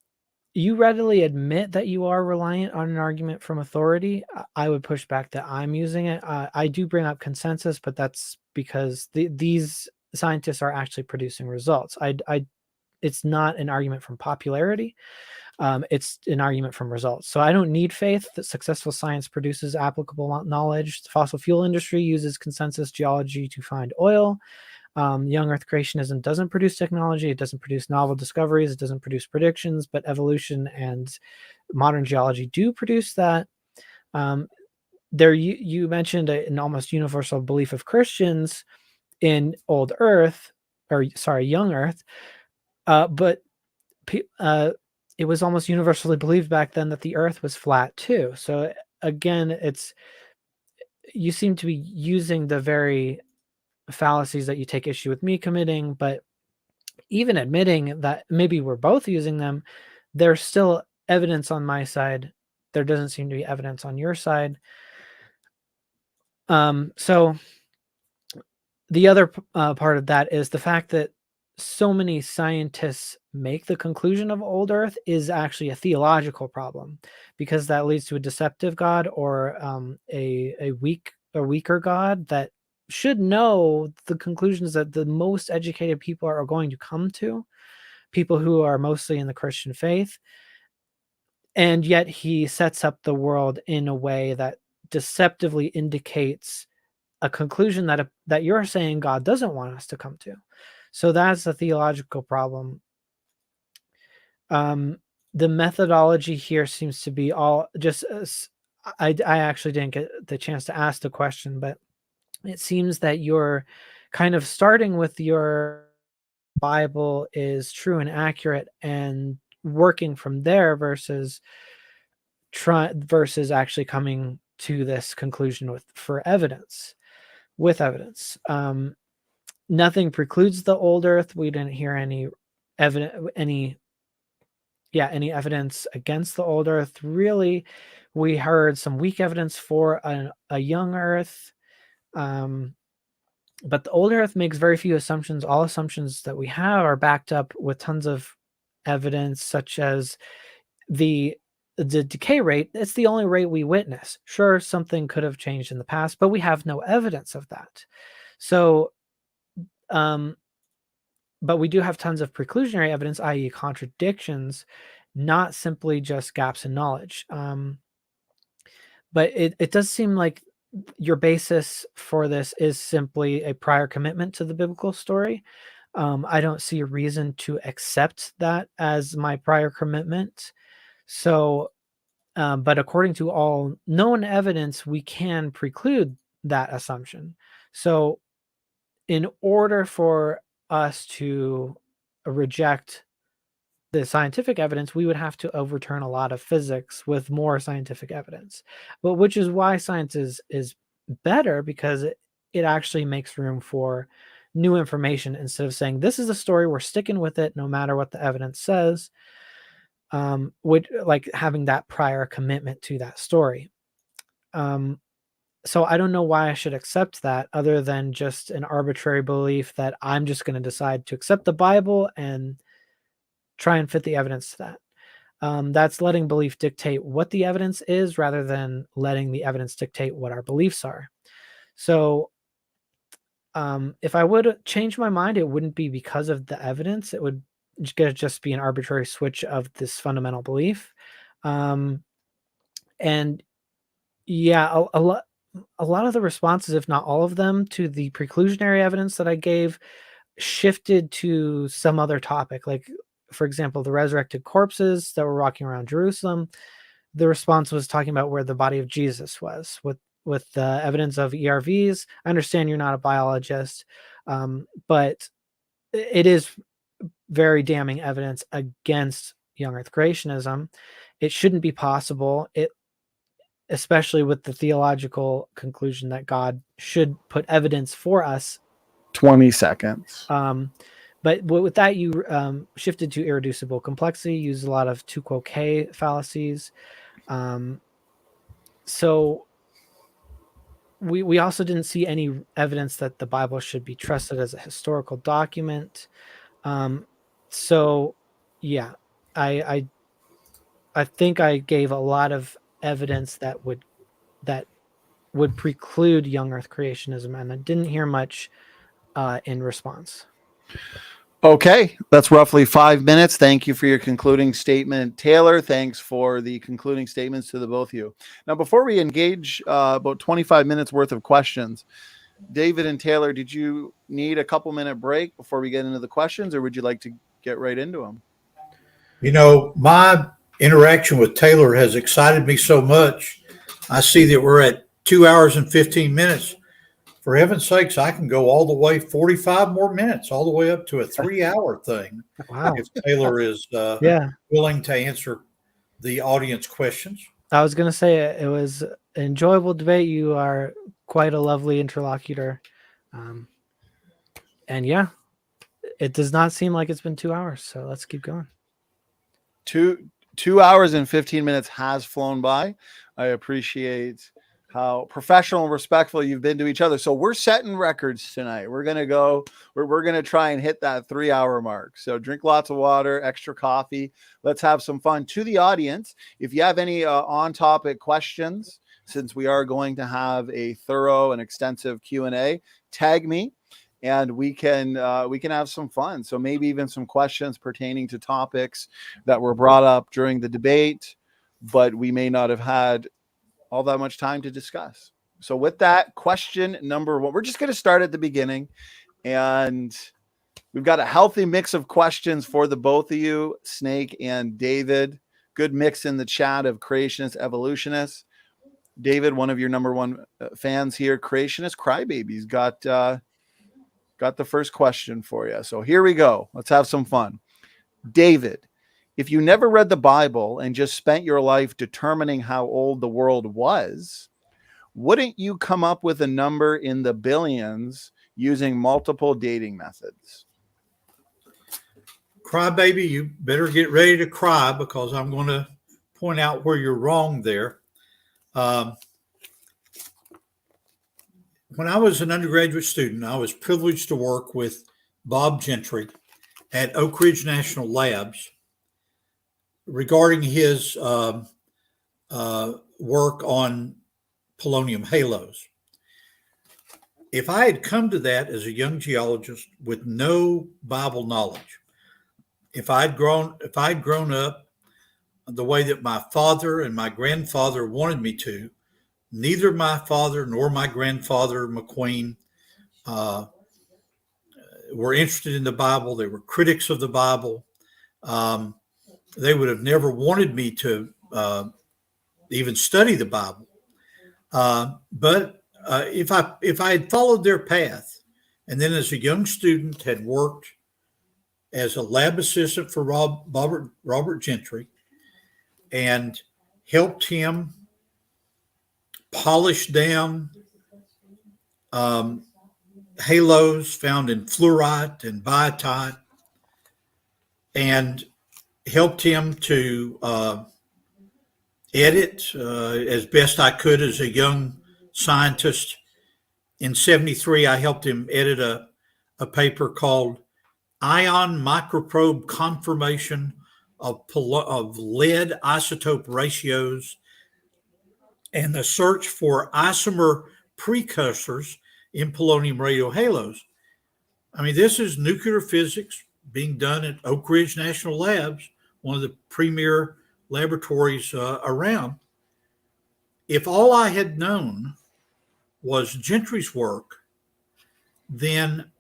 you readily admit that you are reliant on an argument from authority. I would push back that I'm using it. I do bring up consensus, but that's because these scientists are actually producing results. It's not an argument from popularity. It's an argument from results. So I don't need faith that successful science produces applicable knowledge. The fossil fuel industry uses consensus geology to find oil. Young Earth creationism doesn't produce technology. It doesn't produce novel discoveries. It doesn't produce predictions, but evolution and modern geology do produce that. There, you mentioned an almost universal belief of Christians in old Earth, or sorry, young Earth, but it was almost universally believed back then that the Earth was flat too. So again, you seem to be using the very fallacies that you take issue with me committing, but even admitting that maybe we're both using them, there's still evidence on my side. There doesn't seem to be evidence on your side. So the other part of that is the fact that so many scientists make the conclusion of old Earth is actually a theological problem, because that leads to a deceptive God or a weaker God that should know the conclusions that the most educated people are going to come to, people who are mostly in the Christian faith. And yet he sets up the world in a way that deceptively indicates a conclusion that you're saying God doesn't want us to come to. So that's a theological problem. The methodology here seems to be all just I actually didn't get the chance to ask the question, but it seems that you're kind of starting with your Bible is true and accurate and working from there versus actually coming to this conclusion with evidence. Nothing precludes the old Earth. We didn't hear any evidence against the old Earth. Really, we heard some weak evidence for a young Earth. But the old Earth makes very few assumptions. All assumptions that we have are backed up with tons of evidence, such as the decay rate. It's the only rate we witness. Sure, something could have changed in the past, but we have no evidence of that. So, but we do have tons of preclusionary evidence, i.e. contradictions, not simply just gaps in knowledge. But it does seem like your basis for this is simply a prior commitment to the biblical story. I don't see a reason to accept that as my prior commitment. So, but according to all known evidence, we can preclude that assumption. So in order for us to reject the scientific evidence, we would have to overturn a lot of physics with more scientific evidence. But which is why science is better, because it actually makes room for new information instead of saying, this is the story, we're sticking with it no matter what the evidence says. Would like having that prior commitment to that story. So I don't know why I should accept that, other than just an arbitrary belief that I'm just going to decide to accept the Bible and try and fit the evidence to that. That's letting belief dictate what the evidence is rather than letting the evidence dictate what our beliefs are. So if I would change my mind, it wouldn't be because of the evidence. It would going to just be an arbitrary switch of this fundamental belief. And yeah, a lot of the responses, if not all of them, to the preclusionary evidence that I gave shifted to some other topic. Like, for example, the resurrected corpses that were walking around Jerusalem. The response was talking about where the body of Jesus was with the evidence of ERVs. I understand you're not a biologist, but it is very damning evidence against young earth creationism. It shouldn't be possible. Especially with the theological conclusion that God should put evidence for us. 20 seconds. But with that, you shifted to irreducible complexity, used a lot of tu quoque fallacies. So we also didn't see any evidence that the Bible should be trusted as a historical document. So yeah, I think I gave a lot of evidence that would preclude young earth creationism, and I didn't hear much in response. Okay, that's roughly 5 minutes. Thank you for your concluding statement, Taylor. Thanks for the concluding statements to the both of you. Now, before we engage about 25 minutes worth of questions, David and Taylor, did you need a couple minute break before we get into the questions, or would you like to get right into them? You know, my interaction with Taylor has excited me so much. I see that we're at 2 hours and 15 minutes. For heaven's sakes, I can go all the way 45 more minutes, all the way up to a 3-hour thing. Wow. If Taylor is willing to answer the audience questions. I was going to say it was an enjoyable debate. You are quite a lovely interlocutor. And yeah, it does not seem like it's been 2 hours. So let's keep going. 2 hours and 15 minutes has flown by. I appreciate how professional and respectful you've been to each other. So we're setting records tonight. We're going to try and hit that 3-hour mark. So drink lots of water, extra coffee. Let's have some fun. To the audience, if you have any on-topic questions, since we are going to have a thorough and extensive Q&A, tag me and we can have some fun. So maybe even some questions pertaining to topics that were brought up during the debate, but we may not have had all that much time to discuss. So with that, question number 1, we're just going to start at the beginning, and we've got a healthy mix of questions for the both of you, Snake and David. Good mix in the chat of creationists, evolutionists. David, one of your number one fans here, creationist crybabies, got the first question for you. So here we go. Let's have some fun. David, if you never read the Bible and just spent your life determining how old the world was, wouldn't you come up with a number in the billions using multiple dating methods? Crybaby, you better get ready to cry, because I'm going to point out where you're wrong there. When I was an undergraduate student, I was privileged to work with Bob Gentry at Oak Ridge National Labs regarding his work on polonium halos. If I had come to that as a young geologist with no Bible knowledge, if I'd grown up the way that my father and my grandfather wanted me to, neither my father nor my grandfather McQueen were interested in the Bible. They were critics of the Bible. They would have never wanted me to even study the Bible. But if I had followed their path, and then as a young student had worked as a lab assistant for Robert Gentry, and helped him polish down halos found in fluorite and biotite, and helped him to edit as best I could as a young scientist. In 1973, I helped him edit a paper called Ion Microprobe Conformation of Lead Isotope Ratios and the Search for Isomer Precursors in Polonium Radiohalos. I mean, this is nuclear physics being done at Oak Ridge National Labs, one of the premier laboratories around. If all I had known was Gentry's work, then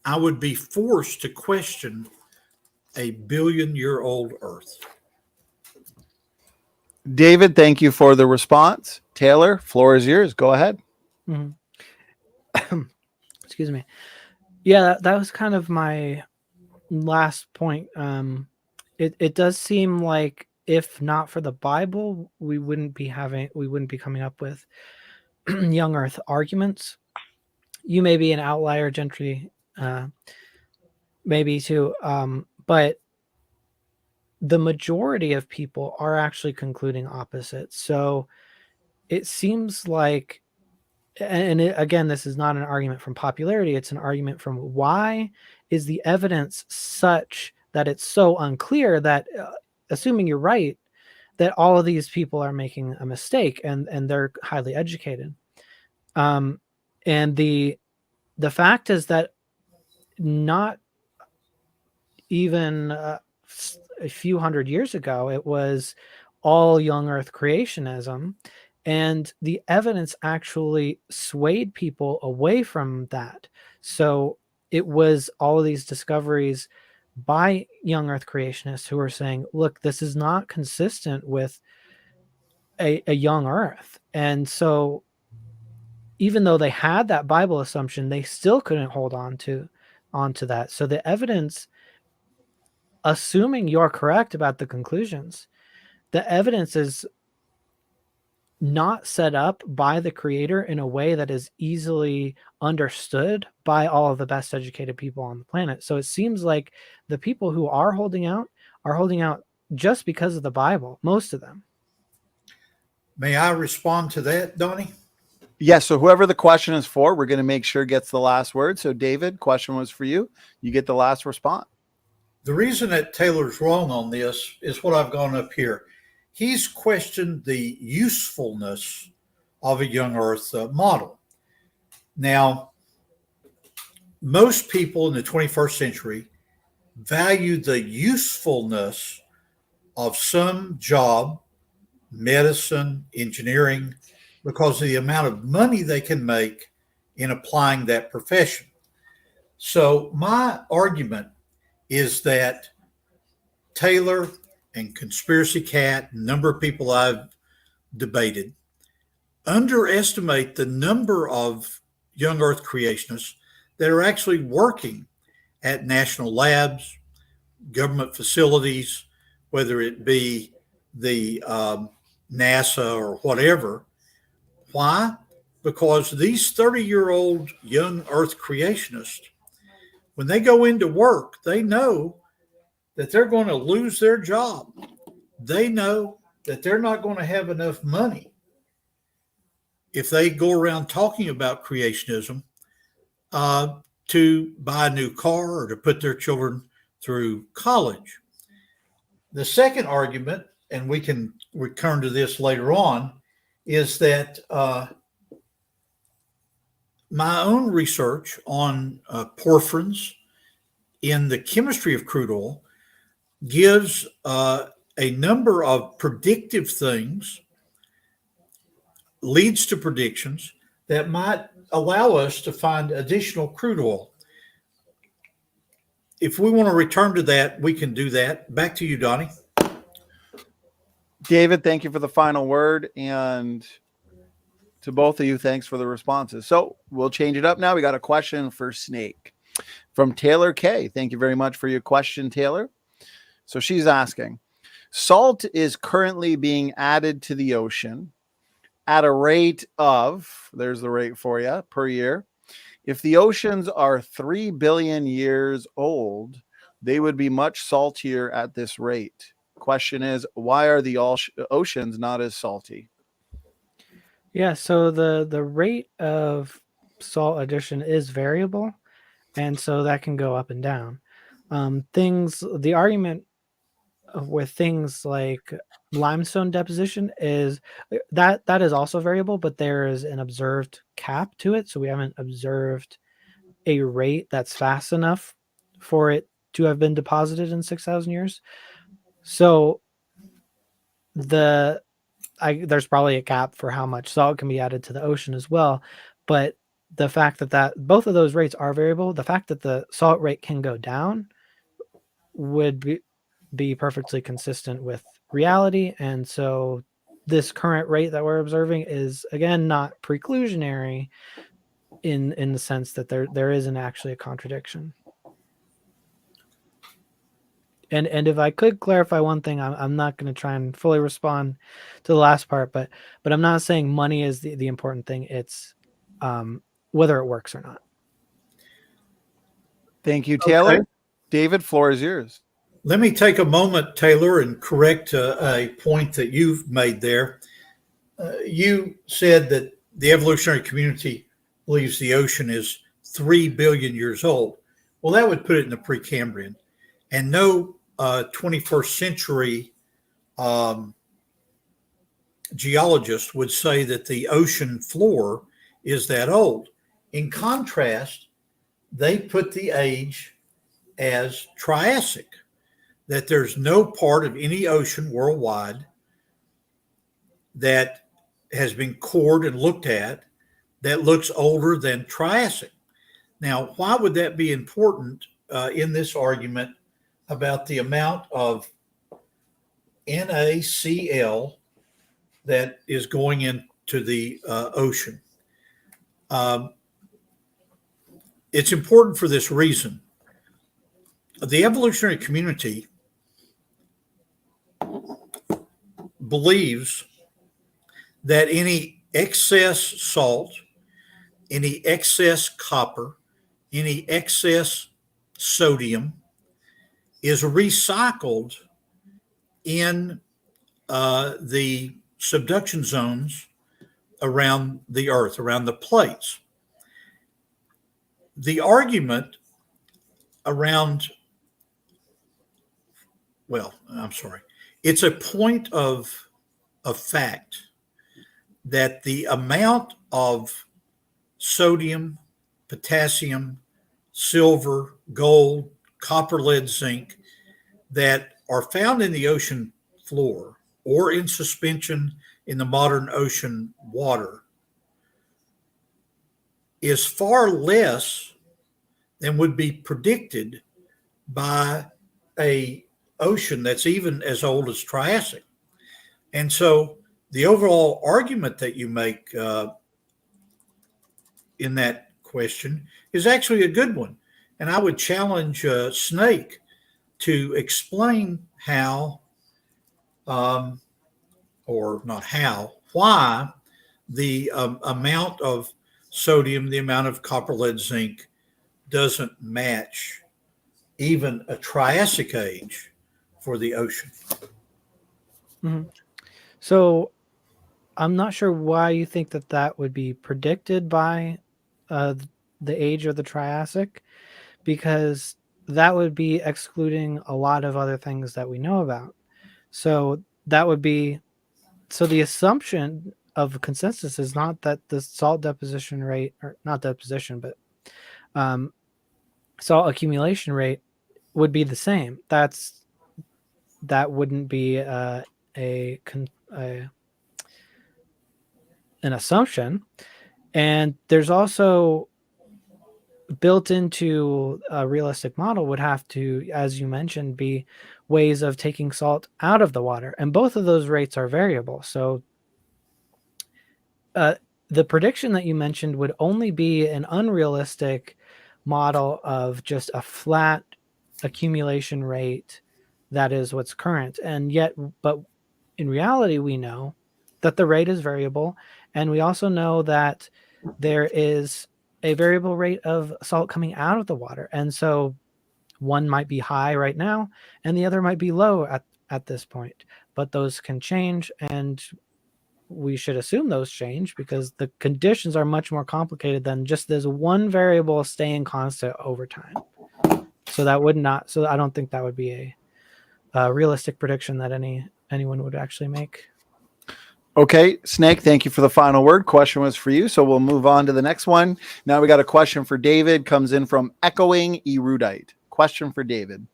I would be forced to question a billion-year-old Earth. David, thank you for the response. Taylor, floor is yours. Go ahead. Mm-hmm. Excuse me. Yeah, that was kind of my last point. It does seem like if not for the Bible, we wouldn't be coming up with young Earth arguments. You may be an outlier, Gentry, maybe too, but the majority of people are actually concluding opposites. So it seems like, and again, this is not an argument from popularity, it's an argument from why is the evidence such that it's so unclear that, assuming you're right, that all of these people are making a mistake and they're highly educated. And the fact is that not even a few hundred years ago, it was all young Earth creationism. And the evidence actually swayed people away from that. So it was all of these discoveries by young Earth creationists who were saying, look, this is not consistent with a young Earth. And so even though they had that Bible assumption, they still couldn't hold on to that. So the evidence, assuming you're correct about the conclusions, the evidence is not set up by the creator in a way that is easily understood by all of the best educated people on the planet. So it seems like the people who are holding out just because of the Bible, most of them. May I respond to that, Donny? Yes. So whoever the question is for, we're going to make sure gets the last word. So David, question was for you. You get the last response. The reason that Taylor's wrong on this is what I've gone up here. He's questioned the usefulness of a young Earth model. Now, most people in the 21st century value the usefulness of some job, medicine, engineering, because of the amount of money they can make in applying that profession. So my argument is that Taylor and Conspiracy Cat, a number of people I've debated, underestimate the number of young Earth creationists that are actually working at national labs, government facilities, whether it be the NASA or whatever. Why? Because these 30-year-old young Earth creationists, when they go into work, they know that they're going to lose their job. They know that they're not going to have enough money if they go around talking about creationism to buy a new car or to put their children through college. The second argument, and we can return to this later on, is that my own research on porphyrins in the chemistry of crude oil gives a number of predictive things, leads to predictions that might allow us to find additional crude oil. If we want to return to that, we can do that. Back to you, Donny. David, thank you for the final word. And to both of you, thanks for the responses. So we'll change it up now. We got a question for Snake from Taylor K. Thank you very much for your question, Taylor. So she's asking, salt is currently being added to the ocean at a rate of, there's the rate for you, per year. If the oceans are 3 billion years old, they would be much saltier at this rate. Question is, why are the oceans not as salty? Yeah, so the rate of salt addition is variable, and so that can go up and down. The argument with things like limestone deposition is that is also variable, but there is an observed cap to it. So we haven't observed a rate that's fast enough for it to have been deposited in 6,000 years. So there's probably a cap for how much salt can be added to the ocean as well. But the fact that both of those rates are variable, the fact that the salt rate can go down would be perfectly consistent with reality. And so this current rate that we're observing is, again, not preclusionary in the sense that there isn't actually a contradiction. And if I could clarify one thing, I'm not going to try and fully respond to the last part, but I'm not saying money is the important thing. It's whether it works or not. Thank you, Taylor. Okay. David, floor is yours. Let me take a moment, Taylor, and correct a point that you've made there. You said that the evolutionary community believes the ocean is 3 billion years old. Well, that would put it in the Precambrian. And no 21st century geologist would say that the ocean floor is that old. In contrast, they put the age as Triassic, that there's no part of any ocean worldwide that has been cored and looked at that looks older than Triassic. Now, why would that be important in this argument about the amount of NaCl that is going into the ocean? It's important for this reason. The evolutionary community believes that any excess salt, any excess copper, any excess sodium is recycled in the subduction zones around the Earth, around the plates. The argument around, it's a point of fact that the amount of sodium, potassium, silver, gold, copper, lead, zinc that are found in the ocean floor or in suspension in the modern ocean water is far less than would be predicted by a ocean that's even as old as Triassic. And so the overall argument that you make in that question is actually a good one. And I would challenge Snake to explain how, why the amount of sodium, the amount of copper, lead, zinc doesn't match even a Triassic age for the ocean. Mm-hmm. So I'm not sure why you think that would be predicted by the age of the Triassic, because that would be excluding a lot of other things that we know about. So that would be, so the assumption of consensus is not that the salt deposition rate, or not deposition, but salt accumulation rate would be the same. That wouldn't be an assumption. And there's also built into a realistic model would have to, as you mentioned, be ways of taking salt out of the water. And both of those rates are variable. So the prediction that you mentioned would only be an unrealistic model of just a flat accumulation rate that is what's current. And yet, but in reality, we know that the rate is variable. And we also know that there is a variable rate of salt coming out of the water. And so one might be high right now and the other might be low at this point, but those can change, and we should assume those change because the conditions are much more complicated than just this one variable staying constant over time. So that would not, so I don't think that would be a realistic prediction that anyone would actually make. Okay, Snake, thank you for the final word. Question was for you, so we'll move on to the next one. Now we got a question for David, comes in from Echoing Erudite. Question for David.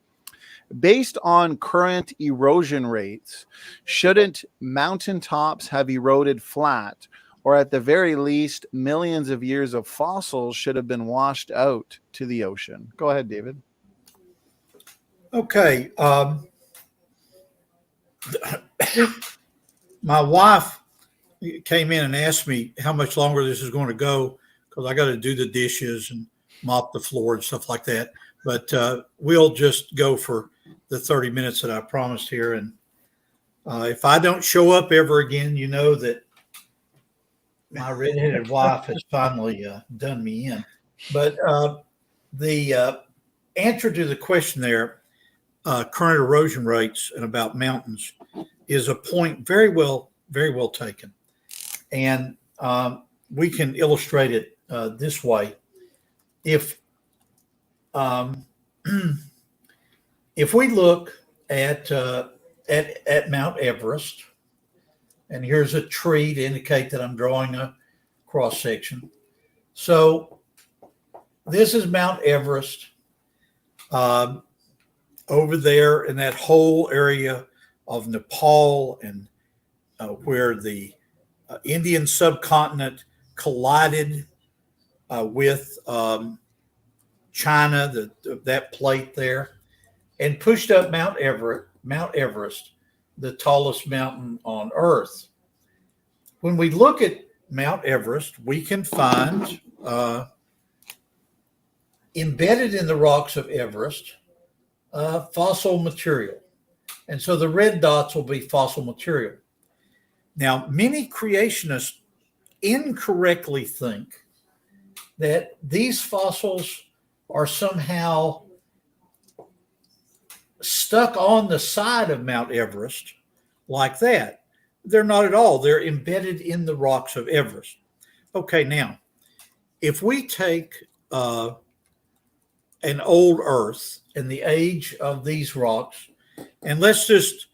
Based on current erosion rates, shouldn't mountaintops have eroded flat, or at the very least, millions of years of fossils should have been washed out to the ocean? Go ahead, David. Okay. My wife came in and asked me how much longer this is going to go, because I got to do the dishes and mop the floor and stuff like that. But we'll just go for the 30 minutes that I promised here. And if I don't show up ever again, you know that my redheaded wife has finally done me in. But the answer to the question there, current erosion rates and about mountains, is a point very well taken. And we can illustrate it this way. If we look at Mount Everest, and here's a tree to indicate that I'm drawing a cross section. So this is Mount Everest over there in that whole area of Nepal, and where the Indian subcontinent collided with China, that plate there, and pushed up Mount Everest, the tallest mountain on Earth. When we look at Mount Everest, we can find embedded in the rocks of Everest fossil material. And so the red dots will be fossil material. Now, many creationists incorrectly think that these fossils are somehow stuck on the side of Mount Everest like that. They're not at all. They're embedded in the rocks of Everest. Okay, now, if we take an old Earth and the age of these rocks, and let's just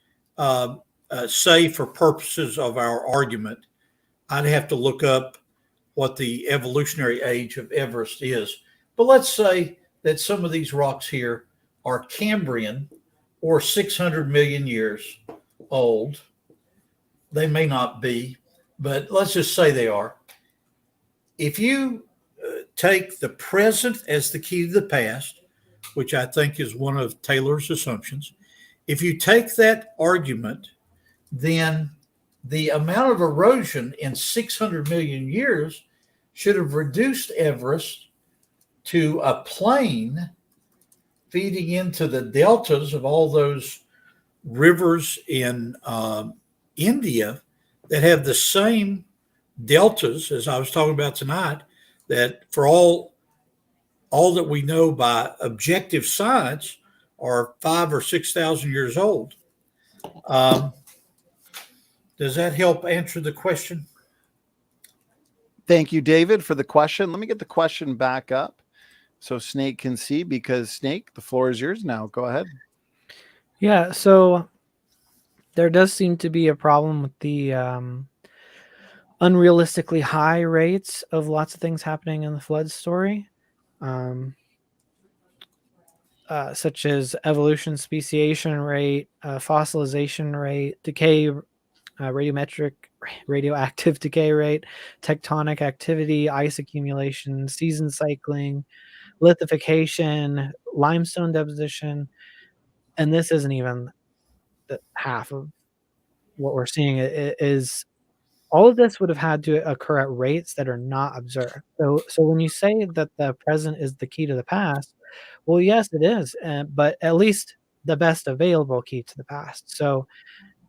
say, for purposes of our argument, I'd have to look up what the evolutionary age of Everest is. But let's say that some of these rocks here are Cambrian, or 600 million years old. They may not be, but let's just say they are. If you take the present as the key to the past, which I think is one of Taylor's assumptions, if you take that argument, then the amount of erosion in 600 million years should have reduced Everest to a plain feeding into the deltas of all those rivers in India that have the same deltas as I was talking about tonight, that for all that we know by objective science are 5,000 or 6,000 years old. Does that help answer the question? Thank you, David, for the question. Let me get the question back up so Snake can see, because Snake, the floor is yours now. Go ahead. Yeah, so there does seem to be a problem with the unrealistically high rates of lots of things happening in the flood story, such as evolution, speciation rate, fossilization rate, decay, radioactive decay rate, tectonic activity, ice accumulation, season cycling, lithification, limestone deposition, and this isn't even half of what we're seeing. It is all of this would have had to occur at rates that are not observed. So when you say that the present is the key to the past, well, yes, it is, but at least the best available key to the past. So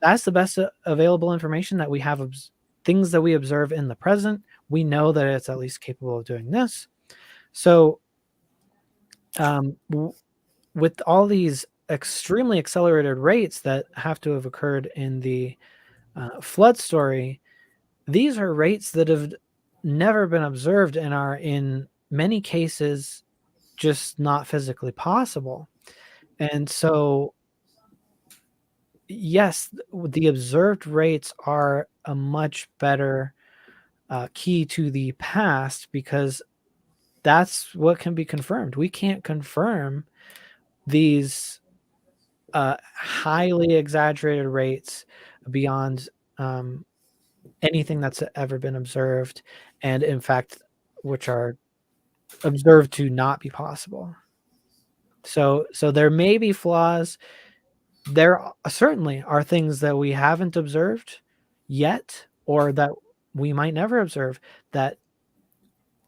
that's the best available information that we have. Things that we observe in the present, we know that it's at least capable of doing this. So with all these extremely accelerated rates that have to have occurred in the flood story, these are rates that have never been observed and are in many cases just not physically possible. And so, yes, the observed rates are a much better key to the past, because that's what can be confirmed. We can't confirm these highly exaggerated rates beyond anything that's ever been observed, and in fact, which are observed to not be possible. So there may be flaws. There certainly are things that we haven't observed yet, or that we might never observe, that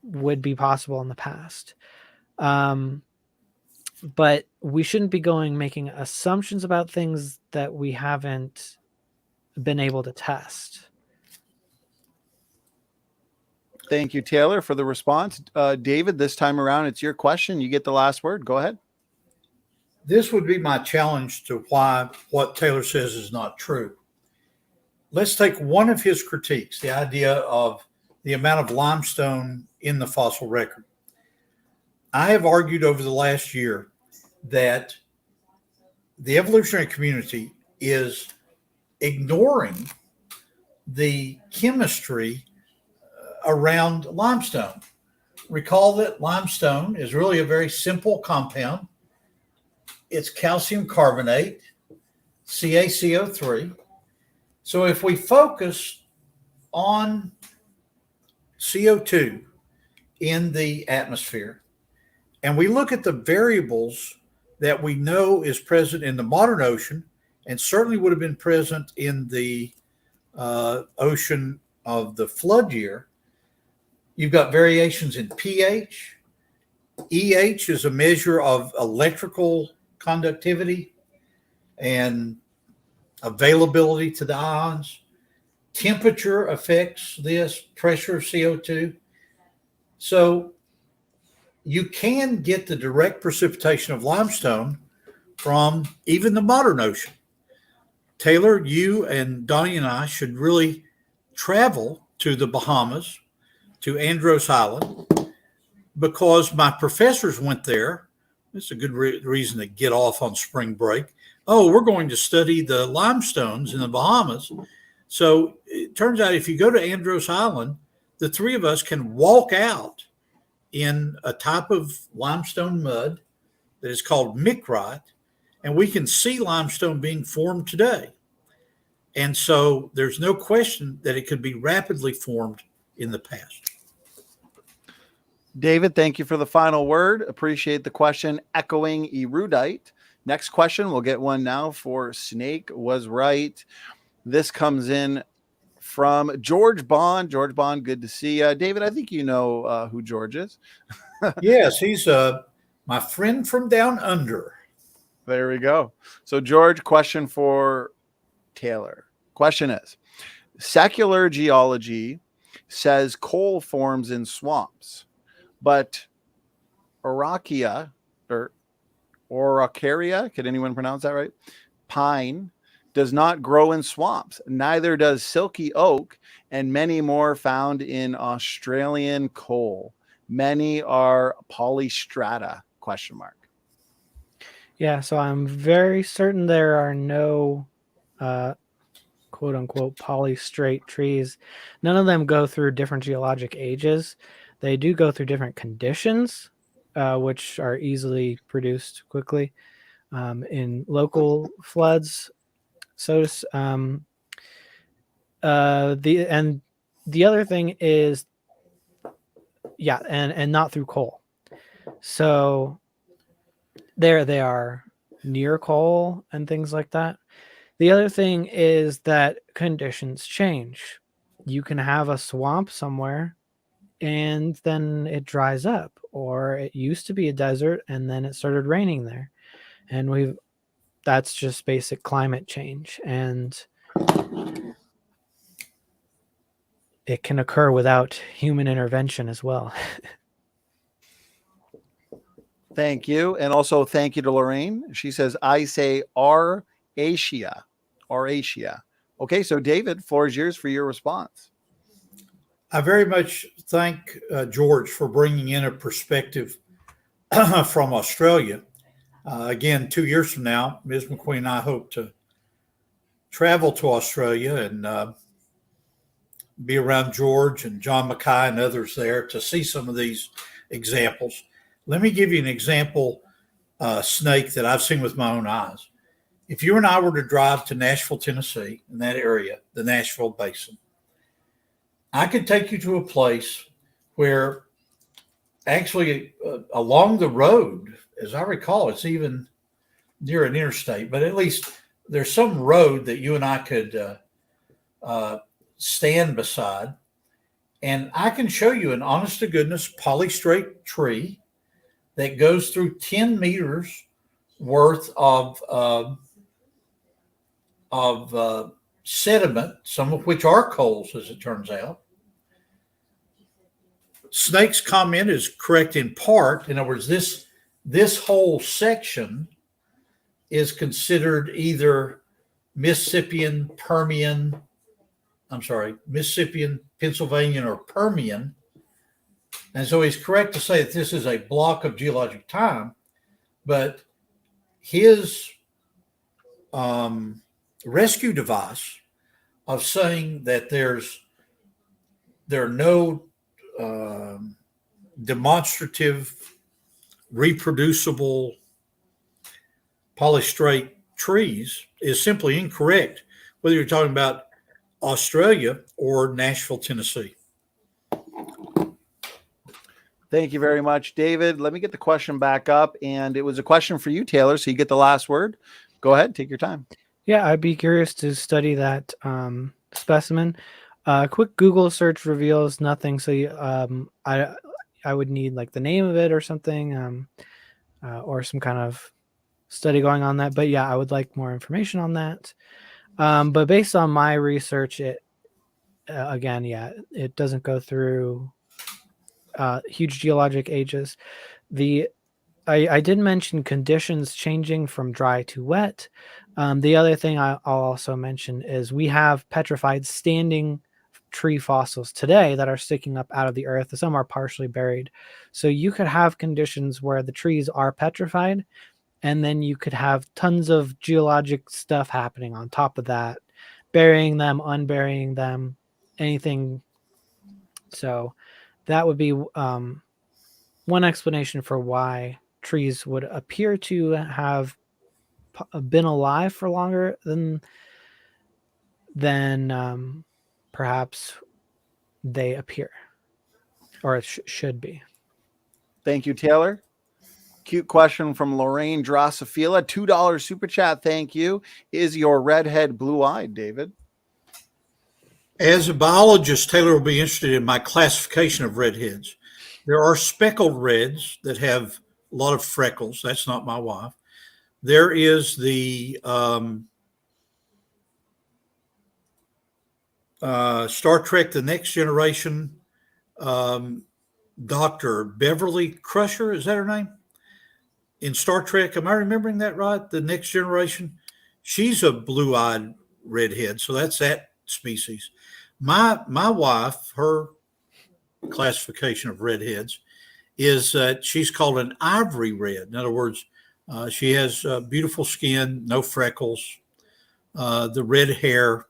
would be possible in the past. But we shouldn't be making assumptions about things that we haven't been able to test. Thank you, Taylor, for the response. David, this time around, it's your question. You get the last word. Go ahead. This would be my challenge to why what Taylor says is not true. Let's take one of his critiques, the idea of the amount of limestone in the fossil record. I have argued over the last year that the evolutionary community is ignoring the chemistry around limestone. Recall that limestone is really a very simple compound. It's calcium carbonate, CaCO3. So if we focus on CO2 in the atmosphere, and we look at the variables that we know is present in the modern ocean, and certainly would have been present in the ocean of the flood year, you've got variations in pH. EH is a measure of electrical conductivity and availability to the ions. Temperature affects this, pressure of CO2. So you can get the direct precipitation of limestone from even the modern ocean. Taylor, you and Donny and I should really travel to the Bahamas, to Andros Island, because my professors went there. It's a good reason to get off on spring break. Oh, we're going to study the limestones in the Bahamas. So it turns out if you go to Andros Island, the three of us can walk out in a type of limestone mud that is called micrite, and we can see limestone being formed today. And so there's no question that it could be rapidly formed in the past. David, thank you for the final word. Appreciate the question, echoing erudite. Next question, we'll get one now for Snake Was Right. This comes in from George Bond. George Bond, good to see you. David, I think you know who George is. Yes, he's my friend from down under. There we go. So, George, question for Taylor. Question is, secular geology says coal forms in swamps, but Araucaria, can anyone pronounce that right? Pine does not grow in swamps. Neither does silky oak, and many more found in Australian coal. Many are polystrata, ? Yeah, so I'm very certain there are no quote unquote polystrate trees. None of them go through different geologic ages. They do go through different conditions, which are easily produced quickly in local floods. So the other thing is, yeah, and not through coal. So there they are near coal and things like that. The other thing is that conditions change. You can have a swamp somewhere and then it dries up, or it used to be a desert and then it started raining there. And that's just basic climate change, and it can occur without human intervention as well. Thank you. And also thank you to Lorraine. She says, I say Asia. Okay, so David, floor is yours for your response. I very much thank George for bringing in a perspective from Australia. Again, 2 years from now, Ms. McQueen and I hope to travel to Australia and be around George and John Mackay and others there to see some of these examples. Let me give you an example snake that I've seen with my own eyes. If you and I were to drive to Nashville, Tennessee, in that area, the Nashville Basin, I could take you to a place where actually along the road, as I recall, it's even near an interstate, but at least there's some road that you and I could stand beside. And I can show you an honest to goodness polystrate tree that goes through 10 meters worth of sediment, some of which are coals, as it turns out. Snake's comment is correct in part. In other words, this whole section is considered either Mississippian, Pennsylvanian, or Permian. And so he's correct to say that this is a block of geologic time, but his rescue device of saying that there are no demonstrative, reproducible polystrate trees is simply incorrect, whether you're talking about Australia or Nashville, Tennessee. Thank you very much, David. Let me get the question back up. And it was a question for you, Taylor, so you get the last word. Go ahead, take your time. Yeah, I'd be curious to study that specimen. Quick Google search reveals nothing, so I would need like the name of it or something, or some kind of study going on that. But yeah, I would like more information on that. But based on my research, it doesn't go through huge geologic ages. I did mention conditions changing from dry to wet. The other thing I'll also mention is we have petrified standing tree fossils today that are sticking up out of the earth. Some are partially buried. So you could have conditions where the trees are petrified, and then you could have tons of geologic stuff happening on top of that, burying them, unburying them, anything. So that would be one explanation for why trees would appear to have been alive for longer than perhaps they appear, or it should be. Thank you, Taylor. Cute question from Lorraine Drosophila. $2 super chat. Thank you. Is your redhead blue-eyed, David? As a biologist, Taylor will be interested in my classification of redheads. There are speckled reds that have a lot of freckles. That's not my wife. There is the Star Trek The Next Generation Dr. Beverly Crusher. Is that her name? In Star Trek, am I remembering that right? The Next Generation? She's a blue-eyed redhead, so that's that species. My wife, her classification of redheads is that she's called an ivory red. In other words, she has beautiful skin, no freckles. The red hair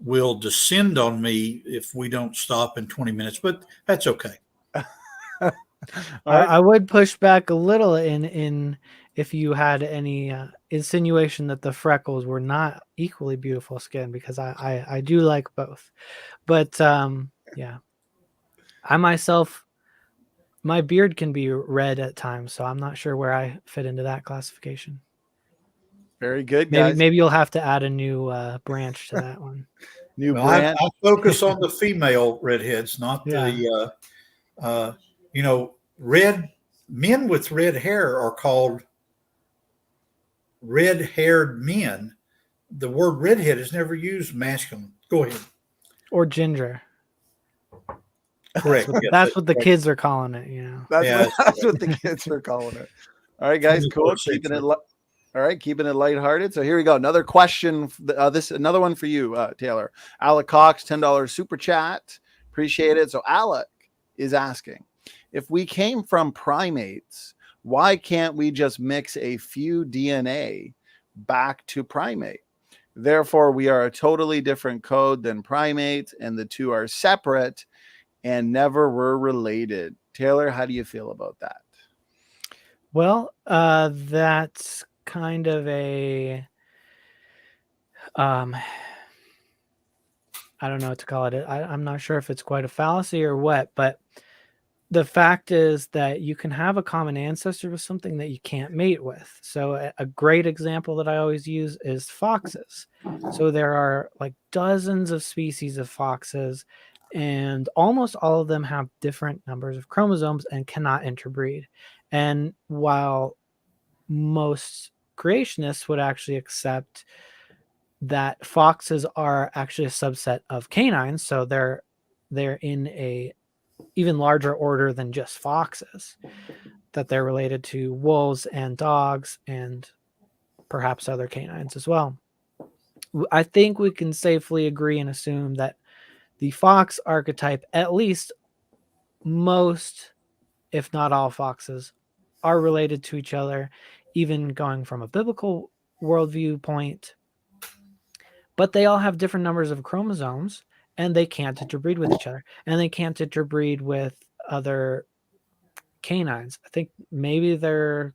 will descend on me if we don't stop in 20 minutes, but that's okay. I would push back a little in if you had any insinuation that the freckles were not equally beautiful skin, because I do like both. But yeah, I myself, my beard can be red at times, so I'm not sure where I fit into that classification. Very good, guys. Maybe you'll have to add a new branch to that one. I focus on the female redheads, not Yeah. red men with red hair are called red-haired men. The word redhead is never used masculine. Go ahead. Or ginger. Correct. That's what the kids are calling it, That's what the kids are calling it. All right, guys, cool. Keeping it lighthearted. So here we go. Another question. Another one for you, Taylor. Alec Cox, $10 super chat. Appreciate it. So Alec is asking, if we came from primates, why can't we just mix a few DNA back to primate? Therefore, we are a totally different code than primates, and the two are separate and never were related. Taylor, how do you feel about that? Well, that's kind of a I don't know what to call it. I'm not sure if it's quite a fallacy or what, but the fact is that you can have a common ancestor with something that you can't mate with. So a great example that I always use is foxes. So there are like dozens of species of foxes, and almost all of them have different numbers of chromosomes and cannot interbreed. And while most creationists would actually accept that foxes are actually a subset of canines, so they're in a even larger order than just foxes, that they're related to wolves and dogs and perhaps other canines as well. I think we can safely agree and assume that the fox archetype, at least most, if not all foxes, are related to each other, even going from a biblical worldview point. But they all have different numbers of chromosomes, and they can't interbreed with each other, and they can't interbreed with other canines. I think maybe there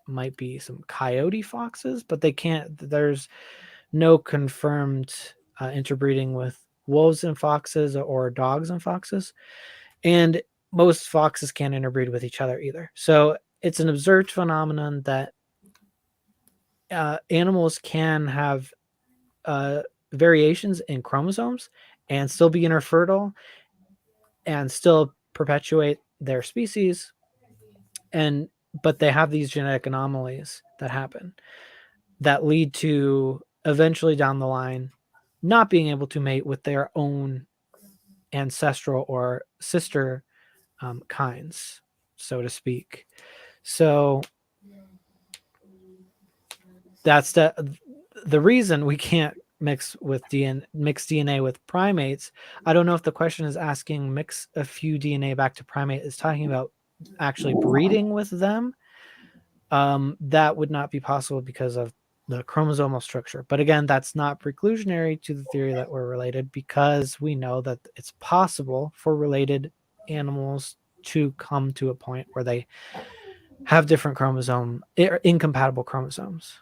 might be some coyote foxes, but they can't. There's no confirmed interbreeding with wolves and foxes or dogs and foxes, and most foxes can't interbreed with each other either. So it's an observed phenomenon that animals can have variations in chromosomes and still be interfertile and still perpetuate their species, but they have these genetic anomalies that happen that lead to eventually down the line not being able to mate with their own ancestral or sister kinds, so to speak. So that's the reason we can't mix DNA with primates. I don't know if the question is asking mix a few DNA back to primate is talking about actually breeding with them. That would not be possible because of the chromosomal structure. But again, that's not preclusionary to the theory that we're related, because we know that it's possible for related animals to come to a point where they have different incompatible chromosomes.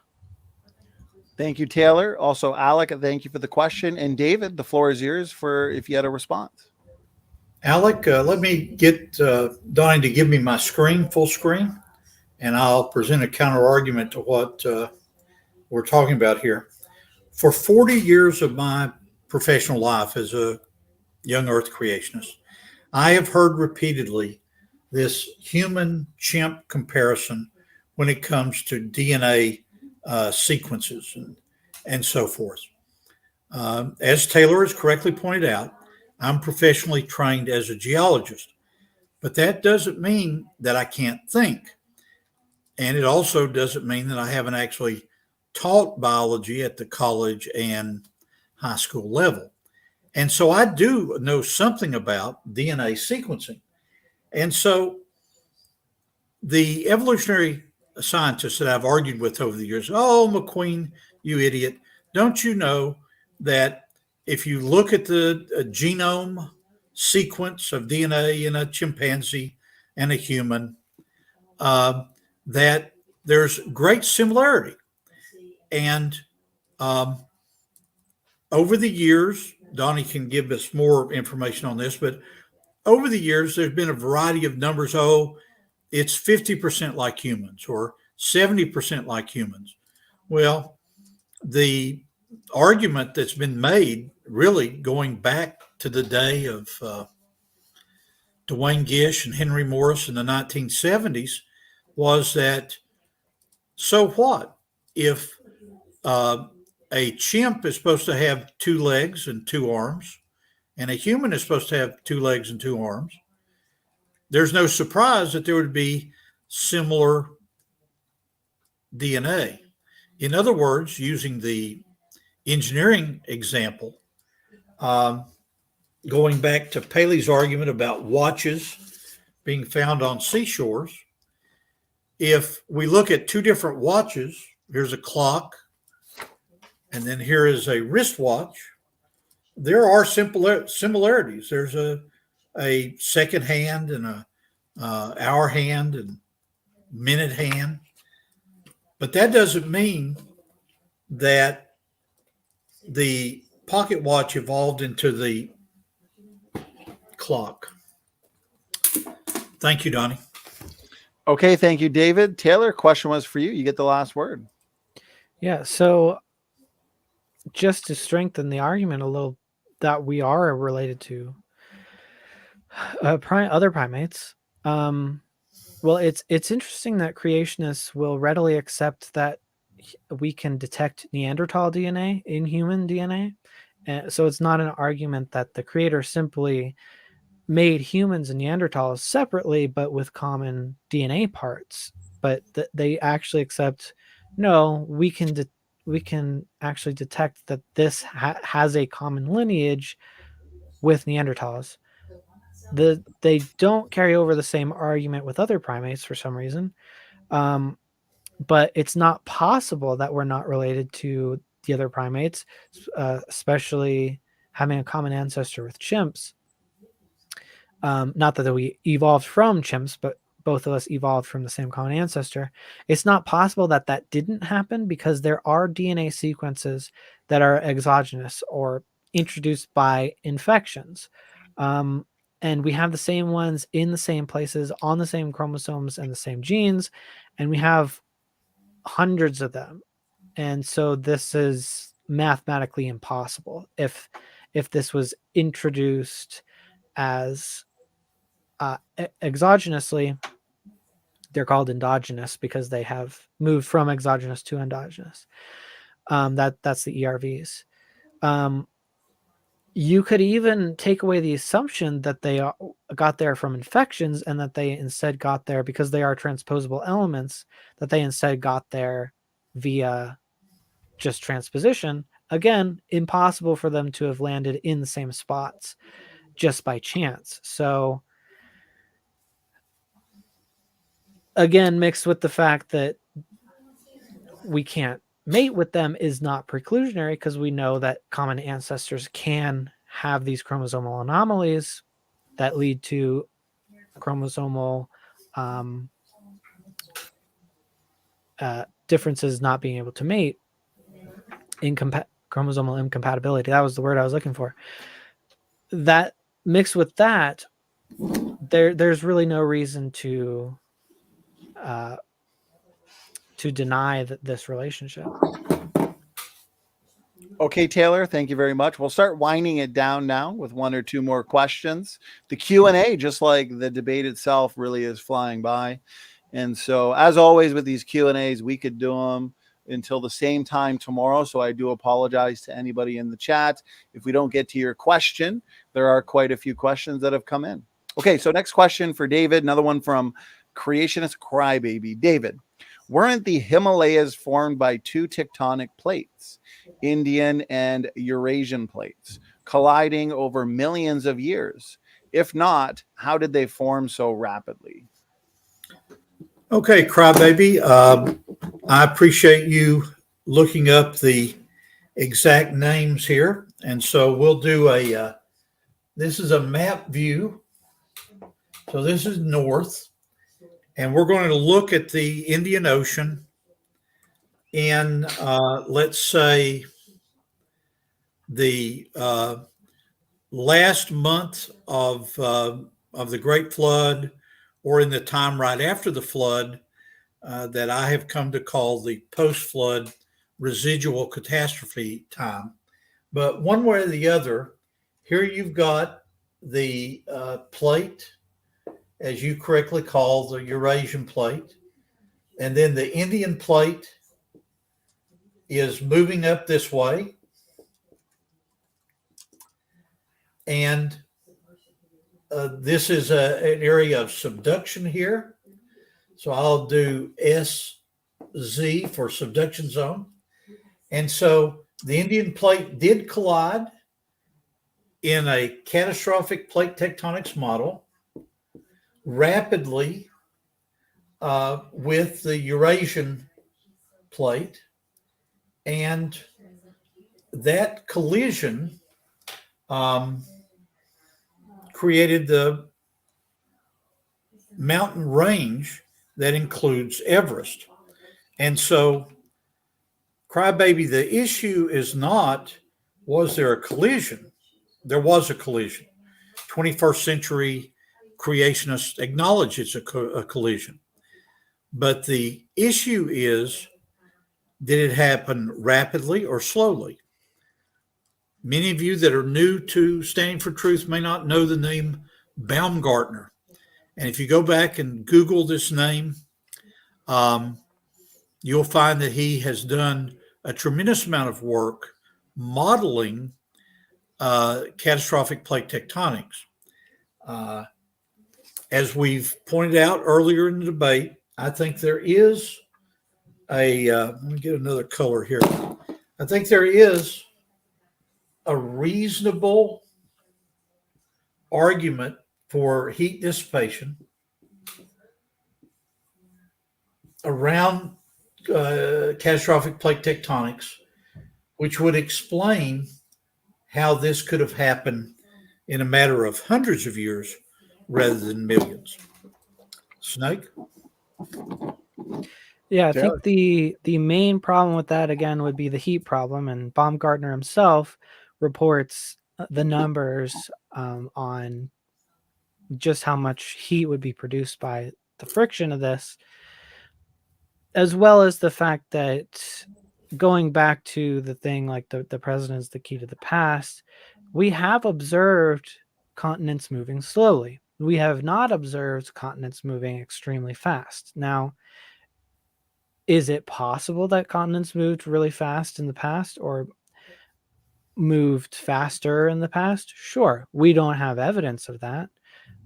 Thank you, Taylor. Also, Alec, thank you for the question. And David, the floor is yours for if you had a response. Alec, let me get Donnie to give me my screen, full screen, and I'll present a counter argument to what we're talking about here. For 40 years of my professional life as a young earth creationist, I have heard repeatedly this human chimp comparison when it comes to DNA sequences and so forth. As Taylor has correctly pointed out, I'm professionally trained as a geologist, but that doesn't mean that I can't think. And it also doesn't mean that I haven't actually taught biology at the college and high school level. And so I do know something about DNA sequencing. And so the evolutionary scientists that I've argued with over the years, oh, McQueen, you idiot, don't you know that if you look at the genome sequence of DNA in a chimpanzee and a human, that there's great similarity. And over the years, Donnie can give us more information on this, but over the years, there's been a variety of numbers. Oh, it's 50% like humans or 70% like humans. Well, the argument that's been made, really going back to the day of Dwayne Gish and Henry Morris in the 1970s, was that so what if a chimp is supposed to have 2 legs and 2 arms, and a human is supposed to have 2 legs and 2 arms? There's no surprise that there would be similar DNA. In other words, using the engineering example, going back to Paley's argument about watches being found on seashores, if we look at 2 different watches, here's a clock, and then here is a wristwatch, there are similarities. There's a second hand and a hour hand and minute hand. But that doesn't mean that the pocket watch evolved into the clock. Thank you, Donnie. Okay, thank you, David. Taylor, question was for you. You get the last word. Yeah, so just to strengthen the argument a little, that we are related to other primates. Well, it's interesting that creationists will readily accept that we can detect Neanderthal DNA in human DNA. And so it's not an argument that the creator simply made humans and Neanderthals separately, but with common DNA parts. But they actually accept, no, we can actually detect that this has a common lineage with Neanderthals. They don't carry over the same argument with other primates for some reason. But it's not possible that we're not related to the other primates, especially having a common ancestor with chimps. Not that we evolved from chimps, but both of us evolved from the same common ancestor. It's not possible that that didn't happen because there are DNA sequences that are exogenous or introduced by infections. And we have the same ones in the same places on the same chromosomes and the same genes. And we have hundreds of them. And so this is mathematically impossible. If this was introduced as exogenously, they're called endogenous because they have moved from exogenous to endogenous. That's the ERVs. You could even take away the assumption that they got there from infections and that they instead got there because they are transposable elements, that they instead got there via just transposition. Again, impossible for them to have landed in the same spots just by chance. So again, mixed with the fact that we can't mate with them is not preclusionary, because we know that common ancestors can have these chromosomal anomalies that lead to chromosomal differences not being able to mate. Chromosomal incompatibility, that was the word I was looking for. That mixed with that, there's really no reason to deny this relationship. Okay, Taylor, thank you very much. We'll start winding it down now with one or two more questions. The Q&A, just like the debate itself, really is flying by. And so, as always with these Q&As, we could do them until the same time tomorrow. So I do apologize to anybody in the chat if we don't get to your question. There are quite a few questions that have come in. Okay, so next question for David, another one from Creationist Crybaby. David, weren't the Himalayas formed by two tectonic plates, Indian and Eurasian plates, colliding over millions of years? If not, how did they form so rapidly? Okay, Crybaby. I appreciate you looking up the exact names here. And so we'll do this is a map view. So this is north. And we're going to look at the Indian Ocean in, let's say, the last month of the Great Flood, or in the time right after the flood, that I have come to call the post-flood residual catastrophe time. But one way or the other, here you've got the plate, as you correctly call the Eurasian plate, and then the Indian plate is moving up this way, and this is an area of subduction here. So I'll do SZ for subduction zone. And so the Indian plate did collide in a catastrophic plate tectonics model rapidly with the Eurasian plate. And that collision created the mountain range that includes Everest. And so, crybaby, the issue is not, was there a collision? There was a collision. 21st century creationists acknowledge it's a collision. But the issue is, did it happen rapidly or slowly? Many of you that are new to Standing for Truth may not know the name Baumgartner. And if you go back and Google this name, you'll find that he has done a tremendous amount of work modeling catastrophic plate tectonics. As we've pointed out earlier in the debate, I think there is let me get another color here. I think there is a reasonable argument for heat dissipation around catastrophic plate tectonics, which would explain how this could have happened in a matter of hundreds of years rather than millions. Snake? Yeah, I think the main problem with that, again, would be the heat problem. And Baumgartner himself reports the numbers on just how much heat would be produced by the friction of this, as well as the fact that, going back to the thing like the present is the key to the past, we have observed continents moving slowly. We have not observed continents moving extremely fast. Now, is it possible that continents moved really fast in the past or moved faster in the past? Sure. We don't have evidence of that.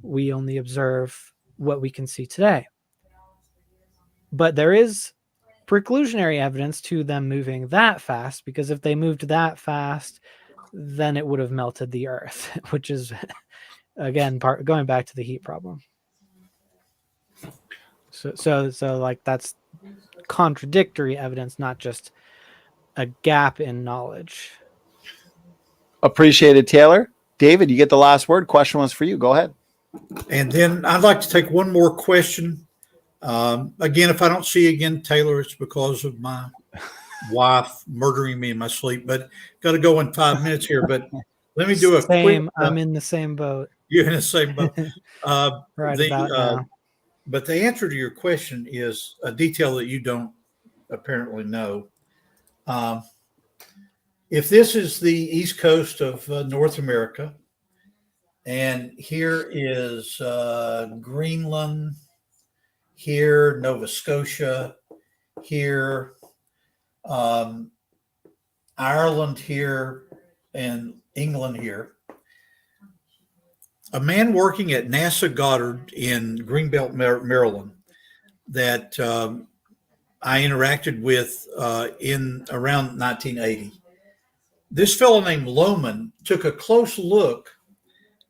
We only observe what we can see today. But there is preclusionary evidence to them moving that fast, because if they moved that fast, then it would have melted the earth, which is, again, going back to the heat problem. So like, that's contradictory evidence, not just a gap in knowledge. Appreciated, Taylor. David, you get the last word. Question was for you. Go ahead. And then I'd like to take one more question. Again, if I don't see you again, Taylor, it's because of my wife murdering me in my sleep. But got to go in 5 minutes here. But let me do a quick. I'm in the same boat. You're in the same boat. Right about now. But the answer to your question is a detail that you don't apparently know. If this is the east coast of North America, and here is Greenland, here Nova Scotia, here Ireland here, and England here. A man working at NASA Goddard in Greenbelt, Maryland, that I interacted with in around 1980. This fellow named Lohman took a close look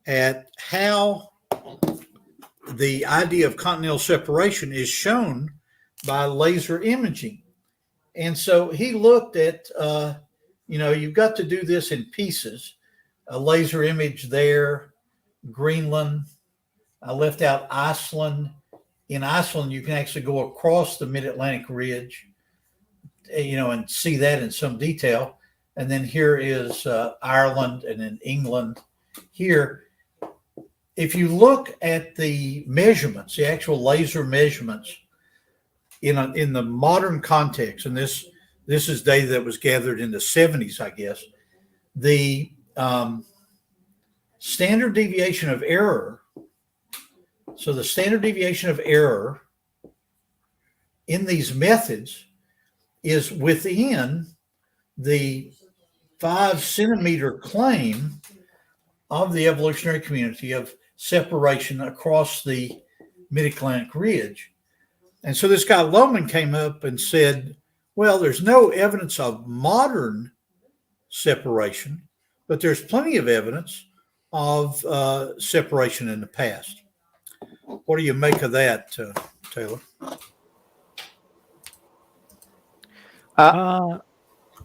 at how the idea of continental separation is shown by laser imaging. And so he looked at, you've got to do this in pieces. A laser image there, Greenland. I left out Iceland. In Iceland, you can actually go across the mid-Atlantic ridge, and see that in some detail. And then here is Ireland, and then England here. If you look at the measurements, the actual laser measurements in the modern context, and this is data that was gathered in the 70s, I guess, the standard deviation of error. So the standard deviation of error in these methods is within the 5 centimeter claim of the evolutionary community of separation across the mid-Atlantic ridge. And so this guy Lohman came up and said, well, there's no evidence of modern separation, but there's plenty of evidence of separation in the past. What do you make of that, Taylor?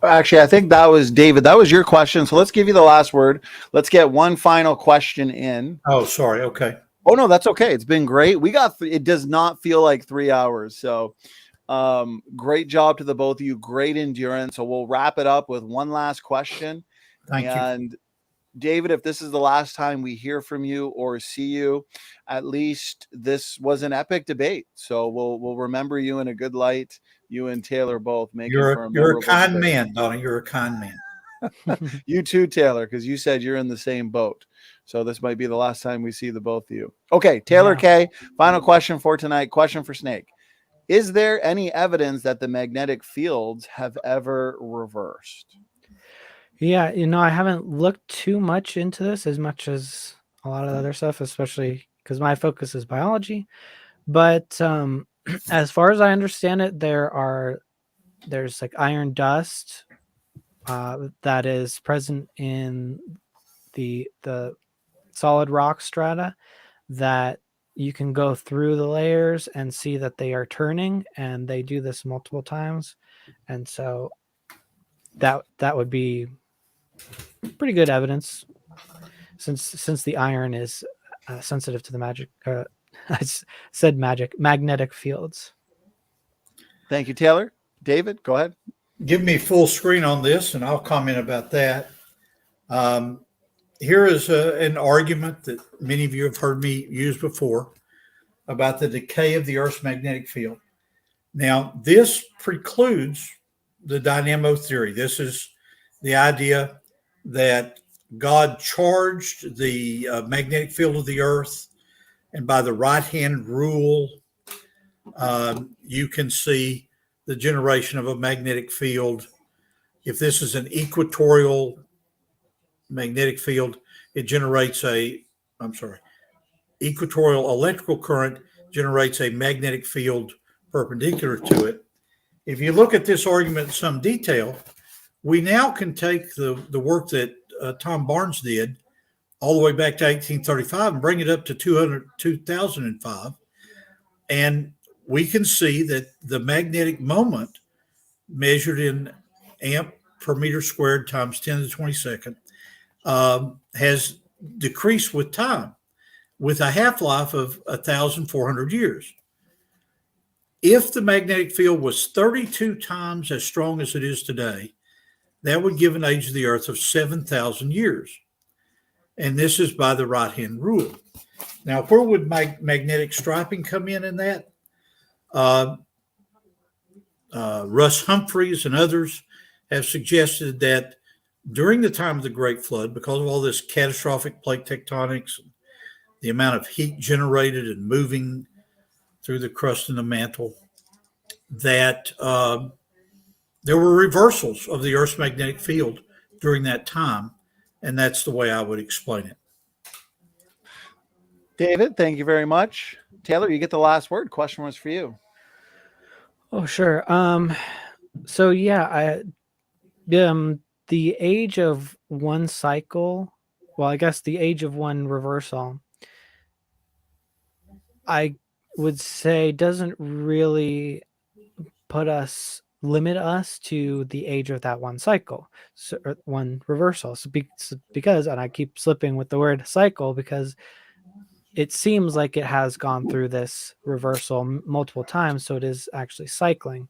Actually, I think that was David. That was your question. So let's give you the last word. Let's get one final question in. Oh, sorry. Okay. Oh no, that's okay. It's been great. We got it does not feel like 3 hours. So great job to the both of you. Great endurance. So we'll wrap it up with one last question. Thank you. And David, if this is the last time we hear from you or see you, at least this was an epic debate. So we'll remember you in a good light. You and Taylor both making for a You're a kind debate. man, Donny. You're a kind man. You too, Taylor, because you said you're in the same boat. So this might be the last time we see the both of you. Okay, Taylor K. Final question for tonight. Question for Snake. Is there any evidence that the magnetic fields have ever reversed? Yeah, I haven't looked too much into this as much as a lot of the other stuff, especially because my focus is biology. But as far as I understand it, there's like iron dust that is present in the solid rock strata that you can go through the layers and see that they are turning, and they do this multiple times. And so that would be pretty good evidence since the iron is sensitive to the magnetic fields. Thank you, Taylor. David, go ahead. Give me full screen on this and I'll comment about that. Here is an argument that many of you have heard me use before about the decay of the Earth's magnetic field. Now, this precludes the dynamo theory. This is the idea that God charged the magnetic field of the Earth, and by the right-hand rule, you can see the generation of a magnetic field. If this is an equatorial magnetic field, it generates equatorial electrical current generates a magnetic field perpendicular to it. If you look at this argument in some detail, we now can take the work that Tom Barnes did all the way back to 1835 and bring it up to 2005. And we can see that the magnetic moment measured in amp per meter squared times 10 to the 22nd has decreased with time, with a half-life of 1,400 years. If the magnetic field was 32 times as strong as it is today, that would give an age of the Earth of 7,000 years. And this is by the right-hand rule. Now, where would magnetic striping come in that? Russ Humphreys and others have suggested that during the time of the Great Flood, because of all this catastrophic plate tectonics, the amount of heat generated and moving through the crust and the mantle, that there were reversals of the Earth's magnetic field during that time, and that's the way I would explain it. David, thank you very much. Taylor, you get the last word. Question was for you. Oh, sure. So yeah, the age of one cycle, well, I guess the age of one reversal, I would say doesn't really limit us to the age of that one cycle, so, or one reversal. So because, and I keep slipping with the word cycle, because it seems like it has gone through this reversal multiple times, so it is actually cycling.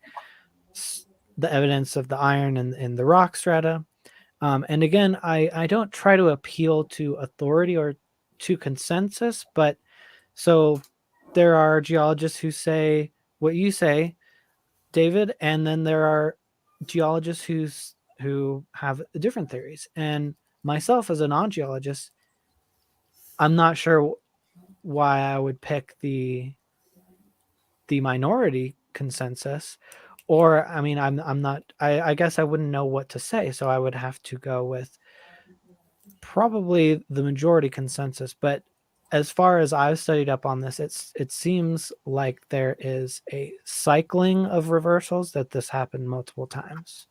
The evidence of the iron in the rock strata. And again, I don't try to appeal to authority or to consensus, but so there are geologists who say what you say, David, and then there are geologists who have different theories. And myself as a non-geologist, I'm not sure why I would pick the minority consensus, or I mean, I'm not. I guess I wouldn't know what to say, so I would have to go with probably the majority consensus. But as far as I've studied up on this, it seems like there is a cycling of reversals, that this happened multiple times.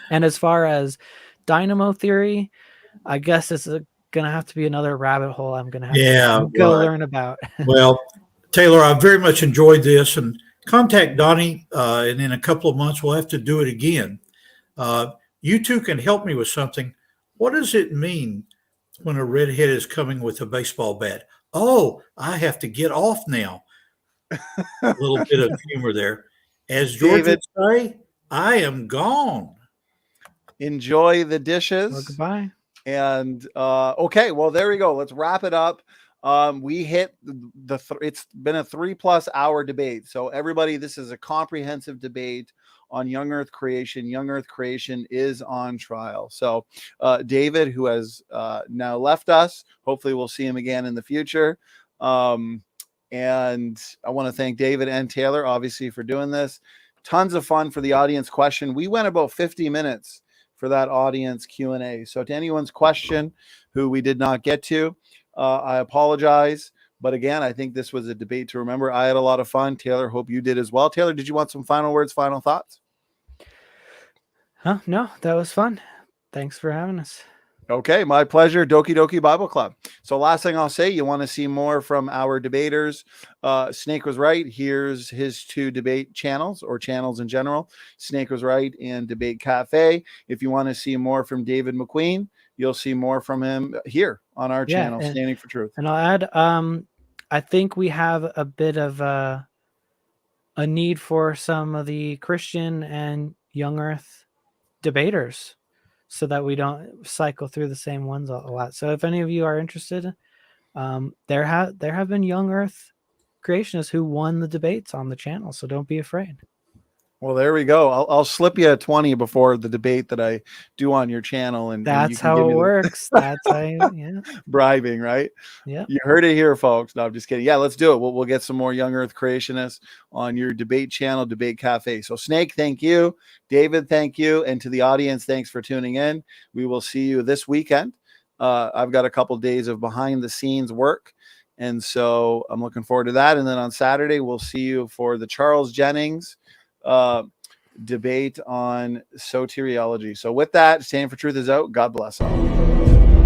And as far as dynamo theory, I guess it's going to have to be another rabbit hole I'm going to have to go learn about. Well, Taylor, I very much enjoyed this, and contact Donny, and in a couple of months we'll have to do it again. You two can help me with something. What does it mean when a redhead is coming with a baseball bat? Oh, I have to get off now. A little bit of humor there. As George David, would say, I am gone. enjoy the Well, dishes. goodbye. And okay, well, there we go. Let's wrap it up. We hit it's been a 3+ hour debate. So everybody, this is a comprehensive debate on young earth creation. Young earth creation is on trial. So David, who has now left us, hopefully we'll see him again in the future. And I want to thank David and Taylor, obviously, for doing this. Tons of fun for the audience question. We went about 50 minutes for that audience Q&A. So to anyone's question who we did not get to, I apologize. But again, I think this was a debate to remember. I had a lot of fun. Taylor, hope you did as well. Taylor, did you want some final words, final thoughts? Huh? No, that was fun. Thanks for having us. Okay, my pleasure. Doki Doki Bible Club. So last thing I'll say, you want to see more from our debaters. Snake was right. Here's his 2 debate channels, or channels in general. Snake was right and Debate Cafe. If you want to see more from David McQueen, you'll see more from him here on our channel, Standing for Truth. And I'll add, I think we have a bit of a need for some of the Christian and young earth debaters, so that we don't cycle through the same ones a lot. So if any of you are interested, there have been young earth creationists who won the debates on the channel, so don't be afraid. Well, there we go. I'll slip you a 20 before the debate that I do on your channel, and That's you can how give it me works. That's how yeah. bribing, right? Yeah. You heard it here, folks. No, I'm just kidding. Yeah, let's do it. We'll get some more young earth creationists on your debate channel, Debate Cafe. So Snake, thank you. David, thank you. And to the audience, thanks for tuning in. We will see you this weekend. I've got a couple days of behind the scenes work, and so I'm looking forward to that. And then on Saturday, we'll see you for the Charles Jennings debate on soteriology. So with that, Standing for Truth is out. God bless all.